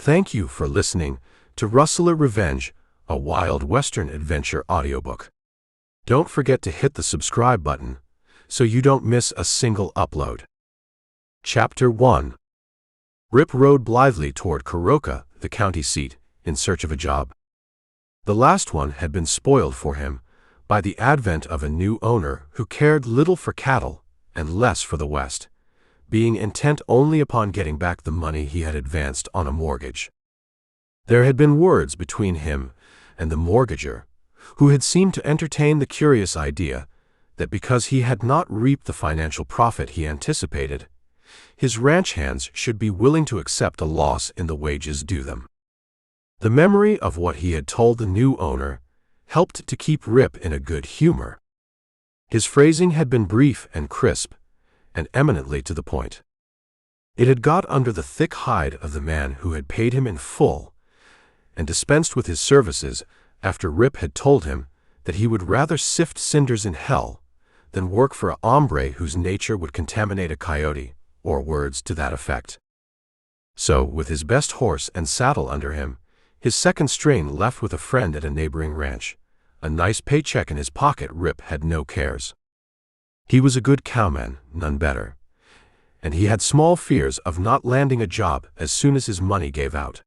Thank you for listening to Rustler Revenge, a wild Western adventure audiobook. Don't forget to hit the subscribe button so you don't miss a single upload. Chapter 1. Rip rode blithely toward Kuroka, the county seat, in search of a job. The last one had been spoiled for him by the advent of a new owner who cared little for cattle and less for the West, being intent only upon getting back the money he had advanced on a mortgage. There had been words between him and the mortgager, who had seemed to entertain the curious idea that because he had not reaped the financial profit he anticipated, his ranch hands should be willing to accept a loss in the wages due them. The memory of what he had told the new owner helped to keep Rip in a good humor. His phrasing had been brief and crisp, and eminently to the point. It had got under the thick hide of the man who had paid him in full and dispensed with his services after Rip had told him that he would rather sift cinders in hell than work for a hombre whose nature would contaminate a coyote, or words to that effect. So, with his best horse and saddle under him, his second string left with a friend at a neighboring ranch, a nice paycheck in his pocket, Rip had no cares. He was a good cowman, none better, and he had small fears of not landing a job as soon as his money gave out.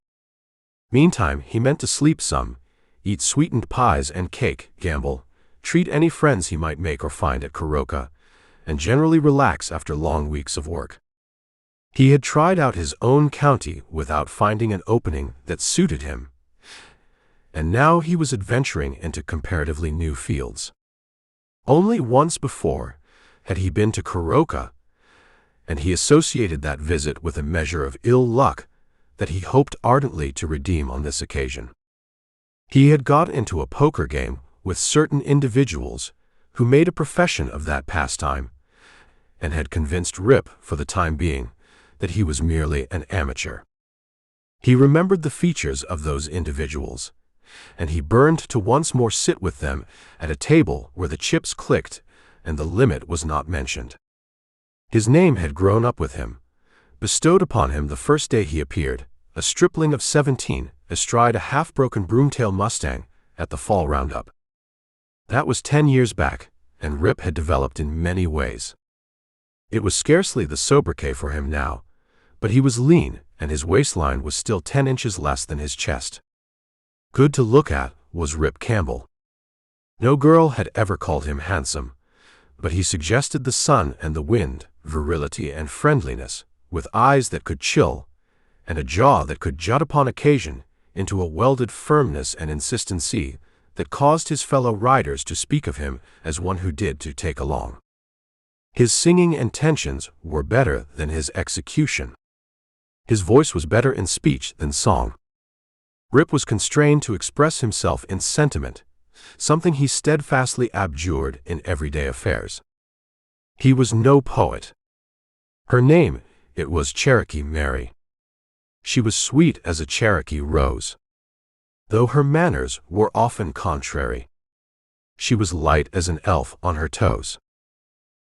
Meantime, he meant to sleep some, eat sweetened pies and cake, gamble, treat any friends he might make or find at Kuroka, and generally relax after long weeks of work. He had tried out his own county without finding an opening that suited him, and now he was adventuring into comparatively new fields. Only once before had he been to Kuroka, and he associated that visit with a measure of ill luck that he hoped ardently to redeem on this occasion. He had got into a poker game with certain individuals who made a profession of that pastime, and had convinced Rip, for the time being, that he was merely an amateur. He remembered the features of those individuals, and he burned to once more sit with them at a table where the chips clicked and the limit was not mentioned. His name had grown up with him, bestowed upon him the first day he appeared, a stripling of 17, astride a half-broken broomtail Mustang at the fall roundup. That was 10 years back, and Rip had developed in many ways. It was scarcely the sobriquet for him now, but he was lean, and his waistline was still 10 inches less than his chest. Good to look at was Rip Campbell. No girl had ever called him handsome, but he suggested the sun and the wind, virility and friendliness, with eyes that could chill, and a jaw that could jut upon occasion into a welded firmness and insistency that caused his fellow riders to speak of him as one who did to take along. His singing intentions were better than his execution. His voice was better in speech than song. Rip was constrained to express himself in sentiment, something he steadfastly abjured in everyday affairs. He was no poet. Her name, it was Cherokee Mary. She was sweet as a Cherokee rose, though her manners were often contrary. She was light as an elf on her toes.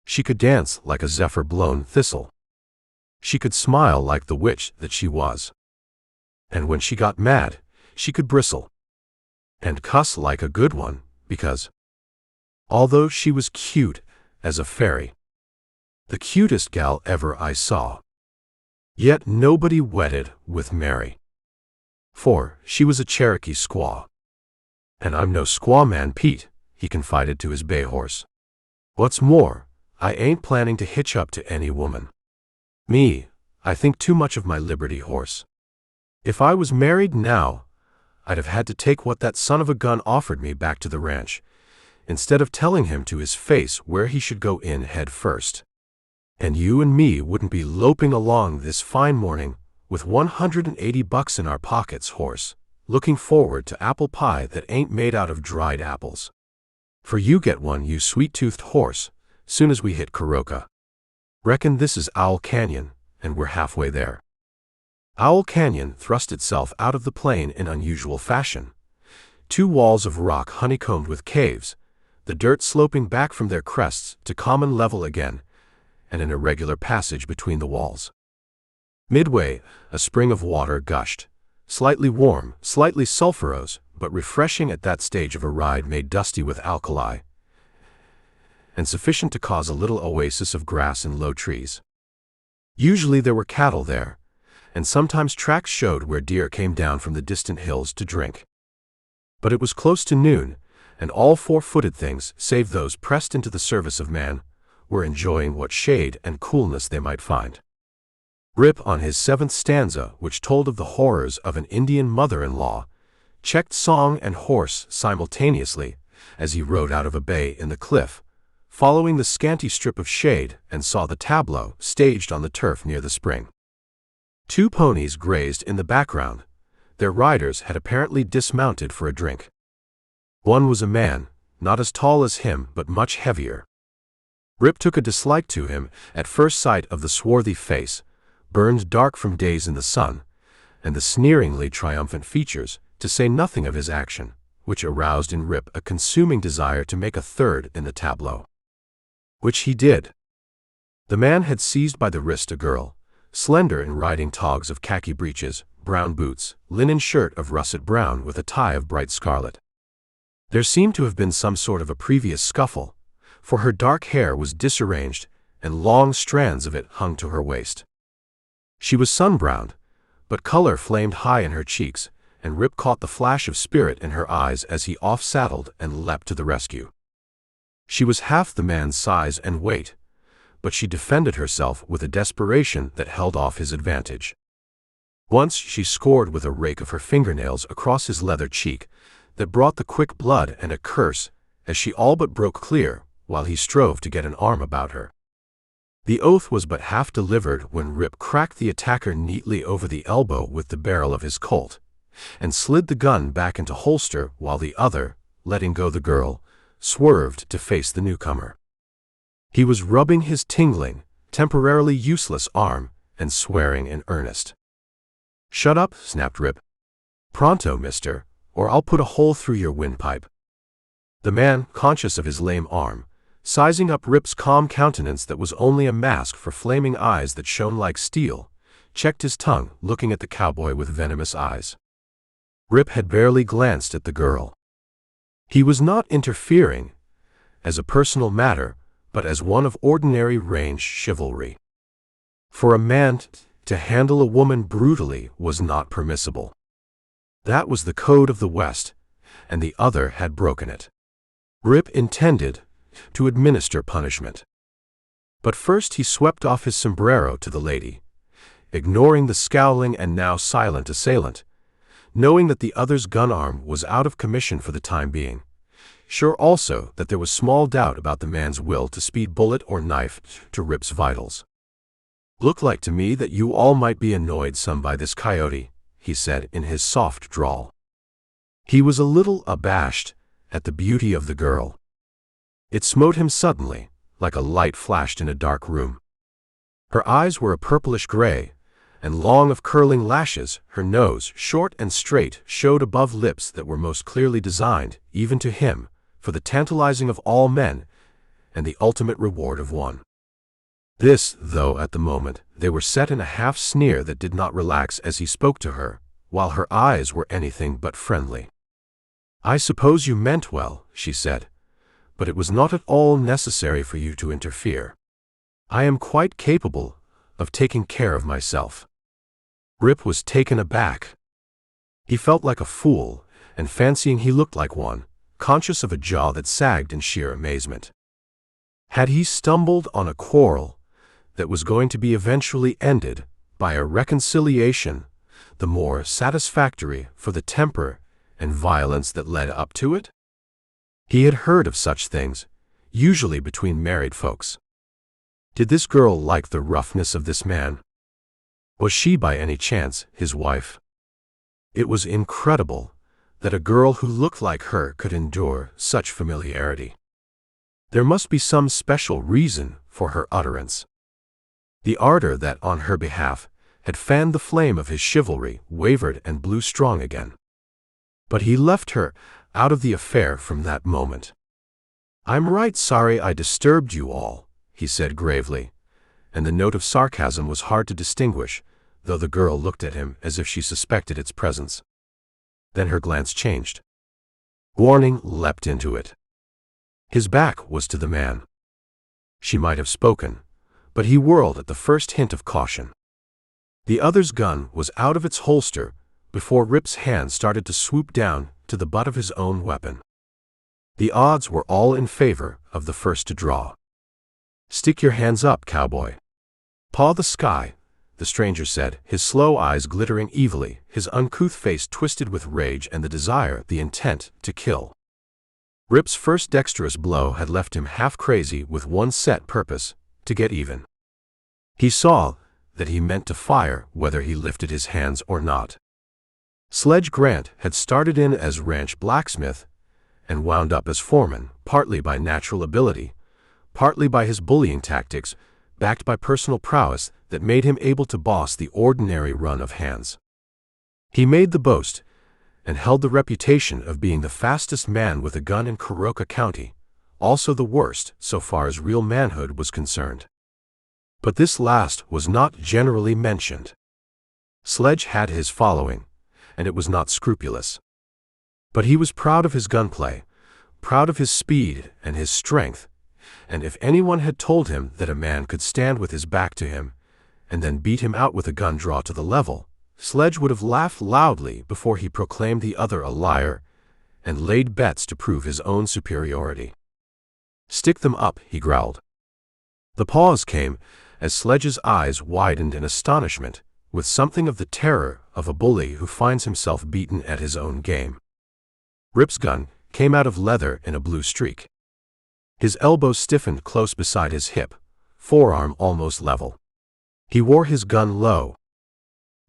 She could dance like a zephyr-blown thistle. She could smile like the witch that she was. And when she got mad, she could bristle and cuss like a good one, because, although she was cute as a fairy, the cutest gal ever I saw, yet nobody wedded with Mary. For she was a Cherokee squaw. And I'm no squaw man, Pete, he confided to his bay horse. What's more, I ain't planning to hitch up to any woman. Me, I think too much of my liberty, horse. If I was married now, I'd have had to take what that son of a gun offered me back to the ranch, instead of telling him to his face where he should go in head first. And you and me wouldn't be loping along this fine morning with $180 in our pockets, horse, looking forward to apple pie that ain't made out of dried apples. For you get one, you sweet-toothed horse, soon as we hit Kuroka. Reckon this is Owl Canyon, and we're halfway there. Owl Canyon thrust itself out of the plain in unusual fashion. 2 walls of rock honeycombed with caves, the dirt sloping back from their crests to common level again, and an irregular passage between the walls. Midway, a spring of water gushed, slightly warm, slightly sulfurous, but refreshing at that stage of a ride made dusty with alkali, and sufficient to cause a little oasis of grass and low trees. Usually there were cattle there, and sometimes tracks showed where deer came down from the distant hills to drink. But it was close to noon, and all four-footed things, save those pressed into the service of man, were enjoying what shade and coolness they might find. Rip, on his 7th stanza, which told of the horrors of an Indian mother-in-law, checked song and horse simultaneously as he rode out of a bay in the cliff, following the scanty strip of shade, and saw the tableau staged on the turf near the spring. 2 ponies grazed in the background. Their riders had apparently dismounted for a drink. One was a man, not as tall as him but much heavier. Rip took a dislike to him at first sight of the swarthy face, burned dark from days in the sun, and the sneeringly triumphant features, to say nothing of his action, which aroused in Rip a consuming desire to make a third in the tableau. Which he did. The man had seized by the wrist a girl, slender in riding togs of khaki breeches, brown boots, linen shirt of russet brown with a tie of bright scarlet. There seemed to have been some sort of a previous scuffle, for her dark hair was disarranged, and long strands of it hung to her waist. She was sun-browned, but color flamed high in her cheeks, and Rip caught the flash of spirit in her eyes as he off-saddled and leapt to the rescue. She was half the man's size and weight, but she defended herself with a desperation that held off his advantage. Once she scored with a rake of her fingernails across his leather cheek that brought the quick blood and a curse as she all but broke clear while he strove to get an arm about her. The oath was but half delivered when Rip cracked the attacker neatly over the elbow with the barrel of his Colt, and slid the gun back into holster while the other, letting go the girl, swerved to face the newcomer. He was rubbing his tingling, temporarily useless arm and swearing in earnest. "Shut up," snapped Rip. "Pronto, mister, or I'll put a hole through your windpipe." The man, conscious of his lame arm, sizing up Rip's calm countenance that was only a mask for flaming eyes that shone like steel, checked his tongue, looking at the cowboy with venomous eyes. Rip had barely glanced at the girl. He was not interfering, as a personal matter, but as one of ordinary range chivalry. For a man to handle a woman brutally was not permissible. That was the code of the West, and the other had broken it. Rip intended to administer punishment. But first he swept off his sombrero to the lady, ignoring the scowling and now silent assailant, knowing that the other's gun arm was out of commission for the time being, sure also that there was small doubt about the man's will to speed bullet or knife to Rip's vitals. "Look like to me that you all might be annoyed some by this coyote," he said in his soft drawl. He was a little abashed at the beauty of the girl. It smote him suddenly, like a light flashed in a dark room. Her eyes were a purplish gray, and long of curling lashes, her nose, short and straight, showed above lips that were most clearly designed, even to him, for the tantalizing of all men, and the ultimate reward of one. This, though at the moment they were set in a half sneer that did not relax as he spoke to her, while her eyes were anything but friendly. "I suppose you meant well," she said, "but it was not at all necessary for you to interfere. I am quite capable of taking care of myself." Rip was taken aback. He felt like a fool, and fancying he looked like one, conscious of a jaw that sagged in sheer amazement. Had he stumbled on a quarrel that was going to be eventually ended by a reconciliation, the more satisfactory for the temper and violence that led up to it? He had heard of such things, usually between married folks. Did this girl like the roughness of this man? Was she by any chance his wife? It was incredible that a girl who looked like her could endure such familiarity. There must be some special reason for her utterance. The ardor that, on her behalf, had fanned the flame of his chivalry wavered and blew strong again. But he left her out of the affair from that moment. "I'm right sorry I disturbed you all," he said gravely, and the note of sarcasm was hard to distinguish, though the girl looked at him as if she suspected its presence. Then her glance changed. Warning leapt into it. His back was to the man. She might have spoken, but he whirled at the first hint of caution. The other's gun was out of its holster before Rip's hand started to swoop down to the butt of his own weapon. The odds were all in favor of the first to draw. "Stick your hands up, cowboy. Paw the sky," the stranger said, his slow eyes glittering evilly, his uncouth face twisted with rage and the desire, the intent, to kill. Rip's first dexterous blow had left him half crazy with one set purpose, to get even. He saw that he meant to fire whether he lifted his hands or not. Sledge Grant had started in as ranch blacksmith and wound up as foreman, partly by natural ability, partly by his bullying tactics, backed by personal prowess that made him able to boss the ordinary run of hands. He made the boast and held the reputation of being the fastest man with a gun in Curoca County, also the worst so far as real manhood was concerned. But this last was not generally mentioned. Sledge had his following, and it was not scrupulous. But he was proud of his gunplay, proud of his speed and his strength, and if anyone had told him that a man could stand with his back to him and then beat him out with a gun draw to the level, Sledge would have laughed loudly before he proclaimed the other a liar and laid bets to prove his own superiority. "Stick them up," he growled. The pause came as Sledge's eyes widened in astonishment, with something of the terror of a bully who finds himself beaten at his own game. Rip's gun came out of leather in a blue streak. His elbow stiffened close beside his hip, forearm almost level. He wore his gun low.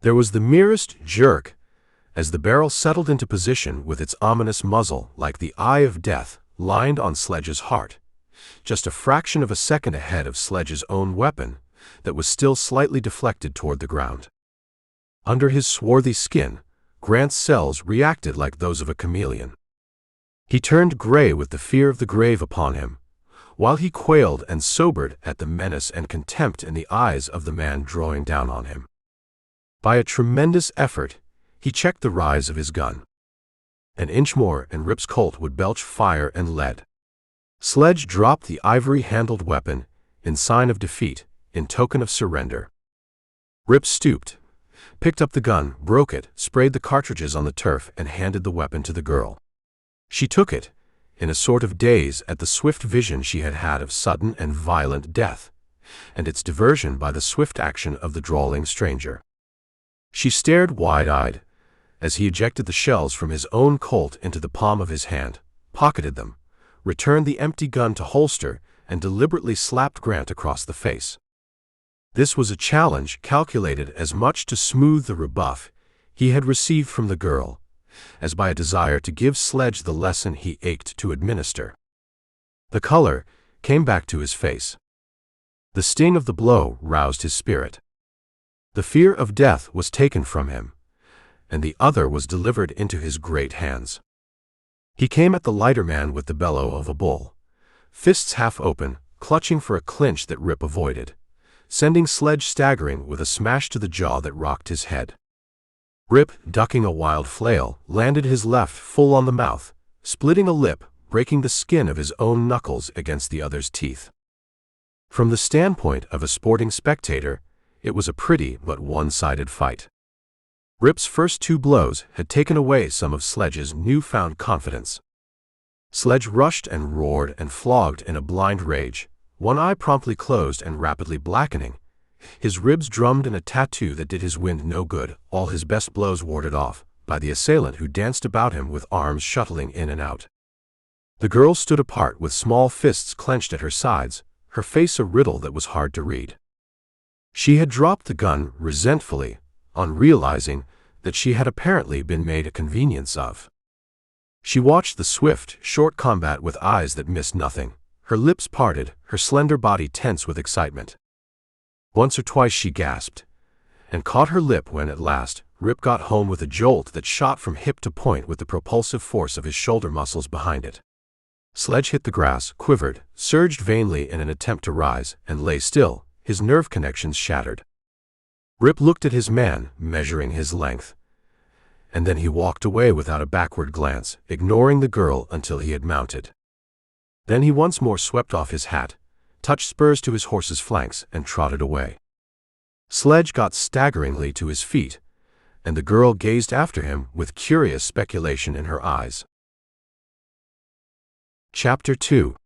There was the merest jerk as the barrel settled into position with its ominous muzzle like the eye of death lined on Sledge's heart, just a fraction of a second ahead of Sledge's own weapon that was still slightly deflected toward the ground. Under his swarthy skin, Grant's cells reacted like those of a chameleon. He turned gray with the fear of the grave upon him, while he quailed and sobered at the menace and contempt in the eyes of the man drawing down on him. By a tremendous effort, he checked the rise of his gun. An inch more and Rip's Colt would belch fire and lead. Sledge dropped the ivory-handled weapon in sign of defeat, in token of surrender. Rip stooped, picked up the gun, broke it, sprayed the cartridges on the turf, and handed the weapon to the girl. She took it, in a sort of daze at the swift vision she had had of sudden and violent death, and its diversion by the swift action of the drawling stranger. She stared wide-eyed as he ejected the shells from his own Colt into the palm of his hand, pocketed them, returned the empty gun to holster, and deliberately slapped Grant across the face. This was a challenge calculated as much to smooth the rebuff he had received from the girl, as by a desire to give Sledge the lesson he ached to administer. The color came back to his face. The sting of the blow roused his spirit. The fear of death was taken from him, and the other was delivered into his great hands. He came at the lighter man with the bellow of a bull, fists half open, clutching for a clinch that Rip avoided, sending Sledge staggering with a smash to the jaw that rocked his head. Rip, ducking a wild flail, landed his left full on the mouth, splitting a lip, breaking the skin of his own knuckles against the other's teeth. From the standpoint of a sporting spectator, it was a pretty but one-sided fight. Rip's first two blows had taken away some of Sledge's newfound confidence. Sledge rushed and roared and flogged in a blind rage, one eye promptly closed and rapidly blackening. His ribs drummed in a tattoo that did his wind no good, all his best blows warded off by the assailant who danced about him with arms shuttling in and out. The girl stood apart with small fists clenched at her sides, her face a riddle that was hard to read. She had dropped the gun resentfully, on realizing that she had apparently been made a convenience of. She watched the swift, short combat with eyes that missed nothing, her lips parted, her slender body tense with excitement. Once or twice she gasped, and caught her lip when at last Rip got home with a jolt that shot from hip to point with the propulsive force of his shoulder muscles behind it. Sledge hit the grass, quivered, surged vainly in an attempt to rise, and lay still, his nerve connections shattered. Rip looked at his man, measuring his length, and then he walked away without a backward glance, ignoring the girl until he had mounted. Then he once more swept off his hat, touched spurs to his horse's flanks, and trotted away. Sledge got staggeringly to his feet, and the girl gazed after him with curious speculation in her eyes. Chapter 2.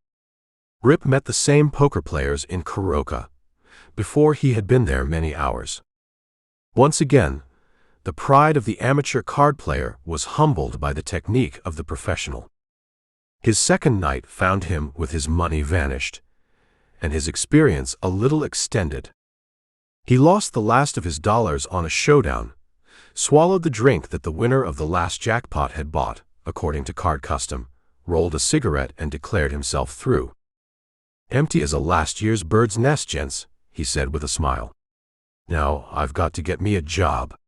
Rip met the same poker players in Kuroka. Before he had been there many hours. Once again, the pride of the amateur card player was humbled by the technique of the professional. His second night found him with his money vanished, and his experience a little extended. He lost the last of his dollars on a showdown, swallowed the drink that the winner of the last jackpot had bought, according to card custom, rolled a cigarette and declared himself through. "Empty as a last year's bird's nest, gents," he said with a smile. "Now I've got to get me a job.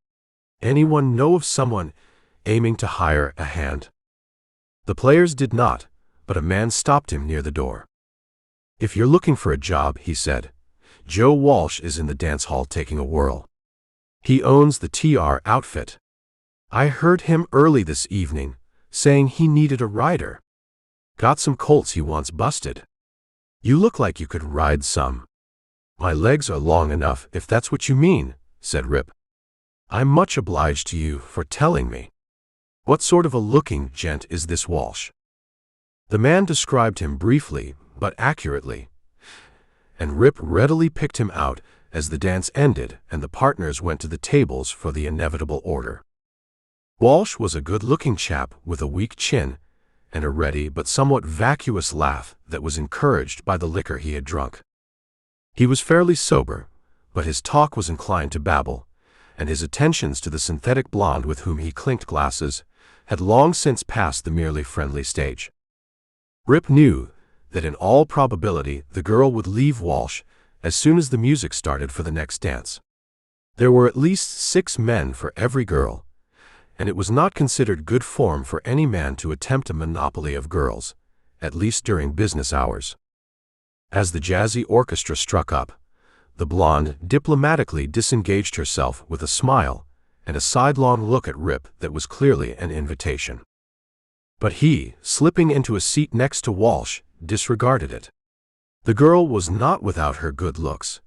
Anyone know of someone aiming to hire a hand?" The players did not, but a man stopped him near the door. "If you're looking for a job," he said, "Joe Walsh is in the dance hall taking a whirl. He owns the TR outfit. I heard him early this evening, saying he needed a rider. Got some colts he wants busted. You look like you could ride some." "My legs are long enough, if that's what you mean," said Rip. "I'm much obliged to you for telling me. What sort of a looking gent is this Walsh?" The man described him briefly, but accurately, and Rip readily picked him out as the dance ended and the partners went to the tables for the inevitable order. Walsh was a good-looking chap with a weak chin and a ready but somewhat vacuous laugh that was encouraged by the liquor he had drunk. He was fairly sober, but his talk was inclined to babble, and his attentions to the synthetic blonde with whom he clinked glasses had long since passed the merely friendly stage. Rip knew that in all probability the girl would leave Walsh as soon as the music started for the next dance. There were at least 6 men for every girl, and it was not considered good form for any man to attempt a monopoly of girls, at least during business hours. As the jazzy orchestra struck up, the blonde diplomatically disengaged herself with a smile and a sidelong look at Rip that was clearly an invitation. But he, slipping into a seat next to Walsh, disregarded it. The girl was not without her good looks,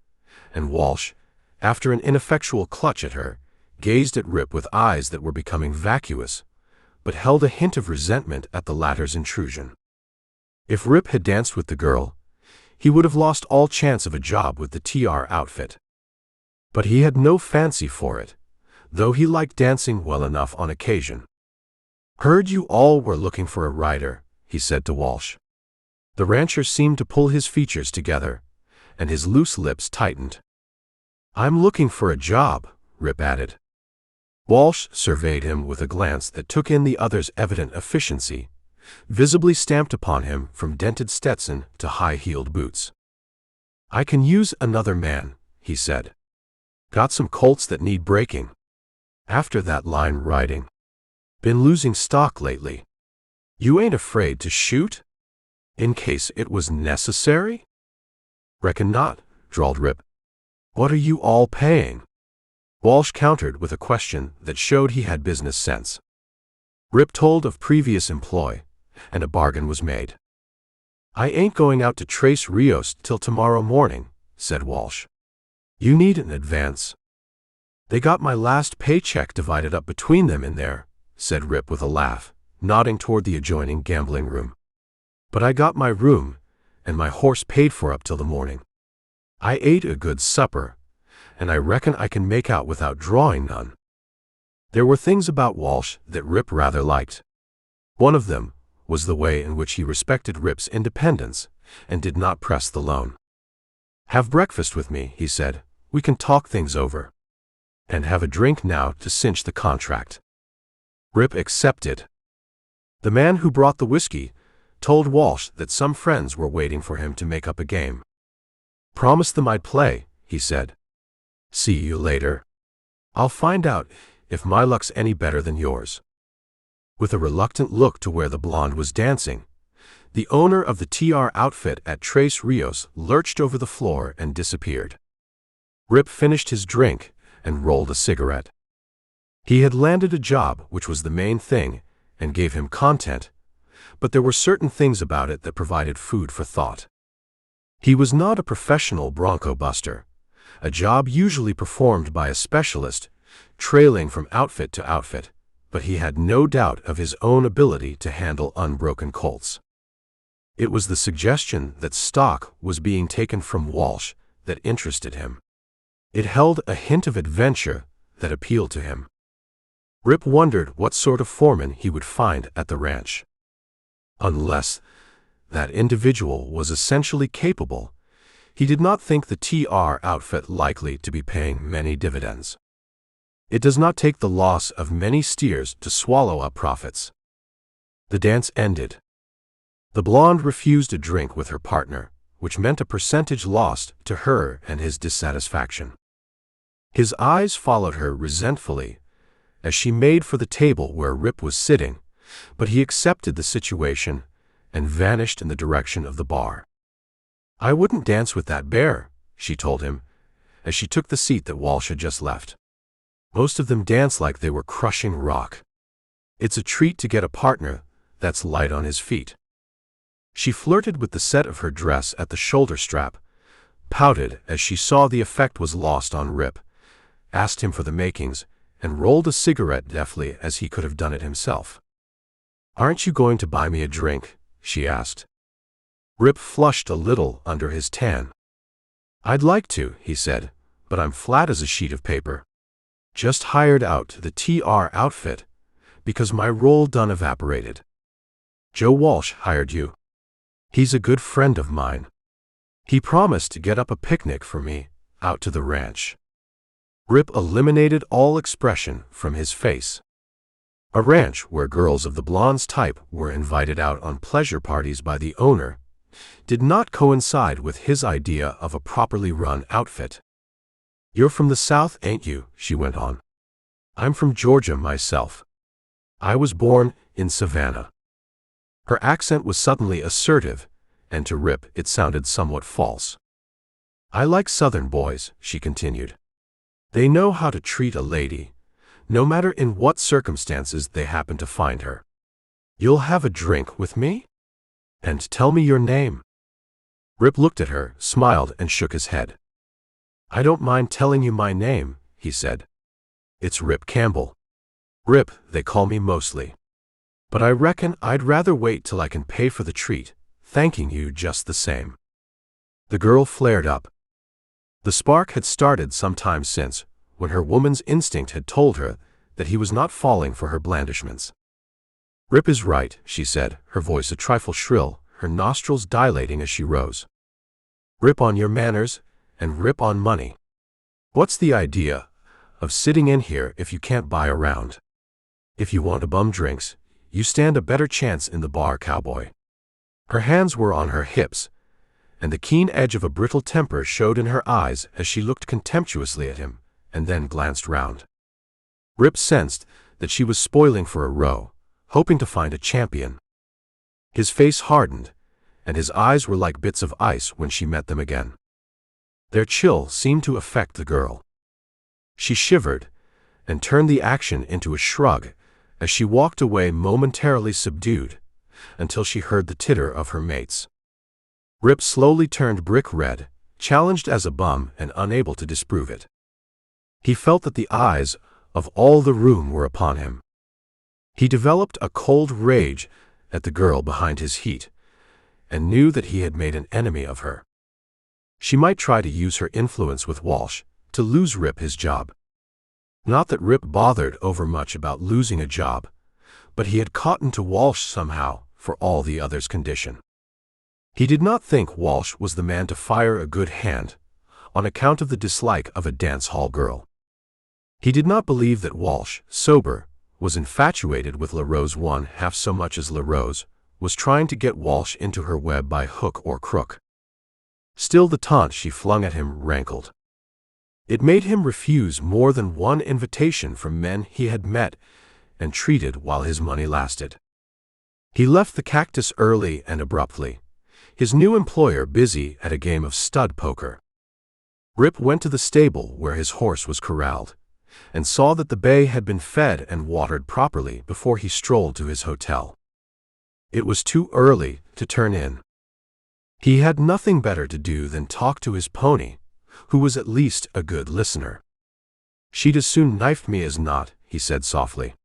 and Walsh, after an ineffectual clutch at her, gazed at Rip with eyes that were becoming vacuous, but held a hint of resentment at the latter's intrusion. If Rip had danced with the girl, he would have lost all chance of a job with the TR outfit. But he had no fancy for it, though he liked dancing well enough on occasion. "Heard you all were looking for a rider," he said to Walsh. The rancher seemed to pull his features together, and his loose lips tightened. "I'm looking for a job," Rip added. Walsh surveyed him with a glance that took in the other's evident efficiency, visibly stamped upon him from dented Stetson to high-heeled boots. "I can use another man," he said. "Got some colts that need breaking. After that line riding. Been losing stock lately. You ain't afraid to shoot? In case it was necessary?" "Reckon not," drawled Rip. "What are you all paying?" Walsh countered with a question that showed he had business sense. Rip told of previous employ, and a bargain was made. "I ain't going out to trace Rios till tomorrow morning," said Walsh. "You need an advance." "They got my last paycheck divided up between them in there," said Rip with a laugh, nodding toward the adjoining gambling room. "But I got my room, and my horse paid for up till the morning. I ate a good supper, and I reckon I can make out without drawing none." There were things about Walsh that Rip rather liked. One of them was the way in which he respected Rip's independence and did not press the loan. "Have breakfast with me," he said. "We can talk things over. And have a drink now to cinch the contract." Rip accepted. The man who brought the whiskey told Walsh that some friends were waiting for him to make up a game. "Promised them I'd play," he said. "See you later. I'll find out if my luck's any better than yours." With a reluctant look to where the blonde was dancing, the owner of the TR outfit at Trace Rios lurched over the floor and disappeared. Rip finished his drink and rolled a cigarette. He had landed a job, which was the main thing, and gave him content, but there were certain things about it that provided food for thought. He was not a professional bronco buster, a job usually performed by a specialist, trailing from outfit to outfit, but he had no doubt of his own ability to handle unbroken colts. It was the suggestion that stock was being taken from Walsh that interested him. It held a hint of adventure that appealed to him. Rip wondered what sort of foreman he would find at the ranch. Unless that individual was essentially capable, he did not think the TR outfit likely to be paying many dividends. It does not take the loss of many steers to swallow up profits. The dance ended. The blonde refused a drink with her partner, which meant a percentage lost to her and his dissatisfaction. His eyes followed her resentfully as she made for the table where Rip was sitting, but he accepted the situation and vanished in the direction of the bar. "I wouldn't dance with that bear," she told him, as she took the seat that Walsh had just left. "Most of them dance like they were crushing rock. It's a treat to get a partner that's light on his feet." She flirted with the set of her dress at the shoulder strap, pouted as she saw the effect was lost on Rip, asked him for the makings, and rolled a cigarette deftly as he could have done it himself. "Aren't you going to buy me a drink?" she asked. Rip flushed a little under his tan. "I'd like to," he said, "but I'm flat as a sheet of paper. Just hired out to the TR outfit because my role done evaporated. Joe Walsh hired you. He's a good friend of mine. He promised to get up a picnic for me out to the ranch." Rip eliminated all expression from his face. A ranch where girls of the blonde's type were invited out on pleasure parties by the owner did not coincide with his idea of a properly run outfit. "You're from the South, ain't you?" she went on. "I'm from Georgia myself. I was born in Savannah." Her accent was suddenly assertive, and to Rip it sounded somewhat false. "I like Southern boys," she continued. "They know how to treat a lady, no matter in what circumstances they happen to find her. You'll have a drink with me? And tell me your name." Rip looked at her, smiled, and shook his head. "I don't mind telling you my name," he said. "It's Rip Campbell. Rip, they call me mostly. But I reckon I'd rather wait till I can pay for the treat, thanking you just the same." The girl flared up. The spark had started some time since, when her woman's instinct had told her that he was not falling for her blandishments. "Rip is right," she said, her voice a trifle shrill, her nostrils dilating as she rose. "Rip on your manners, and rip on money. What's the idea of sitting in here if you can't buy around? If you want to bum drinks, you stand a better chance in the bar, cowboy." Her hands were on her hips, and the keen edge of a brittle temper showed in her eyes as she looked contemptuously at him, and then glanced round. Rip sensed that she was spoiling for a row, hoping to find a champion. His face hardened, and his eyes were like bits of ice when she met them again. Their chill seemed to affect the girl. She shivered, and turned the action into a shrug as she walked away momentarily subdued, until she heard the titter of her mates. Rip slowly turned brick red, challenged as a bum and unable to disprove it. He felt that the eyes of all the room were upon him. He developed a cold rage at the girl behind his heat, and knew that he had made an enemy of her. She might try to use her influence with Walsh to lose Rip his job. Not that Rip bothered overmuch about losing a job, but he had cottoned to Walsh somehow for all the others' condition. He did not think Walsh was the man to fire a good hand on account of the dislike of a dance hall girl. He did not believe that Walsh, sober, was infatuated with LaRose one half so much as LaRose was trying to get Walsh into her web by hook or crook. Still, the taunt she flung at him rankled. It made him refuse more than one invitation from men he had met and treated while his money lasted. He left the Cactus early and abruptly, his new employer busy at a game of stud poker. Rip went to the stable where his horse was corralled, and saw that the bay had been fed and watered properly before he strolled to his hotel. It was too early to turn in. He had nothing better to do than talk to his pony, who was at least a good listener. "She'd as soon knife me as not," he said softly.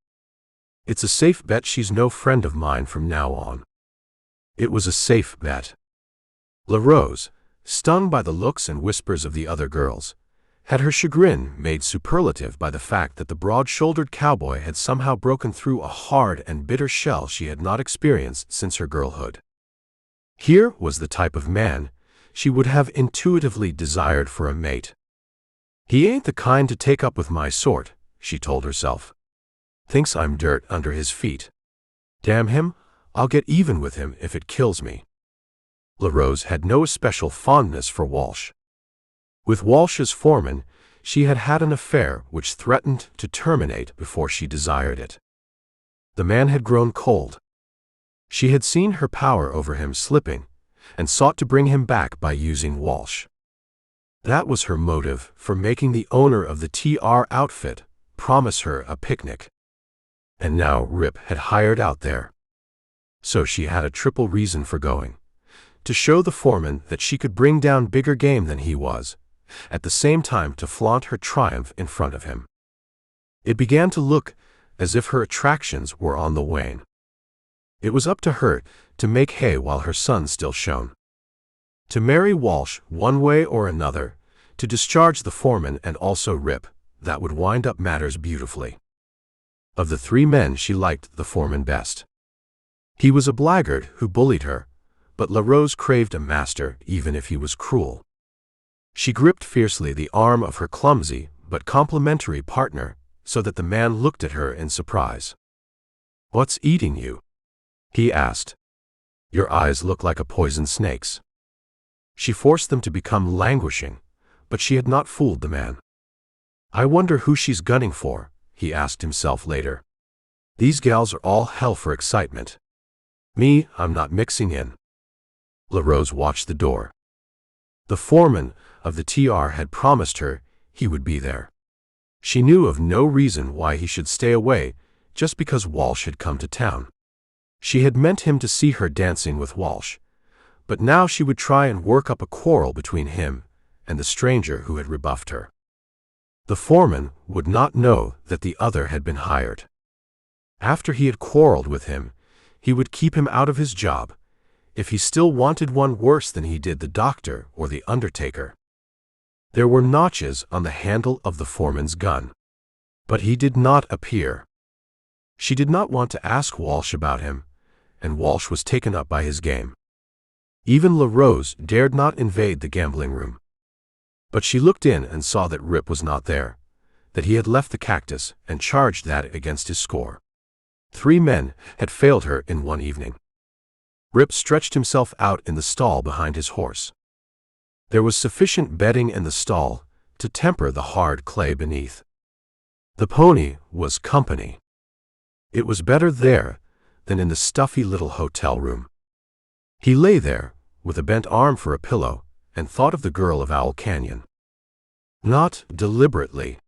"It's a safe bet she's no friend of mine from now on." It was a safe bet. Rose, stung by the looks and whispers of the other girls, had her chagrin made superlative by the fact that the broad-shouldered cowboy had somehow broken through a hard and bitter shell she had not experienced since her girlhood. Here was the type of man she would have intuitively desired for a mate. "He ain't the kind to take up with my sort," she told herself. "Thinks I'm dirt under his feet. Damn him, I'll get even with him if it kills me." Rose had no especial fondness for Walsh. With Walsh as foreman, she had had an affair which threatened to terminate before she desired it. The man had grown cold. She had seen her power over him slipping, and sought to bring him back by using Walsh. That was her motive for making the owner of the TR outfit promise her a picnic. And now Rip had hired out there. So she had a triple reason for going: to show the foreman that she could bring down bigger game than he was, at the same time to flaunt her triumph in front of him. It began to look as if her attractions were on the wane. It was up to her to make hay while her sun still shone. To marry Walsh one way or another, to discharge the foreman and also Rip, that would wind up matters beautifully. Of the three men she liked the foreman best. He was a blackguard who bullied her, but Rose craved a master even if he was cruel. She gripped fiercely the arm of her clumsy but complimentary partner so that the man looked at her in surprise. "What's eating you?" he asked. "Your eyes look like a poisoned snake's." She forced them to become languishing, but she had not fooled the man. "I wonder who she's gunning for," he asked himself later. "These gals are all hell for excitement. Me, I'm not mixing in." Rose watched the door. The foreman of the TR had promised her he would be there. She knew of no reason why he should stay away just because Walsh had come to town. She had meant him to see her dancing with Walsh, but now she would try and work up a quarrel between him and the stranger who had rebuffed her. The foreman would not know that the other had been hired. After he had quarreled with him, he would keep him out of his job, if he still wanted one worse than he did the doctor or the undertaker. There were notches on the handle of the foreman's gun, but he did not appear. She did not want to ask Walsh about him, and Walsh was taken up by his game. Even Rose dared not invade the gambling room. But she looked in and saw that Rip was not there, that he had left the cactus and charged that against his score. 3 men had failed her in one evening. Rip stretched himself out in the stall behind his horse. There was sufficient bedding in the stall to temper the hard clay beneath. The pony was company. It was better there than in the stuffy little hotel room. He lay there, with a bent arm for a pillow, and thought of the girl of Owl Canyon. Not deliberately.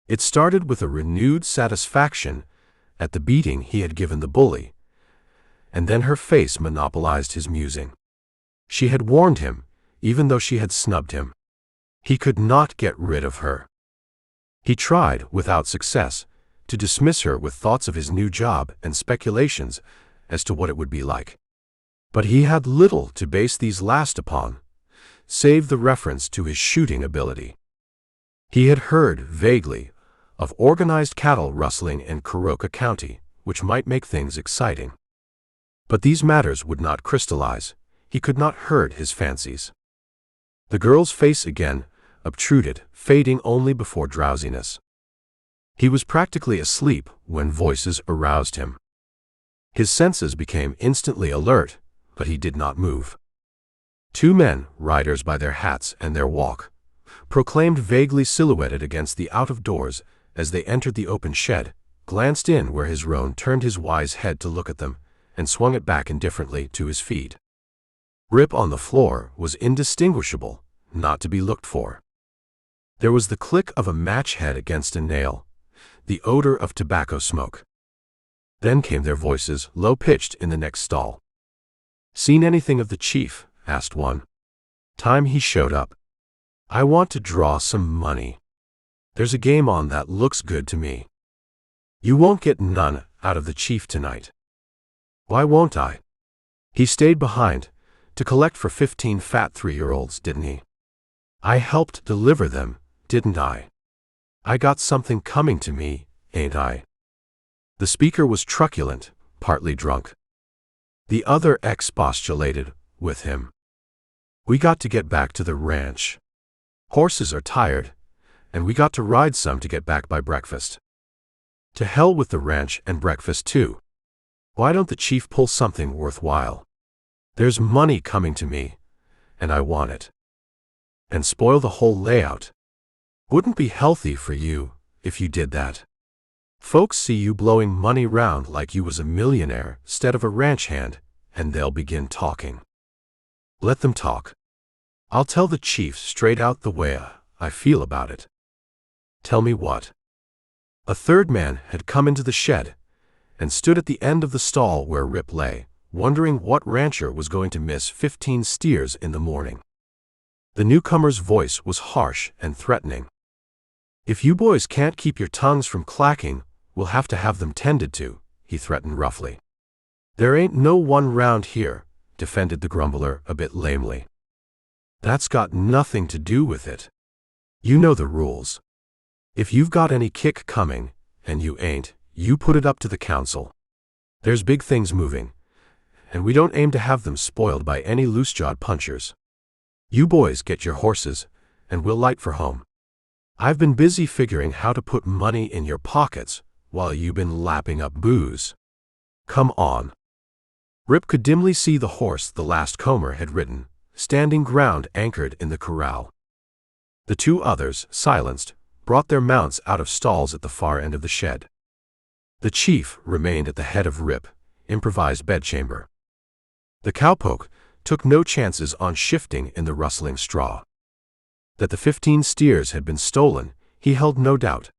It started with a renewed satisfaction at the beating he had given the bully, and then her face monopolized his musing. She had warned him, even though she had snubbed him. He could not get rid of her. He tried, without success, to dismiss her with thoughts of his new job and speculations as to what it would be like. But he had little to base these last upon, save the reference to his shooting ability. He had heard, vaguely, of organized cattle rustling in Curoca County, which might make things exciting. But these matters would not crystallize. He could not hurt his fancies. The girl's face again obtruded, fading only before drowsiness. He was practically asleep when voices aroused him. His senses became instantly alert, but he did not move. 2 men, riders by their hats and their walk, proclaimed vaguely silhouetted against the out-of-doors as they entered the open shed, glanced in where his roan turned his wise head to look at them, and swung it back indifferently to his feet. Rip on the floor was indistinguishable, not to be looked for. There was the click of a match head against a nail, the odor of tobacco smoke. Then came their voices, low-pitched, in the next stall. "Seen anything of the chief?" asked one. "Time he showed up. I want to draw some money. There's a game on that looks good to me." "You won't get none out of the chief tonight." "Why won't I? He stayed behind to collect for 15 fat 3-year-olds, didn't he? I helped deliver them, didn't I? I got something coming to me, ain't I?" The speaker was truculent, partly drunk. The other expostulated with him. "We got to get back to the ranch. Horses are tired, and we got to ride some to get back by breakfast." "To hell with the ranch and breakfast too. Why don't the chief pull something worthwhile? There's money coming to me, and I want it. And spoil the whole layout. Wouldn't be healthy for you if you did that. Folks see you blowing money round like you was a millionaire instead of a ranch hand, and they'll begin talking. Let them talk. I'll tell the chief straight out the way I feel about it." "Tell me what?" A third man had come into the shed and stood at the end of the stall where Rip lay, wondering what rancher was going to miss 15 steers in the morning. The newcomer's voice was harsh and threatening. "If you boys can't keep your tongues from clacking, we'll have to have them tended to," he threatened roughly. "There ain't no one round here," defended the grumbler a bit lamely. "That's got nothing to do with it. You know the rules. If you've got any kick coming, and you ain't, you put it up to the council. There's big things moving, and we don't aim to have them spoiled by any loose-jawed punchers. You boys get your horses, and we'll light for home. I've been busy figuring how to put money in your pockets while you've been lapping up booze. Come on." Rip could dimly see the horse the last comer had ridden, standing ground anchored in the corral. The two others, silenced, brought their mounts out of stalls at the far end of the shed. The chief remained at the head of Rip, improvised bedchamber. The cowpoke took no chances on shifting in the rustling straw. That the 15 steers had been stolen, he held no doubt.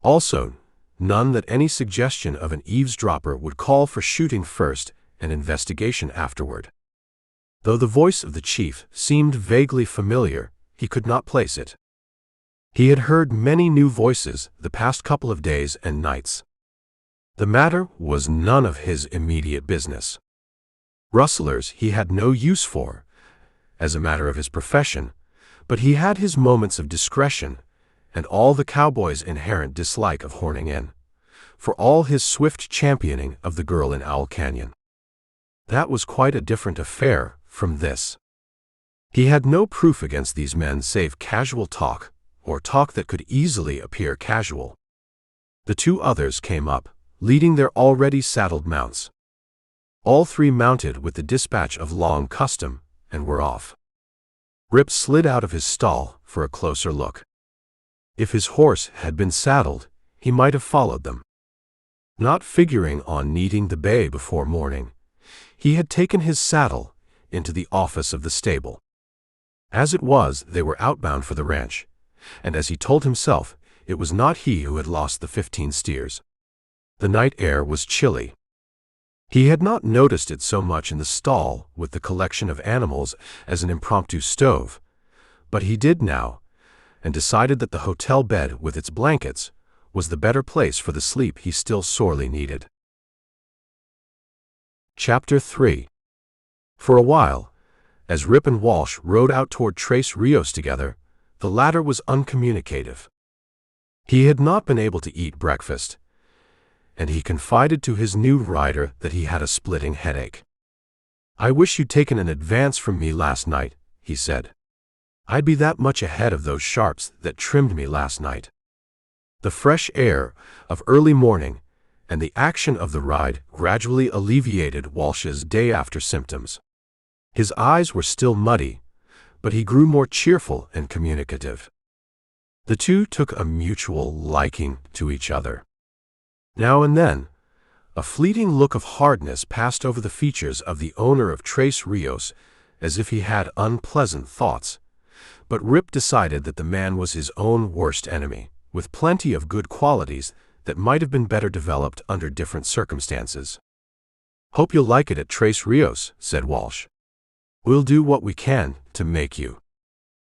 Also, none that any suggestion of an eavesdropper would call for shooting first and investigation afterward. Though the voice of the chief seemed vaguely familiar, he could not place it. He had heard many new voices the past couple of days and nights. The matter was none of his immediate business. Rustlers he had no use for, as a matter of his profession, but he had his moments of discretion, and all the cowboy's inherent dislike of horning in, for all his swift championing of the girl in Owl Canyon. That was quite a different affair from this. He had no proof against these men save casual talk, or talk that could easily appear casual. The two others came up, leading their already saddled mounts. All three mounted with the dispatch of long custom, and were off. Rip slid out of his stall for a closer look. If his horse had been saddled, he might have followed them. Not figuring on needing the bay before morning, he had taken his saddle into the office of the stable. As it was, they were outbound for the ranch, and as he told himself, it was not he who had lost the 15 steers. The night air was chilly. He had not noticed it so much in the stall with the collection of animals as an impromptu stove, but he did now, and decided that the hotel bed with its blankets was the better place for the sleep he still sorely needed. Chapter 3. For a while, as Rip and Walsh rode out toward Trace Rios together, the latter was uncommunicative. He had not been able to eat breakfast, and he confided to his new rider that he had a splitting headache. "I wish you'd taken an advance from me last night," he said. "I'd be that much ahead of those sharps that trimmed me last night." The fresh air of early morning and the action of the ride gradually alleviated Walsh's day-after symptoms. His eyes were still muddy, but he grew more cheerful and communicative. The two took a mutual liking to each other. Now and then, a fleeting look of hardness passed over the features of the owner of Trace Rios, as if he had unpleasant thoughts, But Rip decided that the man was his own worst enemy, with plenty of good qualities that might have been better developed under different circumstances. "Hope you'll like it at Trace Rios," said Walsh. "We'll do what we can to make you.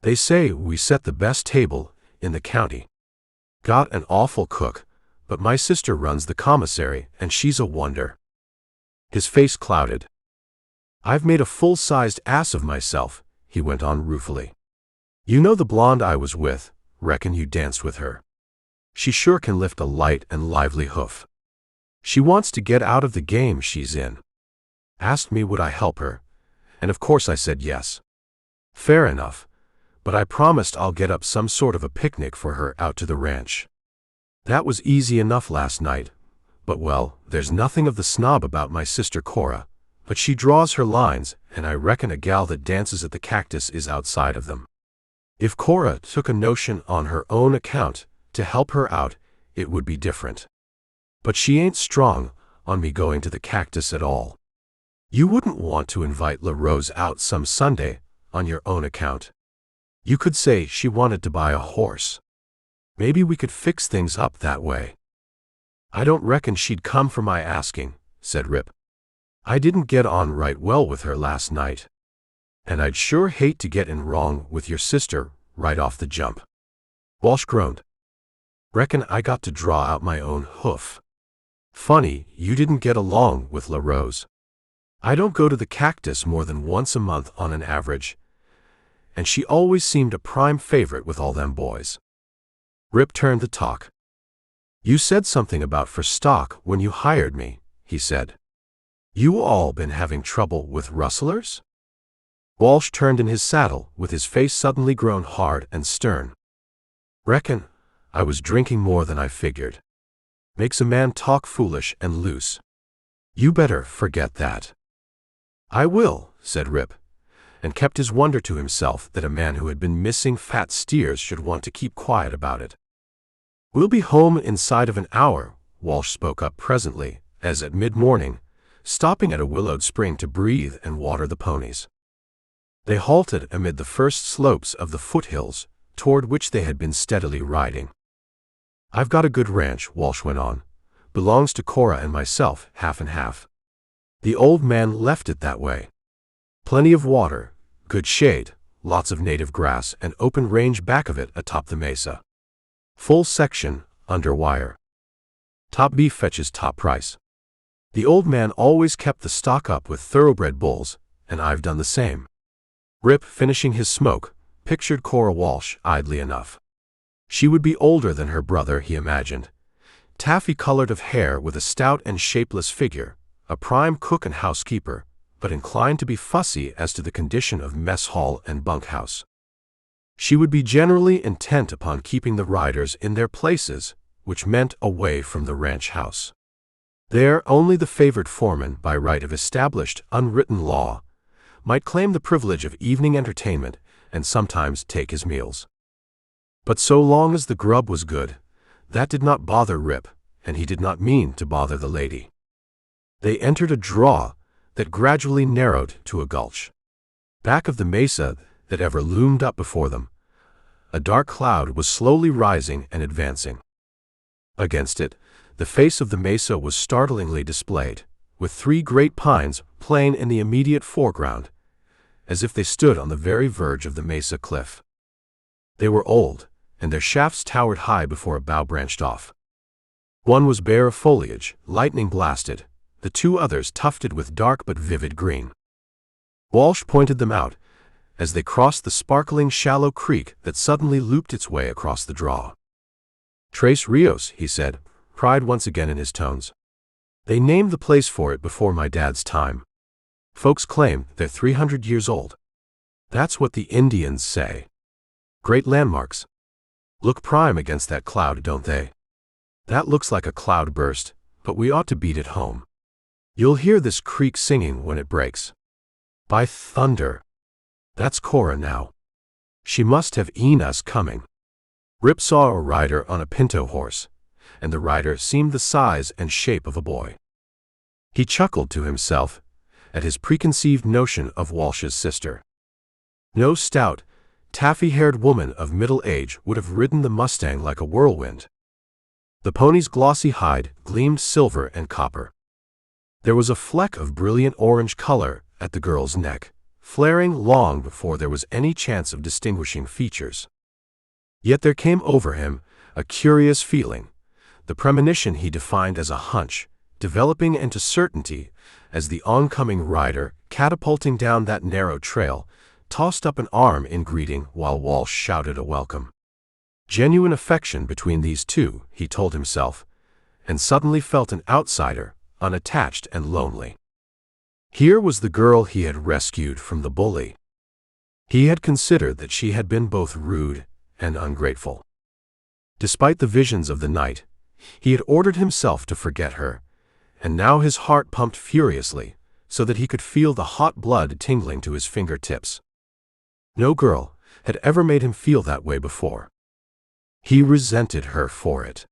They say we set the best table in the county. Got an awful cook, but my sister runs the commissary and she's a wonder." His face clouded. "I've made a full-sized ass of myself," he went on ruefully. "You know the blonde I was with, reckon you danced with her. She sure can lift a light and lively hoof. She wants to get out of the game she's in. Asked me would I help her, and of course I said yes. Fair enough, but I promised I'll get up some sort of a picnic for her out to the ranch. That was easy enough last night, but well, there's nothing of the snob about my sister Cora, but she draws her lines, and I reckon a gal that dances at the Cactus is outside of them. If Cora took a notion on her own account to help her out, it would be different. But she ain't strong on me going to the Cactus at all. You wouldn't want to invite La Rose out some Sunday on your own account. You could say she wanted to buy a horse. Maybe we could fix things up that way." "I don't reckon she'd come for my asking," said Rip. "I didn't get on right well with her last night. And I'd sure hate to get in wrong with your sister right off the jump." Walsh groaned. "Reckon I got to draw out my own hoof. Funny you didn't get along with La Rose. I don't go to the Cactus more than once a month on an average, and she always seemed a prime favorite with all them boys." Rip turned the talk. "You said something about for stock when you hired me," he said. "You all been having trouble with rustlers?" Walsh turned in his saddle, with his face suddenly grown hard and stern. "Reckon I was drinking more than I figured. Makes a man talk foolish and loose. You better forget that." "I will," said Rip, and kept his wonder to himself that a man who had been missing fat steers should want to keep quiet about it. "We'll be home inside of an hour," Walsh spoke up presently, as at mid-morning, stopping at a willowed spring to breathe and water the ponies. They halted amid the first slopes of the foothills, toward which they had been steadily riding. "I've got a good ranch," Walsh went on. "Belongs to Cora and myself, half and half. The old man left it that way. Plenty of water, good shade, lots of native grass, and open range back of it atop the mesa. Full section, under wire. Top beef fetches top price. The old man always kept the stock up with thoroughbred bulls, and I've done the same." Rip, finishing his smoke, pictured Cora Walsh idly enough. She would be older than her brother, he imagined. Taffy-colored of hair with a stout and shapeless figure, a prime cook and housekeeper, but inclined to be fussy as to the condition of mess hall and bunkhouse. She would be generally intent upon keeping the riders in their places, which meant away from the ranch house. There only the favored foreman, by right of established, unwritten law, might claim the privilege of evening entertainment and sometimes take his meals. But so long as the grub was good, that did not bother Rip, and he did not mean to bother the lady. They entered a draw that gradually narrowed to a gulch. Back of the mesa that ever loomed up before them, a dark cloud was slowly rising and advancing. Against it, the face of the mesa was startlingly displayed, with three great pines plain in the immediate foreground, as if they stood on the very verge of the mesa cliff. They were old, and their shafts towered high before a bough branched off. One was bare of foliage, lightning blasted, the two others tufted with dark but vivid green. Walsh pointed them out as they crossed the sparkling shallow creek that suddenly looped its way across the draw. "Trace Rios," he said, pride once again in his tones. "They named the place for it before my dad's time. Folks claim they're 300 years old. That's what the Indians say. Great landmarks. Look prime against that cloud, don't they? That looks like a cloud burst, but we ought to beat it home. You'll hear this creek singing when it breaks. By thunder! That's Cora now. She must have seen us coming." Rip saw a rider on a pinto horse, and the rider seemed the size and shape of a boy. He chuckled to himself at his preconceived notion of Walsh's sister. No stout, taffy-haired woman of middle age would have ridden the Mustang like a whirlwind. The pony's glossy hide gleamed silver and copper. There was a fleck of brilliant orange color at the girl's neck, flaring long before there was any chance of distinguishing features. Yet there came over him a curious feeling, the premonition he defined as a hunch, developing into certainty as the oncoming rider, catapulting down that narrow trail, tossed up an arm in greeting while Walsh shouted a welcome. Genuine affection between these two, he told himself, and suddenly felt an outsider, unattached and lonely. Here was the girl he had rescued from the bully. He had considered that she had been both rude and ungrateful. Despite the visions of the night, he had ordered himself to forget her, and now his heart pumped furiously, so that he could feel the hot blood tingling to his fingertips. No girl had ever made him feel that way before. He resented her for it.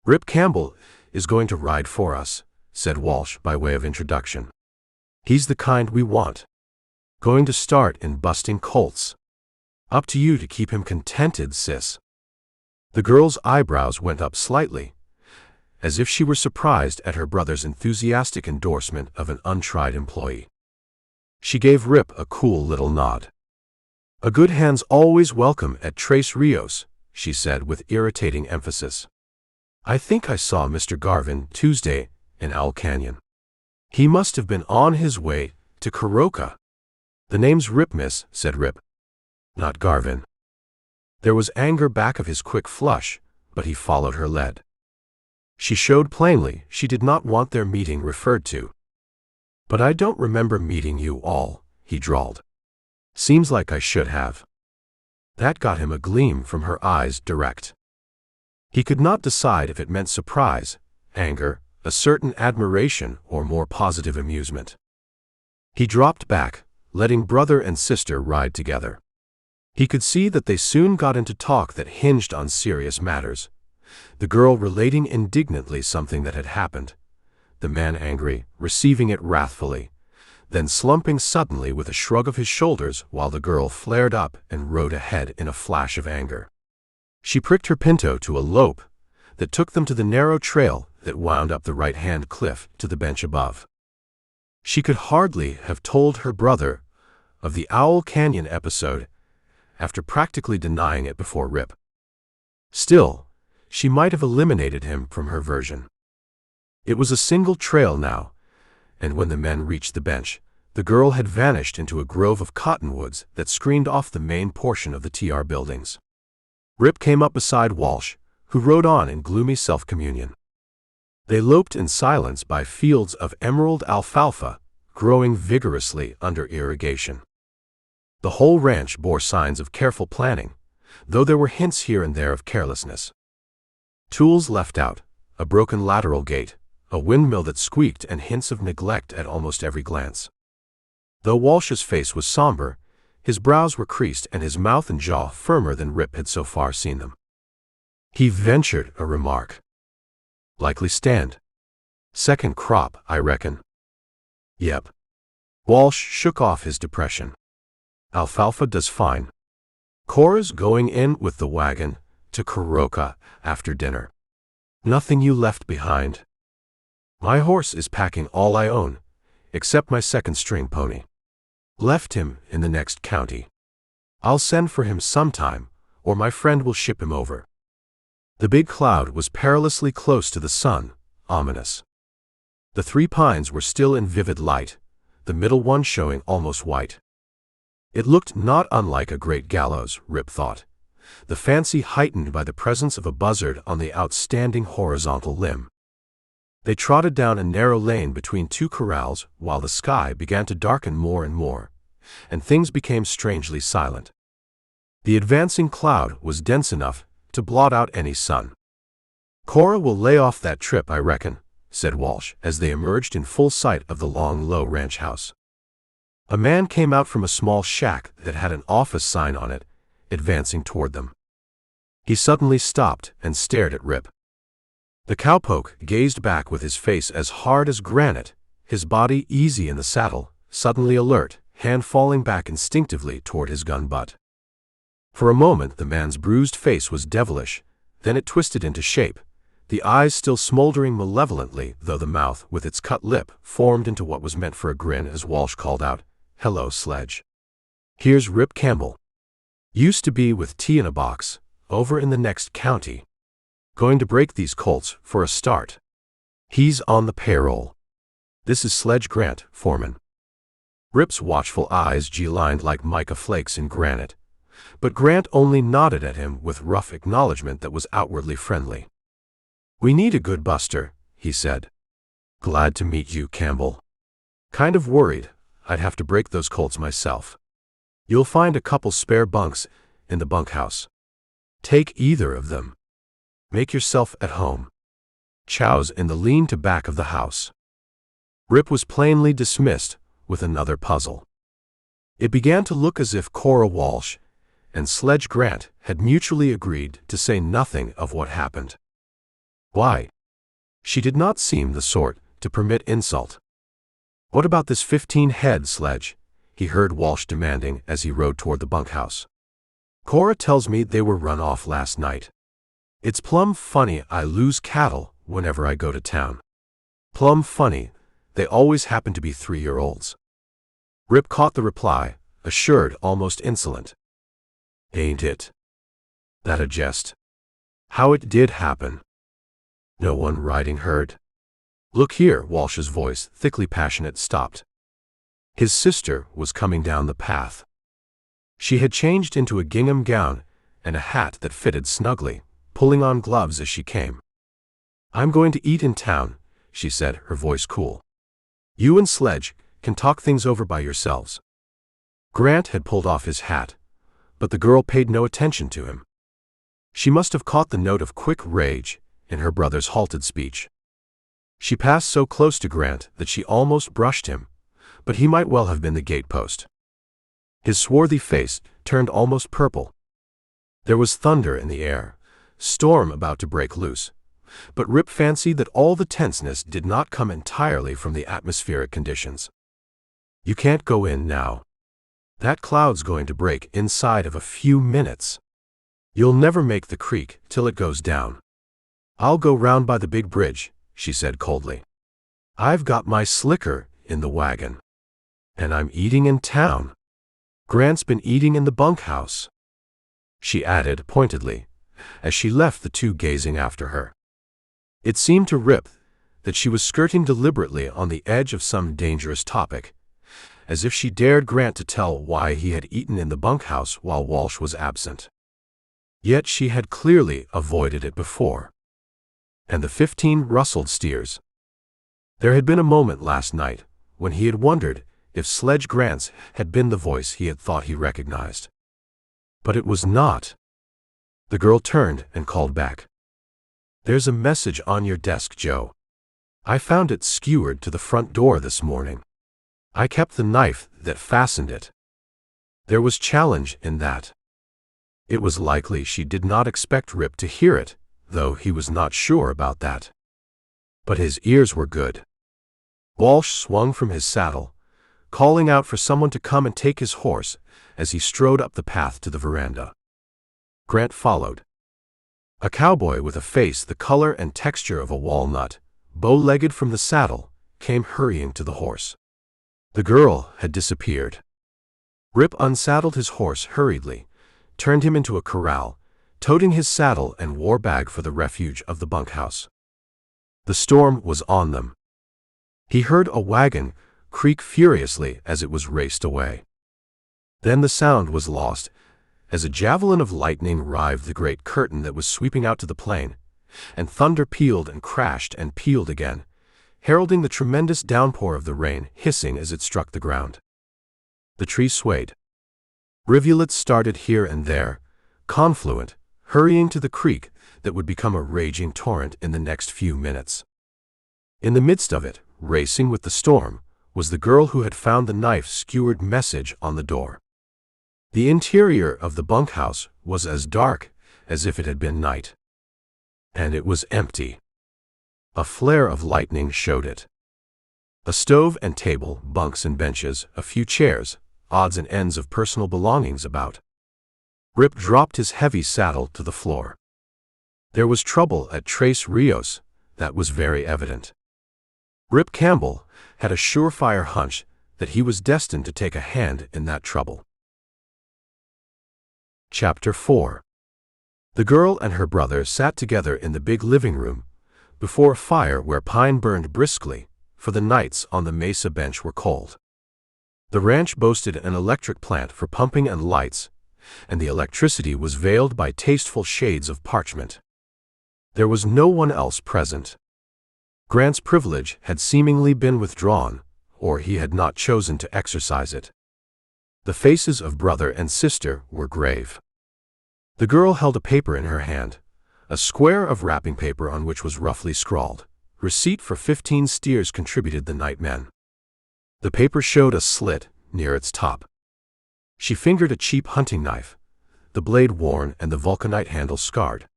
"Rip Campbell is going to ride for us," said Walsh by way of introduction. "He's the kind we want. Going to start in busting colts. Up to you to keep him contented, sis." The girl's eyebrows went up slightly, as if she were surprised at her brother's enthusiastic endorsement of an untried employee. She gave Rip a cool little nod. "A good hand's always welcome at Trace Rios," she said with irritating emphasis. "I think I saw Mr. Garvin Tuesday in Owl Canyon. He must have been on his way to Kuroka." "The name's Rip, miss," said Rip. "Not Garvin." There was anger back of his quick flush, but he followed her lead. She showed plainly she did not want their meeting referred to. "But I don't remember meeting you all," he drawled. "Seems like I should have." That got him a gleam from her eyes direct. He could not decide if it meant surprise, anger, a certain admiration, or more positive amusement. He dropped back, letting brother and sister ride together. He could see that they soon got into talk that hinged on serious matters, the girl relating indignantly something that had happened, the man angry, receiving it wrathfully, then slumping suddenly with a shrug of his shoulders while the girl flared up and rode ahead in a flash of anger. She pricked her pinto to a lope that took them to the narrow trail that wound up the right-hand cliff to the bench above. She could hardly have told her brother of the Owl Canyon episode after practically denying it before Rip. Still, she might have eliminated him from her version. It was a single trail now, and when the men reached the bench, the girl had vanished into a grove of cottonwoods that screened off the main portion of the TR buildings. Rip came up beside Walsh, who rode on in gloomy self-communion. They loped in silence by fields of emerald alfalfa, growing vigorously under irrigation. The whole ranch bore signs of careful planning, though there were hints here and there of carelessness. Tools left out, a broken lateral gate, a windmill that squeaked, and hints of neglect at almost every glance. Though Walsh's face was somber, his brows were creased and his mouth and jaw firmer than Rip had so far seen them. He ventured a remark. "Likely stand. Second crop, I reckon." "Yep." Walsh shook off his depression. "Alfalfa does fine. Cora's going in with the wagon to Kuroka after dinner. Nothing you left behind. My horse is packing all I own, except my second-string pony. Left him in the next county. I'll send for him sometime, or my friend will ship him over." The big cloud was perilously close to the sun, ominous. The 3 pines were still in vivid light, the middle one showing almost white. It looked not unlike a great gallows, Rip thought, the fancy heightened by the presence of a buzzard on the outstanding horizontal limb. They trotted down a narrow lane between 2 corrals while the sky began to darken more and more, and things became strangely silent. The advancing cloud was dense enough to blot out any sun. "Cora will lay off that trip, I reckon," said Walsh as they emerged in full sight of the long, low ranch house. A man came out from a small shack that had an office sign on it, advancing toward them. He suddenly stopped and stared at Rip. The cowpoke gazed back with his face as hard as granite, his body easy in the saddle, suddenly alert, hand falling back instinctively toward his gun butt. For a moment the man's bruised face was devilish, then it twisted into shape, the eyes still smoldering malevolently, though the mouth, with its cut lip, formed into what was meant for a grin as Walsh called out, "Hello, Sledge. Here's Rip Campbell. Used to be with tea in a box, over in the next county. Going to break these colts, for a start. He's on the payroll. This is Sledge Grant, foreman." Rip's watchful eyes G-lined like mica flakes in granite, but Grant only nodded at him with rough acknowledgment that was outwardly friendly. "We need a good buster," he said. "Glad to meet you, Campbell. Kind of worried I'd have to break those colts myself. You'll find a couple spare bunks in the bunkhouse. Take either of them. Make yourself at home. Chow's in the lean-to back of the house." Rip was plainly dismissed with another puzzle. It began to look as if Cora Walsh and Sledge Grant had mutually agreed to say nothing of what happened. Why? She did not seem the sort to permit insult. "What about this 15-head, Sledge?" he heard Walsh demanding as he rode toward the bunkhouse. "Cora tells me they were run off last night. It's plumb funny I lose cattle whenever I go to town. Plumb funny, they always happen to be 3-year-olds. Rip caught the reply, assured, almost insolent. "Ain't it? That a jest? How it did happen. No one riding herd?" "Look here," Walsh's voice, thickly passionate, stopped. His sister was coming down the path. She had changed into a gingham gown and a hat that fitted snugly, pulling on gloves as she came. "I'm going to eat in town," she said, her voice cool. "You and Sledge can talk things over by yourselves." Grant had pulled off his hat, but the girl paid no attention to him. She must have caught the note of quick rage in her brother's halted speech. She passed so close to Grant that she almost brushed him, but he might well have been the gatepost. His swarthy face turned almost purple. There was thunder in the air, storm about to break loose, but Rip fancied that all the tenseness did not come entirely from the atmospheric conditions. "You can't go in now. That cloud's going to break inside of a few minutes. You'll never make the creek till it goes down." "I'll go round by the big bridge," she said coldly. "I've got my slicker in the wagon. And I'm eating in town. Grant's been eating in the bunkhouse," she added pointedly, as she left the two gazing after her. It seemed to Rip that she was skirting deliberately on the edge of some dangerous topic, as if she dared Grant to tell why he had eaten in the bunkhouse while Walsh was absent. Yet she had clearly avoided it before. And the 15 rustled steers. There had been a moment last night when he had wondered if Sledge Grant's had been the voice he had thought he recognized. But it was not. The girl turned and called back. "There's a message on your desk, Joe. I found it skewered to the front door this morning. I kept the knife that fastened it." There was challenge in that. It was likely she did not expect Rip to hear it, though he was not sure about that. But his ears were good. Walsh swung from his saddle, calling out for someone to come and take his horse as he strode up the path to the veranda. Grant followed. A cowboy with a face the color and texture of a walnut, bow-legged from the saddle, came hurrying to the horse. The girl had disappeared. Rip unsaddled his horse hurriedly, turned him into a corral, toting his saddle and war bag for the refuge of the bunkhouse. The storm was on them. He heard a wagon creak furiously as it was raced away. Then the sound was lost, as a javelin of lightning rived the great curtain that was sweeping out to the plain, and thunder pealed and crashed and pealed again, heralding the tremendous downpour of the rain hissing as it struck the ground. The trees swayed. Rivulets started here and there, confluent, hurrying to the creek that would become a raging torrent in the next few minutes. In the midst of it, racing with the storm, was the girl who had found the knife-skewered message on the door. The interior of the bunkhouse was as dark as if it had been night. And it was empty. A flare of lightning showed it. A stove and table, bunks and benches, a few chairs, odds and ends of personal belongings about. Rip dropped his heavy saddle to the floor. There was trouble at Trace Rios, that was very evident. Rip Campbell had a surefire hunch that he was destined to take a hand in that trouble. Chapter 4. The girl and her brother sat together in the big living room, before a fire where pine burned briskly, for the nights on the mesa bench were cold. The ranch boasted an electric plant for pumping and lights, and the electricity was veiled by tasteful shades of parchment. There was no one else present. Grant's privilege had seemingly been withdrawn, or he had not chosen to exercise it. The faces of brother and sister were grave. The girl held a paper in her hand, a square of wrapping paper on which was roughly scrawled, "Receipt for 15 steers contributed the night men." The paper showed a slit near its top. She fingered a cheap hunting knife, the blade worn and the vulcanite handle scarred.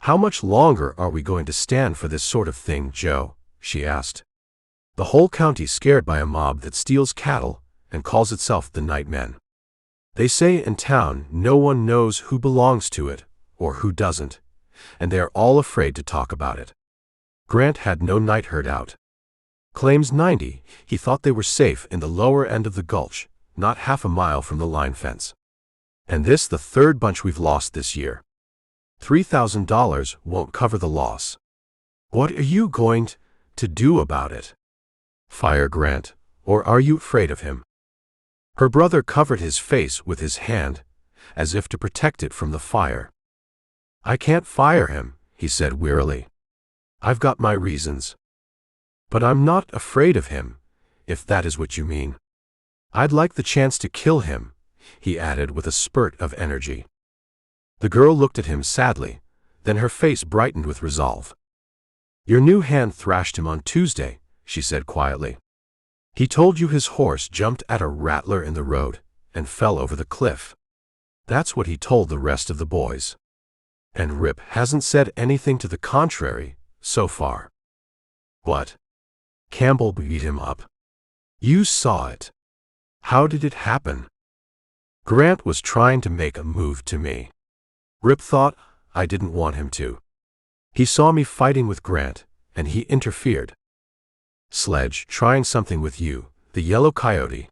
"How much longer are we going to stand for this sort of thing, Joe?" she asked. "The whole county's scared by a mob that steals cattle and calls itself the Night Men. They say in town no one knows who belongs to it or who doesn't, and they are all afraid to talk about it. Grant had no night herd out. Claims 90, he thought they were safe in the lower end of the gulch, not half a mile from the line fence. And this the third bunch we've lost this year. $3,000 won't cover the loss. What are you going to do about it? Fire Grant, or are you afraid of him?" Her brother covered his face with his hand, as if to protect it from the fire. "I can't fire him," he said wearily. "I've got my reasons. But I'm not afraid of him, if that is what you mean. I'd like the chance to kill him," he added with a spurt of energy. The girl looked at him sadly, then her face brightened with resolve. "Your new hand thrashed him on Tuesday," she said quietly. "He told you his horse jumped at a rattler in the road and fell over the cliff. That's what he told the rest of the boys. And Rip hasn't said anything to the contrary, so far." "What? Campbell beat him up? You saw it. How did it happen?" "Grant was trying to make a move to me. Rip thought I didn't want him to. He saw me fighting with Grant, and he interfered. Sledge trying something with you, the Yellow Coyote."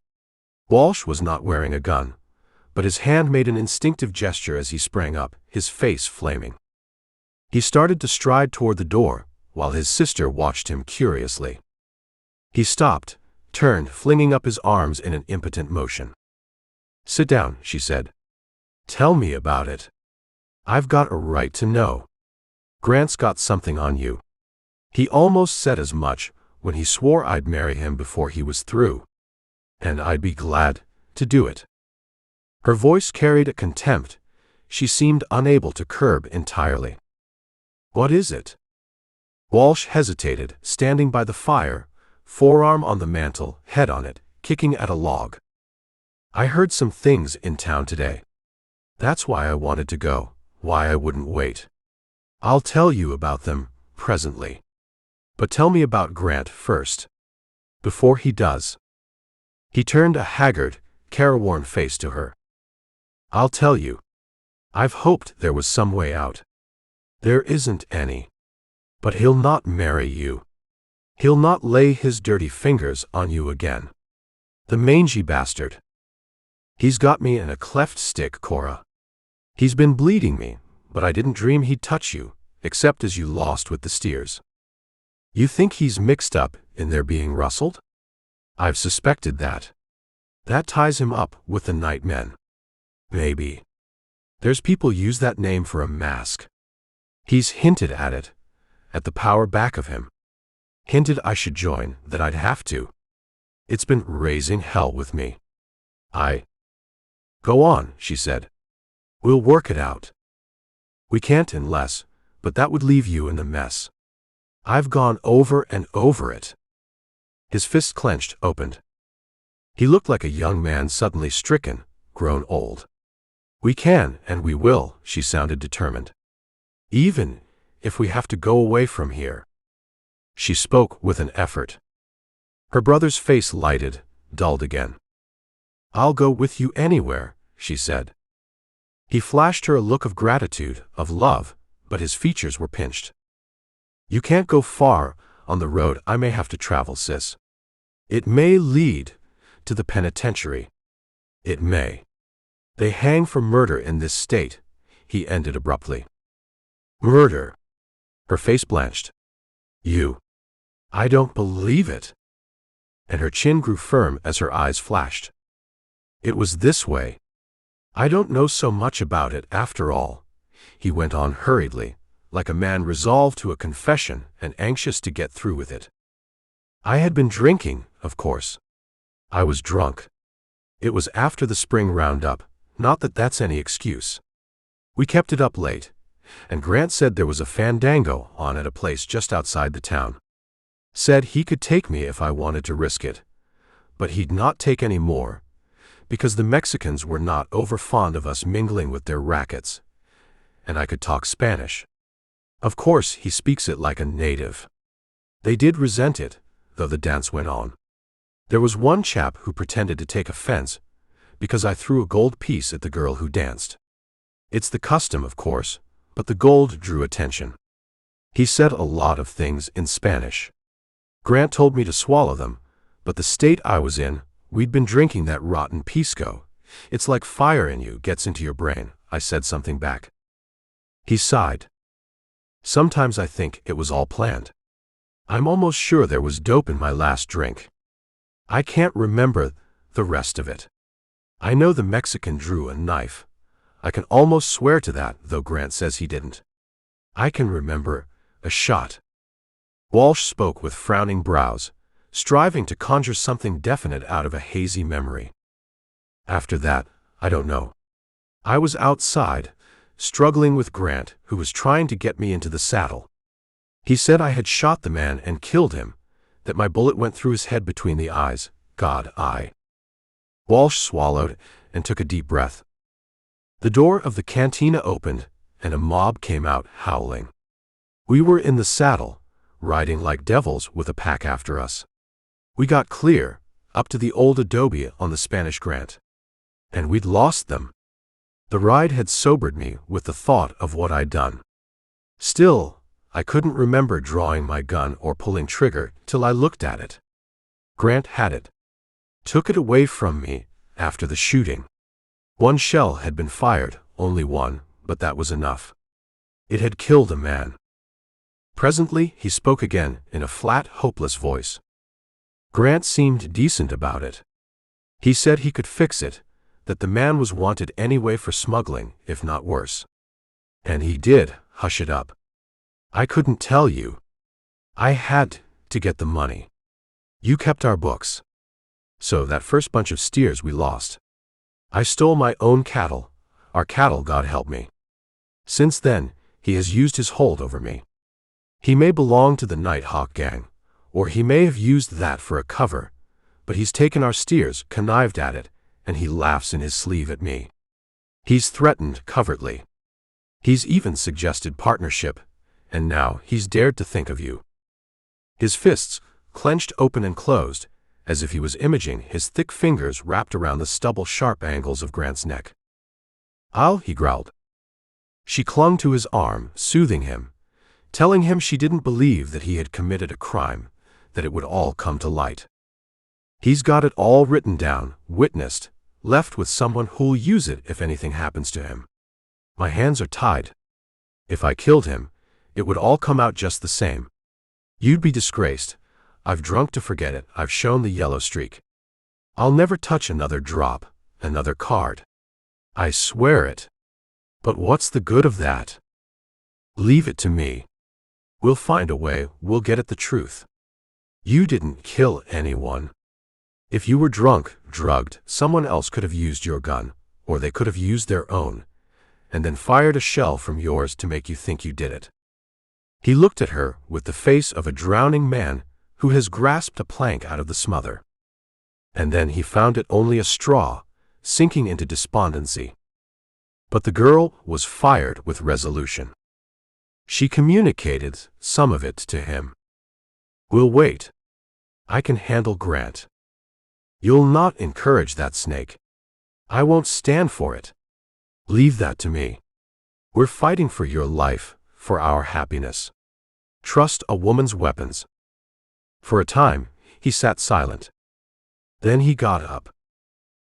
Walsh was not wearing a gun, but his hand made an instinctive gesture as he sprang up, his face flaming. He started to stride toward the door, while his sister watched him curiously. He stopped, turned, flinging up his arms in an impotent motion. "Sit down," she said. "Tell me about it. I've got a right to know. Grant's got something on you. He almost said as much when he swore I'd marry him before he was through. And I'd be glad to do it." Her voice carried a contempt she seemed unable to curb entirely. "What is it?" Walsh hesitated, standing by the fire, forearm on the mantel, head on it, kicking at a log. "I heard some things in town today. That's why I wanted to go, why I wouldn't wait. I'll tell you about them presently. But tell me about Grant first. Before he does." He turned a haggard, careworn face to her. "I'll tell you. I've hoped there was some way out. There isn't any. But he'll not marry you. He'll not lay his dirty fingers on you again. The mangy bastard. He's got me in a cleft stick, Cora. He's been bleeding me, but I didn't dream he'd touch you, except as you lost with the steers. You think he's mixed up in their being rustled? I've suspected that. That ties him up with the Night Men. Maybe. There's people use that name for a mask. He's hinted at it, at the power back of him. Hinted I should join, that I'd have to. It's been raising hell with me. Go on," she said. "We'll work it out. We can't unless, but that would leave you in the mess. I've gone over and over it." His fist clenched, opened. He looked like a young man suddenly stricken, grown old. "We can and we will," she sounded determined. "Even if we have to go away from here." She spoke with an effort. Her brother's face lighted, dulled again. "I'll go with you anywhere," she said. He flashed her a look of gratitude, of love, but his features were pinched. "You can't go far on the road I may have to travel, sis. It may lead to the penitentiary. It may. They hang for murder in this state," he ended abruptly. "Murder?" Her face blanched. "You? I don't believe it." And her chin grew firm as her eyes flashed. "It was this way. I don't know so much about it after all," he went on hurriedly, like a man resolved to a confession and anxious to get through with it. "I had been drinking, of course. I was drunk. It was after the spring roundup, not that that's any excuse. We kept it up late, and Grant said there was a fandango on at a place just outside the town. Said he could take me if I wanted to risk it, but he'd not take any more, because the Mexicans were not over fond of us mingling with their rackets, and I could talk Spanish. Of course, he speaks it like a native. They did resent it, though the dance went on. There was one chap who pretended to take offense because I threw a gold piece at the girl who danced. It's the custom, of course, but the gold drew attention. He said a lot of things in Spanish. Grant told me to swallow them, but the state I was in, we'd been drinking that rotten pisco. It's like fire in you gets into your brain. I said something back. He sighed. Sometimes I think it was all planned. I'm almost sure there was dope in my last drink. I can't remember the rest of it. I know the Mexican drew a knife. I can almost swear to that, though Grant says he didn't. I can remember a shot." Walsh spoke with frowning brows, striving to conjure something definite out of a hazy memory. "After that, I don't know. I was outside, struggling with Grant, who was trying to get me into the saddle. He said I had shot the man and killed him, that my bullet went through his head between the eyes. God, Walsh swallowed and took a deep breath. The door of the cantina opened, and a mob came out, howling. We were in the saddle, riding like devils with a pack after us. We got clear, up to the old adobe on the Spanish Grant. And we'd lost them. The ride had sobered me with the thought of what I'd done. Still, I couldn't remember drawing my gun or pulling trigger till I looked at it. Grant had it. Took it away from me after the shooting. One shell had been fired, only one, but that was enough. It had killed a man. Presently he spoke again in a flat, hopeless voice. Grant seemed decent about it. He said he could fix it, that the man was wanted anyway for smuggling, if not worse. And he did hush it up. I couldn't tell you. I had to get the money. You kept our books. So that first bunch of steers we lost. I stole my own cattle, our cattle, God help me. Since then, he has used his hold over me. He may belong to the Nighthawk gang, or he may have used that for a cover, but he's taken our steers, connived at it, and he laughs in his sleeve at me. He's threatened covertly. He's even suggested partnership, and now he's dared to think of you. His fists clenched open and closed, as if he was imaging, his thick fingers wrapped around the stubble-sharp angles of Grant's neck. He growled. She clung to his arm, soothing him, telling him she didn't believe that he had committed a crime, that it would all come to light. He's got it all written down, witnessed, left with someone who'll use it if anything happens to him. My hands are tied. If I killed him, it would all come out just the same. You'd be disgraced. I've drunk to forget it. I've shown the yellow streak. I'll never touch another drop, another card. I swear it. But what's the good of that? Leave it to me. We'll find a way, we'll get at the truth. You didn't kill anyone. If you were drunk, drugged, someone else could have used your gun, or they could have used their own, and then fired a shell from yours to make you think you did it. He looked at her with the face of a drowning man who has grasped a plank out of the smother. And then he found it only a straw, sinking into despondency. But the girl was fired with resolution. She communicated some of it to him. We'll wait. I can handle Grant. You'll not encourage that snake. I won't stand for it. Leave that to me. We're fighting for your life, for our happiness. Trust a woman's weapons." For a time, he sat silent. Then he got up.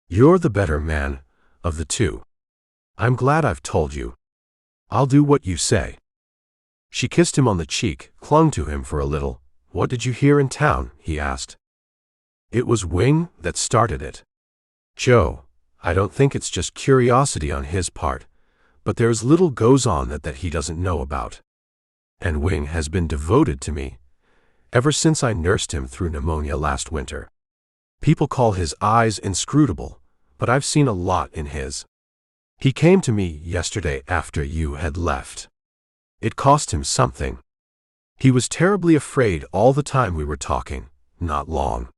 "You're the better man of the two. I'm glad I've told you. I'll do what you say." She kissed him on the cheek, clung to him for a little. "What did you hear in town?" he asked. "It was Wing that started it. Joe, I don't think it's just curiosity on his part, but there's little goes on that he doesn't know about. And Wing has been devoted to me ever since I nursed him through pneumonia last winter. People call his eyes inscrutable, but I've seen a lot in his. He came to me yesterday after you had left. It cost him something. He was terribly afraid all the time we were talking, not long.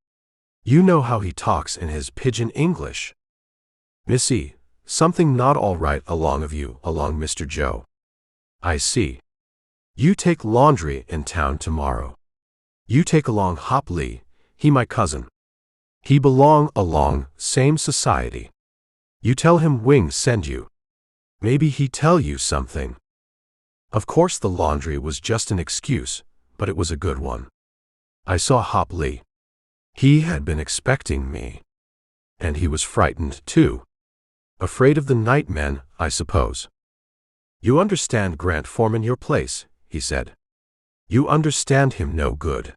You know how he talks in his pidgin English. Missy, something not all right along of you, along Mr. Joe. I see. You take laundry in town tomorrow. You take along Hop Lee, he my cousin. He belong along same society. You tell him Wing send you. Maybe he tell you something." Of course the laundry was just an excuse, but it was a good one. I saw Hop Lee. He had been expecting me. And he was frightened, too. Afraid of the night men, I suppose. "You understand Grant Foreman your place," he said. "You understand him no good.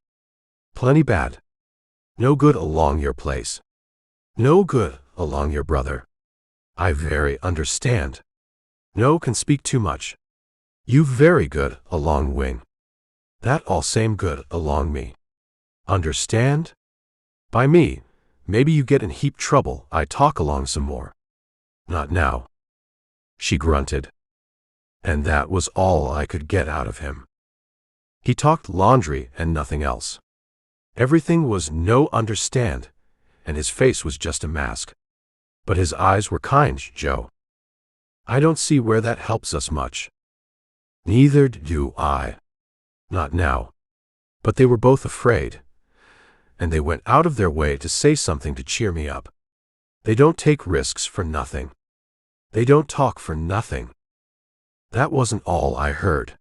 Plenty bad. No good along your place. No good along your brother. I very understand. No can speak too much. You very good along Wing. That all same good along me. Understand? By me, maybe you get in heap trouble, I talk along some more. Not now." She grunted. And that was all I could get out of him. He talked laundry and nothing else. Everything was no understand, and his face was just a mask. But his eyes were kind, Joe. I don't see where that helps us much. Neither do I. Not now. But they were both afraid, and they went out of their way to say something to cheer me up. They don't take risks for nothing. They don't talk for nothing. That wasn't all I heard.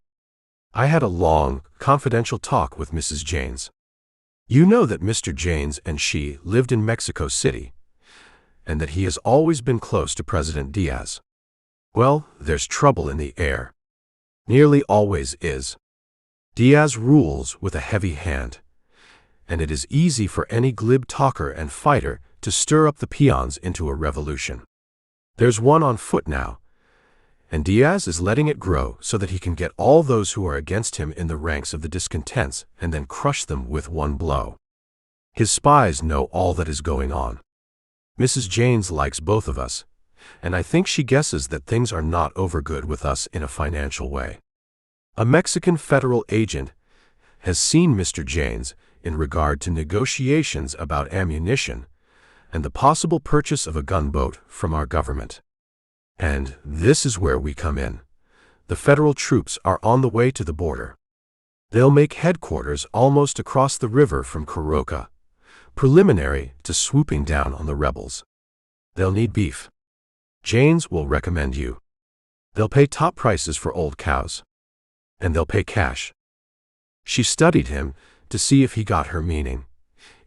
I had a long, confidential talk with Mrs. Janes. You know that Mr. Janes and she lived in Mexico City, and that he has always been close to President Diaz. Well, there's trouble in the air. Nearly always is. Diaz rules with a heavy hand, and it is easy for any glib talker and fighter to stir up the peons into a revolution. There's one on foot now, and Diaz is letting it grow so that he can get all those who are against him in the ranks of the discontents and then crush them with one blow. His spies know all that is going on. Mrs. Janes likes both of us, and I think she guesses that things are not over good with us in a financial way. A Mexican federal agent has seen Mr. Janes in regard to negotiations about ammunition and the possible purchase of a gunboat from our government. And this is where we come in. The federal troops are on the way to the border. They'll make headquarters almost across the river from Coroca, preliminary to swooping down on the rebels. They'll need beef. Janes will recommend you. They'll pay top prices for old cows. And they'll pay cash. She studied him to see if he got her meaning,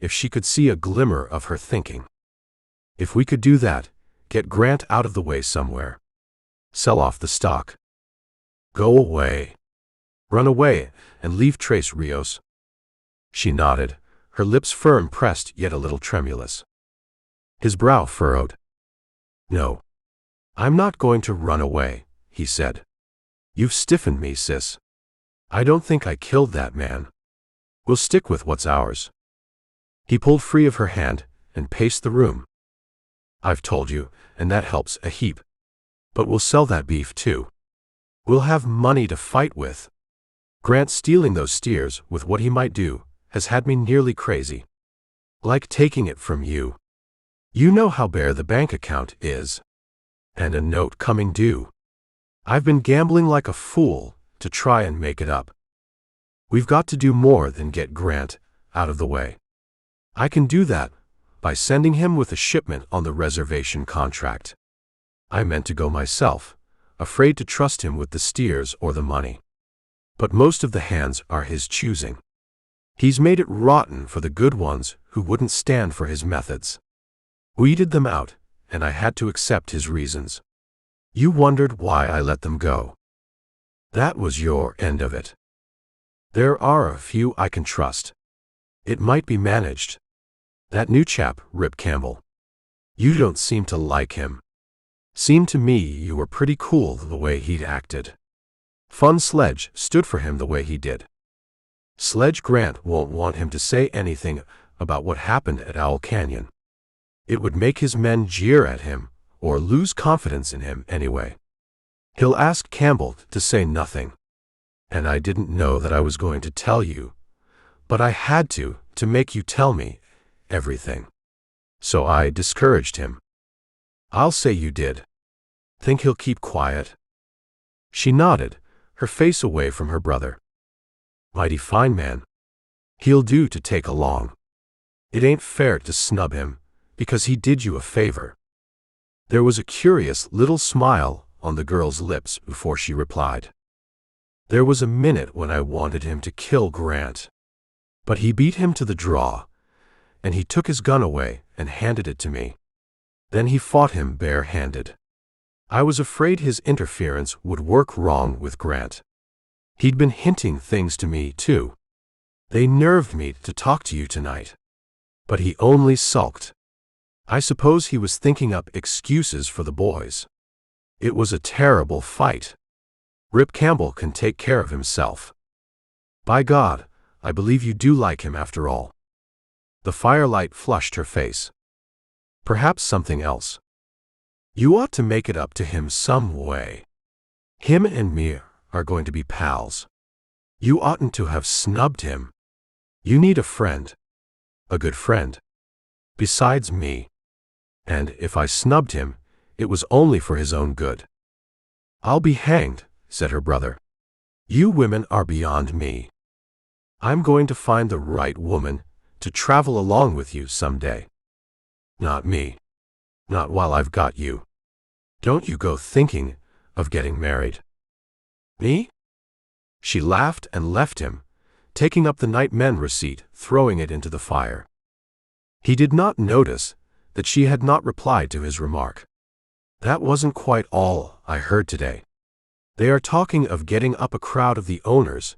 if she could see a glimmer of her thinking. If we could do that, get Grant out of the way somewhere. Sell off the stock. Go away. Run away and leave trace, Rios. She nodded, her lips firm pressed yet a little tremulous. His brow furrowed. No. I'm not going to run away, he said. You've stiffened me, sis. I don't think I killed that man. We'll stick with what's ours. He pulled free of her hand and paced the room. I've told you, and that helps a heap. But we'll sell that beef too. We'll have money to fight with. Grant stealing those steers with what he might do has had me nearly crazy. Like taking it from you. You know how bare the bank account is. And a note coming due. I've been gambling like a fool to try and make it up. We've got to do more than get Grant out of the way. I can do that by sending him with a shipment on the reservation contract. I meant to go myself, afraid to trust him with the steers or the money. But most of the hands are his choosing. He's made it rotten for the good ones who wouldn't stand for his methods. Weeded them out, and I had to accept his reasons. You wondered why I let them go. That was your end of it. There are a few I can trust. It might be managed. That new chap, Rip Campbell. You don't seem to like him. Seemed to me you were pretty cool the way he'd acted. Fun Sledge stood for him the way he did. Sledge Grant won't want him to say anything about what happened at Owl Canyon. It would make his men jeer at him, or lose confidence in him anyway. He'll ask Campbell to say nothing. And I didn't know that I was going to tell you, but I had to make you tell me everything. So I discouraged him. I'll say you did. Think he'll keep quiet? She nodded, her face away from her brother. Mighty fine man. He'll do to take along. It ain't fair to snub him, because he did you a favor. There was a curious little smile on the girl's lips before she replied. There was a minute when I wanted him to kill Grant. But he beat him to the draw, and he took his gun away and handed it to me. Then he fought him bare-handed. I was afraid his interference would work wrong with Grant. He'd been hinting things to me, too. They nerved me to talk to you tonight. But he only sulked. I suppose he was thinking up excuses for the boys. It was a terrible fight. Rip Campbell can take care of himself. By God, I believe you do like him after all. The firelight flushed her face. Perhaps something else. You ought to make it up to him some way. Him and me are going to be pals. You oughtn't to have snubbed him. You need a friend. A good friend. Besides me. And if I snubbed him, it was only for his own good. I'll be hanged, said her brother. You women are beyond me. I'm going to find the right woman to travel along with you someday. Not me. Not while I've got you. Don't you go thinking of getting married. Me? She laughed and left him, taking up the night men receipt, throwing it into the fire. He did not notice that she had not replied to his remark. That wasn't quite all I heard today. They are talking of getting up a crowd of the owners,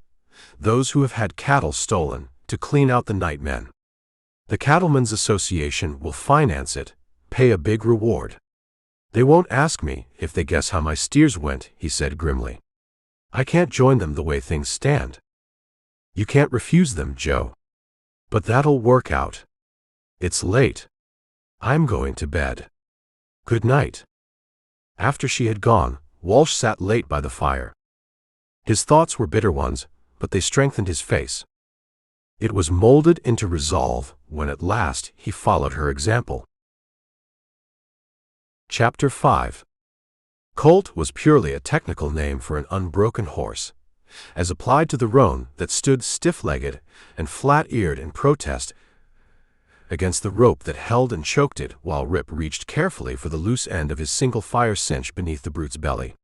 those who have had cattle stolen, to clean out the night men. The Cattlemen's Association will finance it, pay a big reward. They won't ask me if they guess how my steers went, he said grimly. I can't join them the way things stand. You can't refuse them, Joe. But that'll work out. It's late. I'm going to bed. Good night. After she had gone, Walsh sat late by the fire. His thoughts were bitter ones, but they strengthened his face. It was molded into resolve when at last he followed her example. Chapter 5. Colt was purely a technical name for an unbroken horse, as applied to the roan that stood stiff-legged and flat-eared in protest against the rope that held and choked it while Rip reached carefully for the loose end of his single-fire cinch beneath the brute's belly.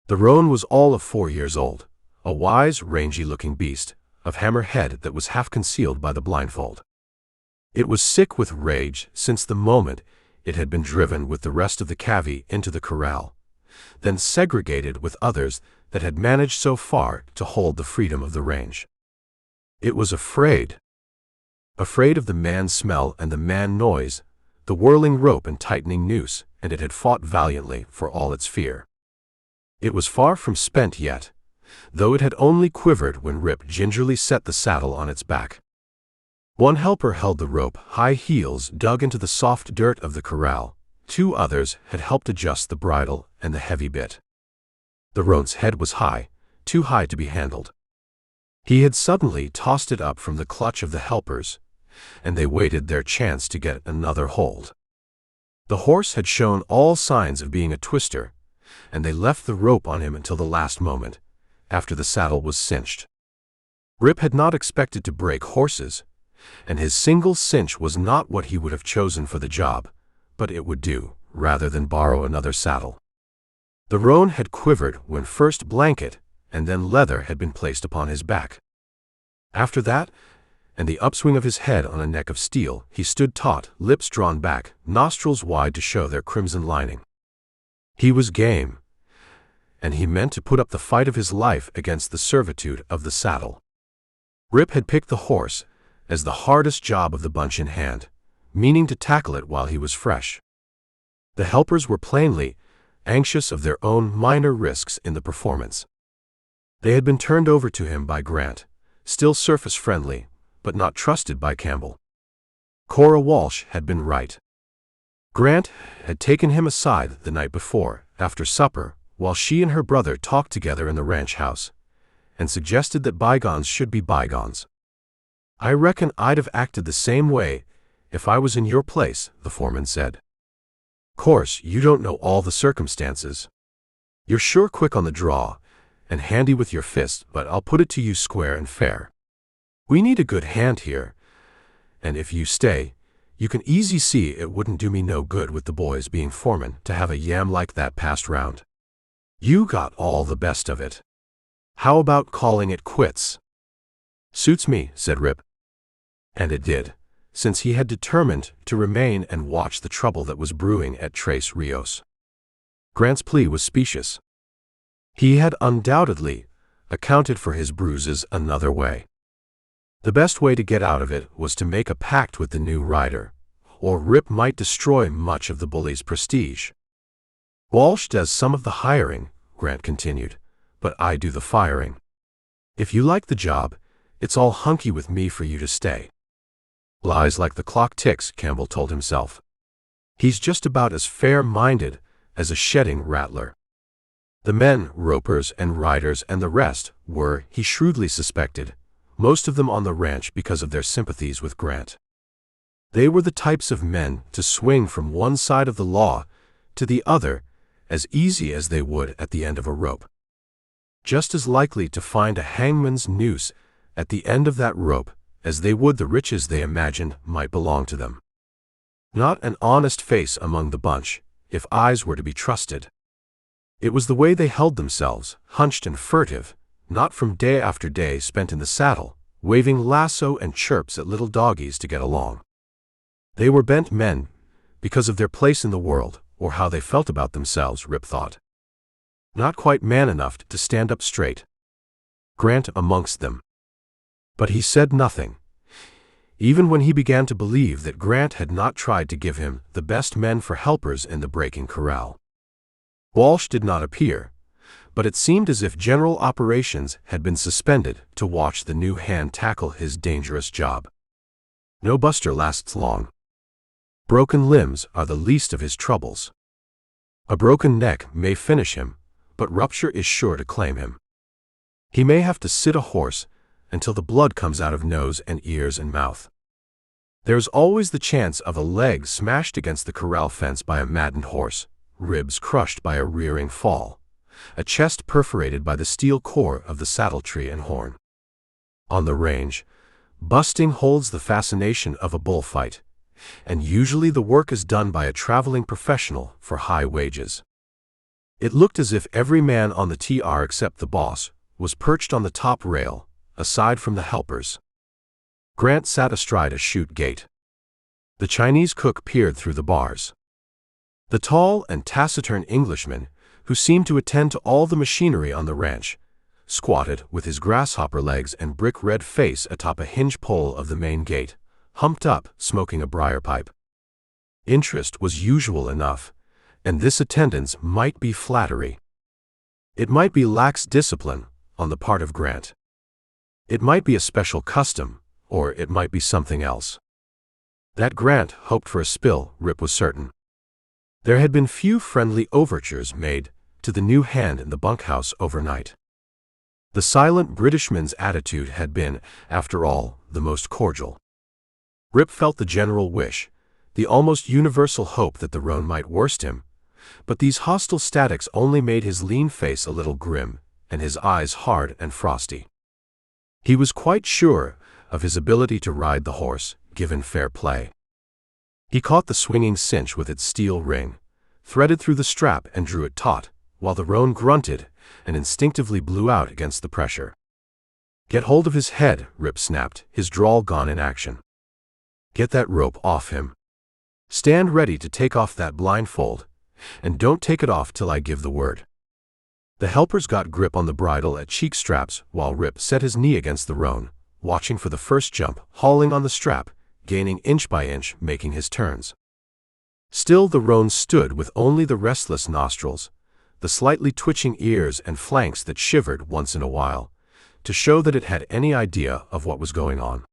The roan was all of 4 years old, a wise, rangy-looking beast, of hammer head that was half concealed by the blindfold. It was sick with rage since the moment it had been driven with the rest of the cavy into the corral, then segregated with others that had managed so far to hold the freedom of the range. It was afraid of the man smell and the man noise, the whirling rope and tightening noose, and it had fought valiantly for all its fear. It was far from spent yet, though it had only quivered when Rip gingerly set the saddle on its back. One helper held the rope, high heels dug into the soft dirt of the corral. 2 others had helped adjust the bridle and the heavy bit. The roan's head was high, too high to be handled. He had suddenly tossed it up from the clutch of the helpers, and they waited their chance to get another hold. The horse had shown all signs of being a twister, and they left the rope on him until the last moment, after the saddle was cinched. Rip had not expected to break horses, and his single cinch was not what he would have chosen for the job, but it would do, rather than borrow another saddle. The roan had quivered when first blanket and then leather had been placed upon his back. After that, and the upswing of his head on a neck of steel, he stood taut, lips drawn back, nostrils wide to show their crimson lining. He was game, and he meant to put up the fight of his life against the servitude of the saddle. Rip had picked the horse as the hardest job of the bunch in hand, meaning to tackle it while he was fresh. The helpers were plainly anxious of their own minor risks in the performance. They had been turned over to him by Grant, still surface-friendly, but not trusted by Campbell. Cora Walsh had been right. Grant had taken him aside the night before, after supper, while she and her brother talked together in the ranch house, and suggested that bygones should be bygones. "I reckon I'd have acted the same way if I was in your place," the foreman said. "Course, you don't know all the circumstances. You're sure quick on the draw, and handy with your fist, but I'll put it to you square and fair. We need a good hand here, and if you stay, you can easy see it wouldn't do me no good with the boys being foreman to have a yam like that passed round. You got all the best of it. How about calling it quits?" "Suits me," said Rip. And it did, since he had determined to remain and watch the trouble that was brewing at Tres Rios. Grant's plea was specious. He had undoubtedly accounted for his bruises another way. The best way to get out of it was to make a pact with the new rider, or Rip might destroy much of the bully's prestige. "Walsh does some of the hiring," Grant continued, "but I do the firing. If you like the job, it's all hunky with me for you to stay." Lies like the clock ticks, Campbell told himself. He's just about as fair-minded as a shedding rattler. The men, ropers and riders and the rest, were, he shrewdly suspected, most of them on the ranch because of their sympathies with Grant. They were the types of men to swing from one side of the law to the other as easy as they would at the end of a rope. Just as likely to find a hangman's noose at the end of that rope as they would the riches they imagined might belong to them. Not an honest face among the bunch, if eyes were to be trusted. It was the way they held themselves, hunched and furtive, not from day after day spent in the saddle, waving lasso and chirps at little doggies to get along. They were bent men because of their place in the world, or how they felt about themselves, Rip thought. Not quite man enough to stand up straight. Grant amongst them. But he said nothing, even when he began to believe that Grant had not tried to give him the best men for helpers in the breaking corral. Walsh did not appear, but it seemed as if general operations had been suspended to watch the new hand tackle his dangerous job. No buster lasts long. Broken limbs are the least of his troubles. A broken neck may finish him, but rupture is sure to claim him. He may have to sit a horse until the blood comes out of nose and ears and mouth. There's always the chance of a leg smashed against the corral fence by a maddened horse, ribs crushed by a rearing fall, a chest perforated by the steel core of the saddle tree and horn. On the range, busting holds the fascination of a bullfight, and usually the work is done by a traveling professional for high wages. It looked as if every man on the TR except the boss was perched on the top rail, aside from the helpers. Grant sat astride a chute gate. The Chinese cook peered through the bars. The tall and taciturn Englishman, who seemed to attend to all the machinery on the ranch, squatted with his grasshopper legs and brick-red face atop a hinge pole of the main gate, humped up, smoking a briar pipe. Interest was usual enough, and this attendance might be flattery. It might be lax discipline on the part of Grant. It might be a special custom, or it might be something else. That Grant hoped for a spill, Rip was certain. There had been few friendly overtures made to the new hand in the bunkhouse overnight. The silent Britishman's attitude had been, after all, the most cordial. Rip felt the general wish, the almost universal hope that the roan might worst him, but these hostile statics only made his lean face a little grim and his eyes hard and frosty. He was quite sure of his ability to ride the horse, given fair play. He caught the swinging cinch with its steel ring, threaded through the strap and drew it taut, while the roan grunted and instinctively blew out against the pressure. "Get hold of his head," Rip snapped, his drawl gone in action. "Get that rope off him. Stand ready to take off that blindfold, and don't take it off till I give the word." The helpers got grip on the bridle at cheek straps while Rip set his knee against the roan, watching for the first jump, hauling on the strap, gaining inch by inch, making his turns. Still the roan stood with only the restless nostrils, the slightly twitching ears and flanks that shivered once in a while, to show that it had any idea of what was going on.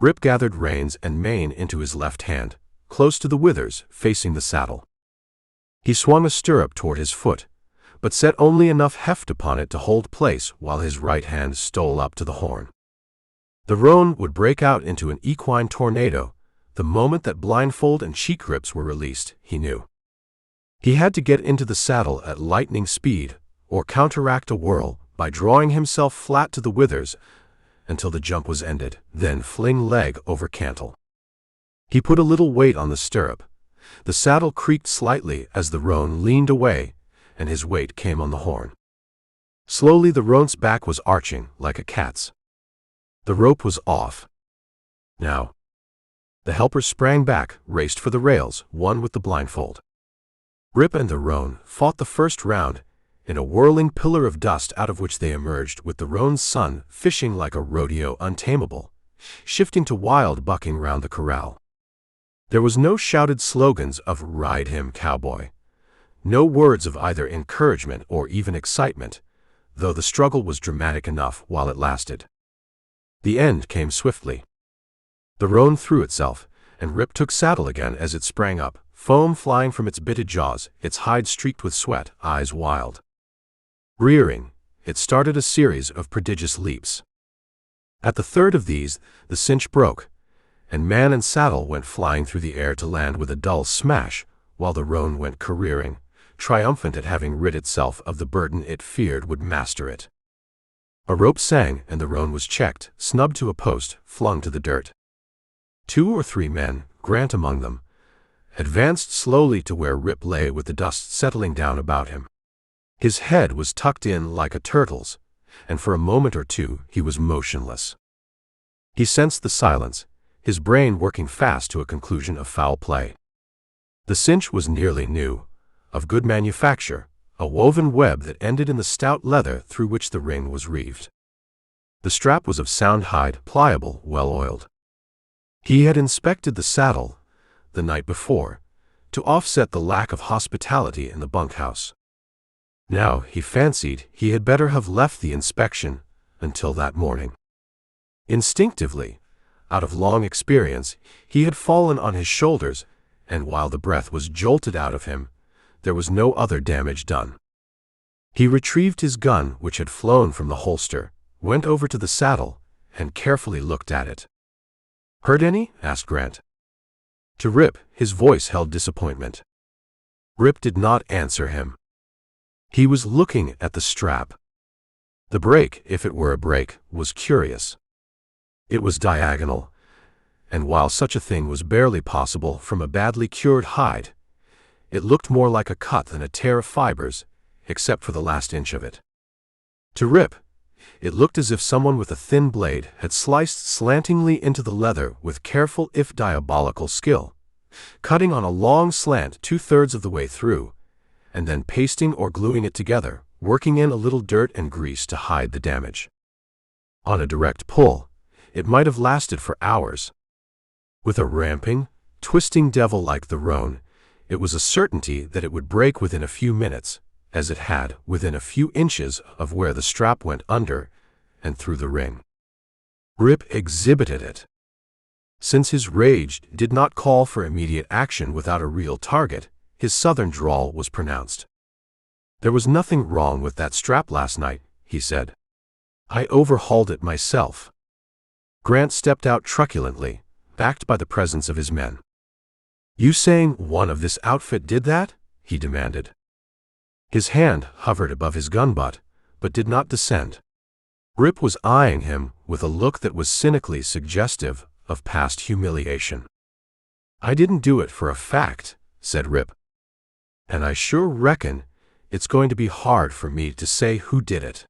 Rip gathered reins and mane into his left hand, close to the withers, facing the saddle. He swung a stirrup toward his foot, but set only enough heft upon it to hold place while his right hand stole up to the horn. The roan would break out into an equine tornado the moment that blindfold and cheek grips were released, he knew. He had to get into the saddle at lightning speed or counteract a whirl by drawing himself flat to the withers until the jump was ended, then fling leg over cantle. He put a little weight on the stirrup. The saddle creaked slightly as the roan leaned away, and his weight came on the horn. Slowly the roan's back was arching like a cat's. The rope was off. Now. The helpers sprang back, raced for the rails, one with the blindfold. Rip and the roan fought the first round in a whirling pillar of dust out of which they emerged with the roan's son fishing like a rodeo untamable, shifting to wild bucking round the corral. There was no shouted slogans of "Ride him, cowboy," no words of either encouragement or even excitement, though the struggle was dramatic enough while it lasted. The end came swiftly. The roan threw itself, and Rip took saddle again as it sprang up, foam flying from its bitted jaws, its hide streaked with sweat, eyes wild. Rearing, it started a series of prodigious leaps. At the third of these, the cinch broke, and man and saddle went flying through the air to land with a dull smash, while the roan went careering, triumphant at having rid itself of the burden it feared would master it. A rope sang, and the roan was checked, snubbed to a post, flung to the dirt. 2 or 3 men, Grant among them, advanced slowly to where Rip lay with the dust settling down about him. His head was tucked in like a turtle's, and for a moment or two he was motionless. He sensed the silence, his brain working fast to a conclusion of foul play. The cinch was nearly new, of good manufacture, a woven web that ended in the stout leather through which the ring was reeved. The strap was of sound hide, pliable, well-oiled. He had inspected the saddle the night before, to offset the lack of hospitality in the bunkhouse. Now he fancied he had better have left the inspection until that morning. Instinctively, out of long experience, he had fallen on his shoulders, and while the breath was jolted out of him, there was no other damage done. He retrieved his gun, which had flown from the holster, went over to the saddle, and carefully looked at it. "Hurt any?" asked Grant. To Rip, his voice held disappointment. Rip did not answer him. He was looking at the strap. The break, if it were a break, was curious. It was diagonal, and while such a thing was barely possible from a badly cured hide, it looked more like a cut than a tear of fibers, except for the last inch of it. To Rip, it looked as if someone with a thin blade had sliced slantingly into the leather with careful if diabolical skill, cutting on a long slant 2/3 of the way through, and then pasting or gluing it together, working in a little dirt and grease to hide the damage. On a direct pull, it might have lasted for hours. With a ramping, twisting devil like the roan, it was a certainty that it would break within a few minutes, as it had within a few inches of where the strap went under and through the ring. Rip exhibited it. Since his rage did not call for immediate action without a real target, his southern drawl was pronounced. "There was nothing wrong with that strap last night," he said. "I overhauled it myself." Grant stepped out truculently, backed by the presence of his men. "You saying one of this outfit did that?" he demanded. His hand hovered above his gun butt, but did not descend. Rip was eyeing him with a look that was cynically suggestive of past humiliation. "I didn't do it for a fact," said Rip. And I sure reckon it's going to be hard for me to say who did it.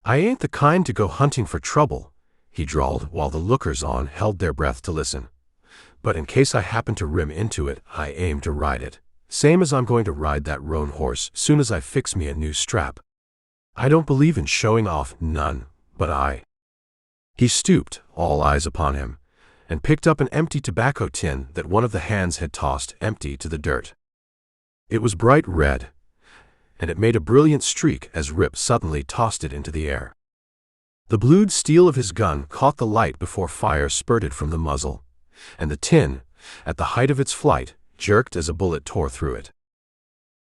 I ain't the kind to go hunting for trouble, he drawled while the lookers-on held their breath to listen. But in case I happen to rim into it, I aim to ride it. Same as I'm going to ride that roan horse soon as I fix me a new strap. I don't believe in showing off none, but I. He stooped, all eyes upon him, and picked up an empty tobacco tin that one of the hands had tossed empty to the dirt. It was bright red, and it made a brilliant streak as Rip suddenly tossed it into the air. The blued steel of his gun caught the light before fire spurted from the muzzle, and the tin, at the height of its flight, jerked as a bullet tore through it.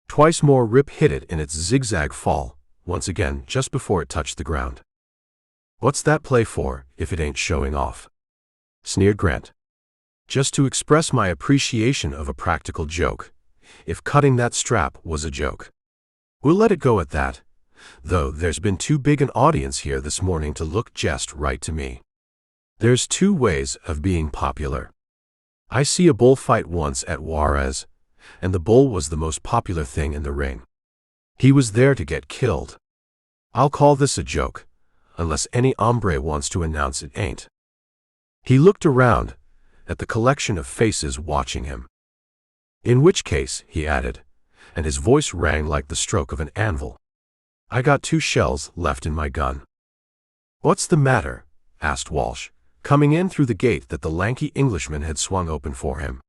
Twice more Rip hit it in its zigzag fall, once again just before it touched the ground. "What's that play for, if it ain't showing off?" sneered Grant. "Just to express my appreciation of a practical joke, if cutting that strap was a joke. We'll let it go at that, though there's been too big an audience here this morning to look just right to me. There's two ways of being popular. I see a bullfight once at Juarez, and the bull was the most popular thing in the ring. He was there to get killed. I'll call this a joke, unless any hombre wants to announce it ain't." He looked around at the collection of faces watching him. "In which case," he added, and his voice rang like the stroke of an anvil, "I got 2 shells left in my gun." "What's the matter?" asked Walsh, coming in through the gate that the lanky Englishman had swung open for him.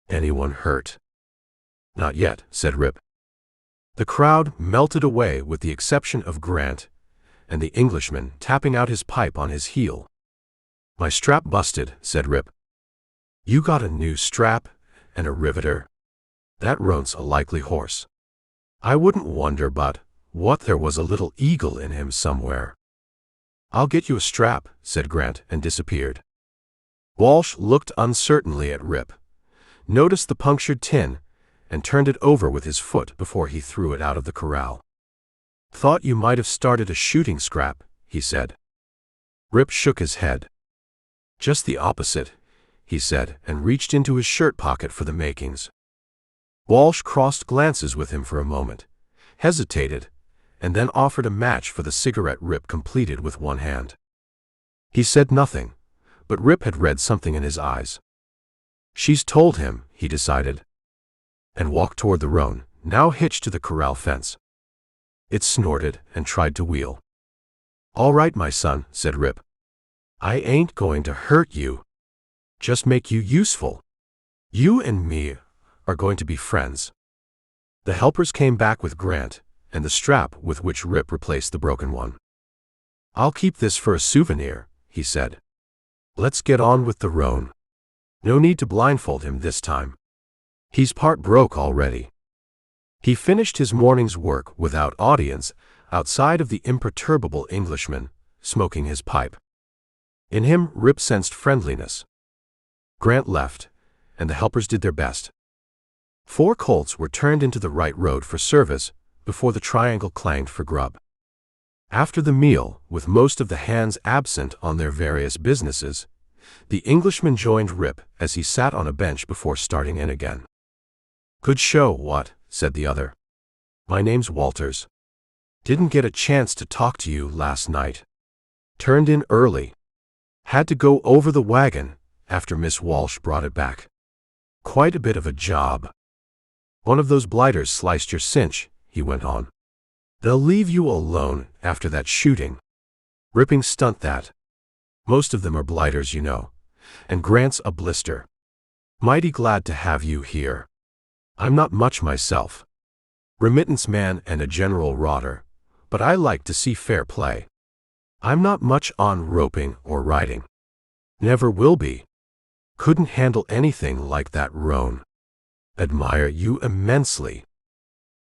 "Anyone hurt?" "Not yet," said Rip. The crowd melted away with the exception of Grant and the Englishman tapping out his pipe on his heel. "My strap busted," said Rip. "You got a new strap and a riveter? That roan's a likely horse. I wouldn't wonder but what there was a little eagle in him somewhere." "I'll get you a strap," said Grant, and disappeared. Walsh looked uncertainly at Rip, noticed the punctured tin, and turned it over with his foot before he threw it out of the corral. "Thought you might have started a shooting scrap," he said. Rip shook his head. "Just the opposite," he said, and reached into his shirt pocket for the makings. Walsh crossed glances with him for a moment, hesitated, and then offered a match for the cigarette Rip completed with one hand. He said nothing, but Rip had read something in his eyes. "She's told him," he decided, and walked toward the roan, now hitched to the corral fence. It snorted and tried to wheel. "All right, my son," said Rip. "I ain't going to hurt you. Just make you useful. You and me are going to be friends." The helpers came back with Grant and the strap with which Rip replaced the broken one. "I'll keep this for a souvenir," he said. "Let's get on with the roan. No need to blindfold him this time. He's part broke already." He finished his morning's work without audience, outside of the imperturbable Englishman, smoking his pipe. In him Rip sensed friendliness. Grant left, and the helpers did their best. 4 colts were turned into the right road for service before the triangle clanged for grub. After the meal, with most of the hands absent on their various businesses, the Englishman joined Rip as he sat on a bench before starting in again. "Good show, what?" said the other. "My name's Walters. Didn't get a chance to talk to you last night. Turned in early. Had to go over the wagon after Miss Walsh brought it back. Quite a bit of a job. One of those blighters sliced your cinch," he went on. "They'll leave you alone after that shooting. Ripping stunt that. Most of them are blighters, you know, and Grant's a blister. Mighty glad to have you here. I'm not much myself. Remittance man and a general rodder, but I like to see fair play. I'm not much on roping or riding. Never will be. Couldn't handle anything like that roan. Admire you immensely."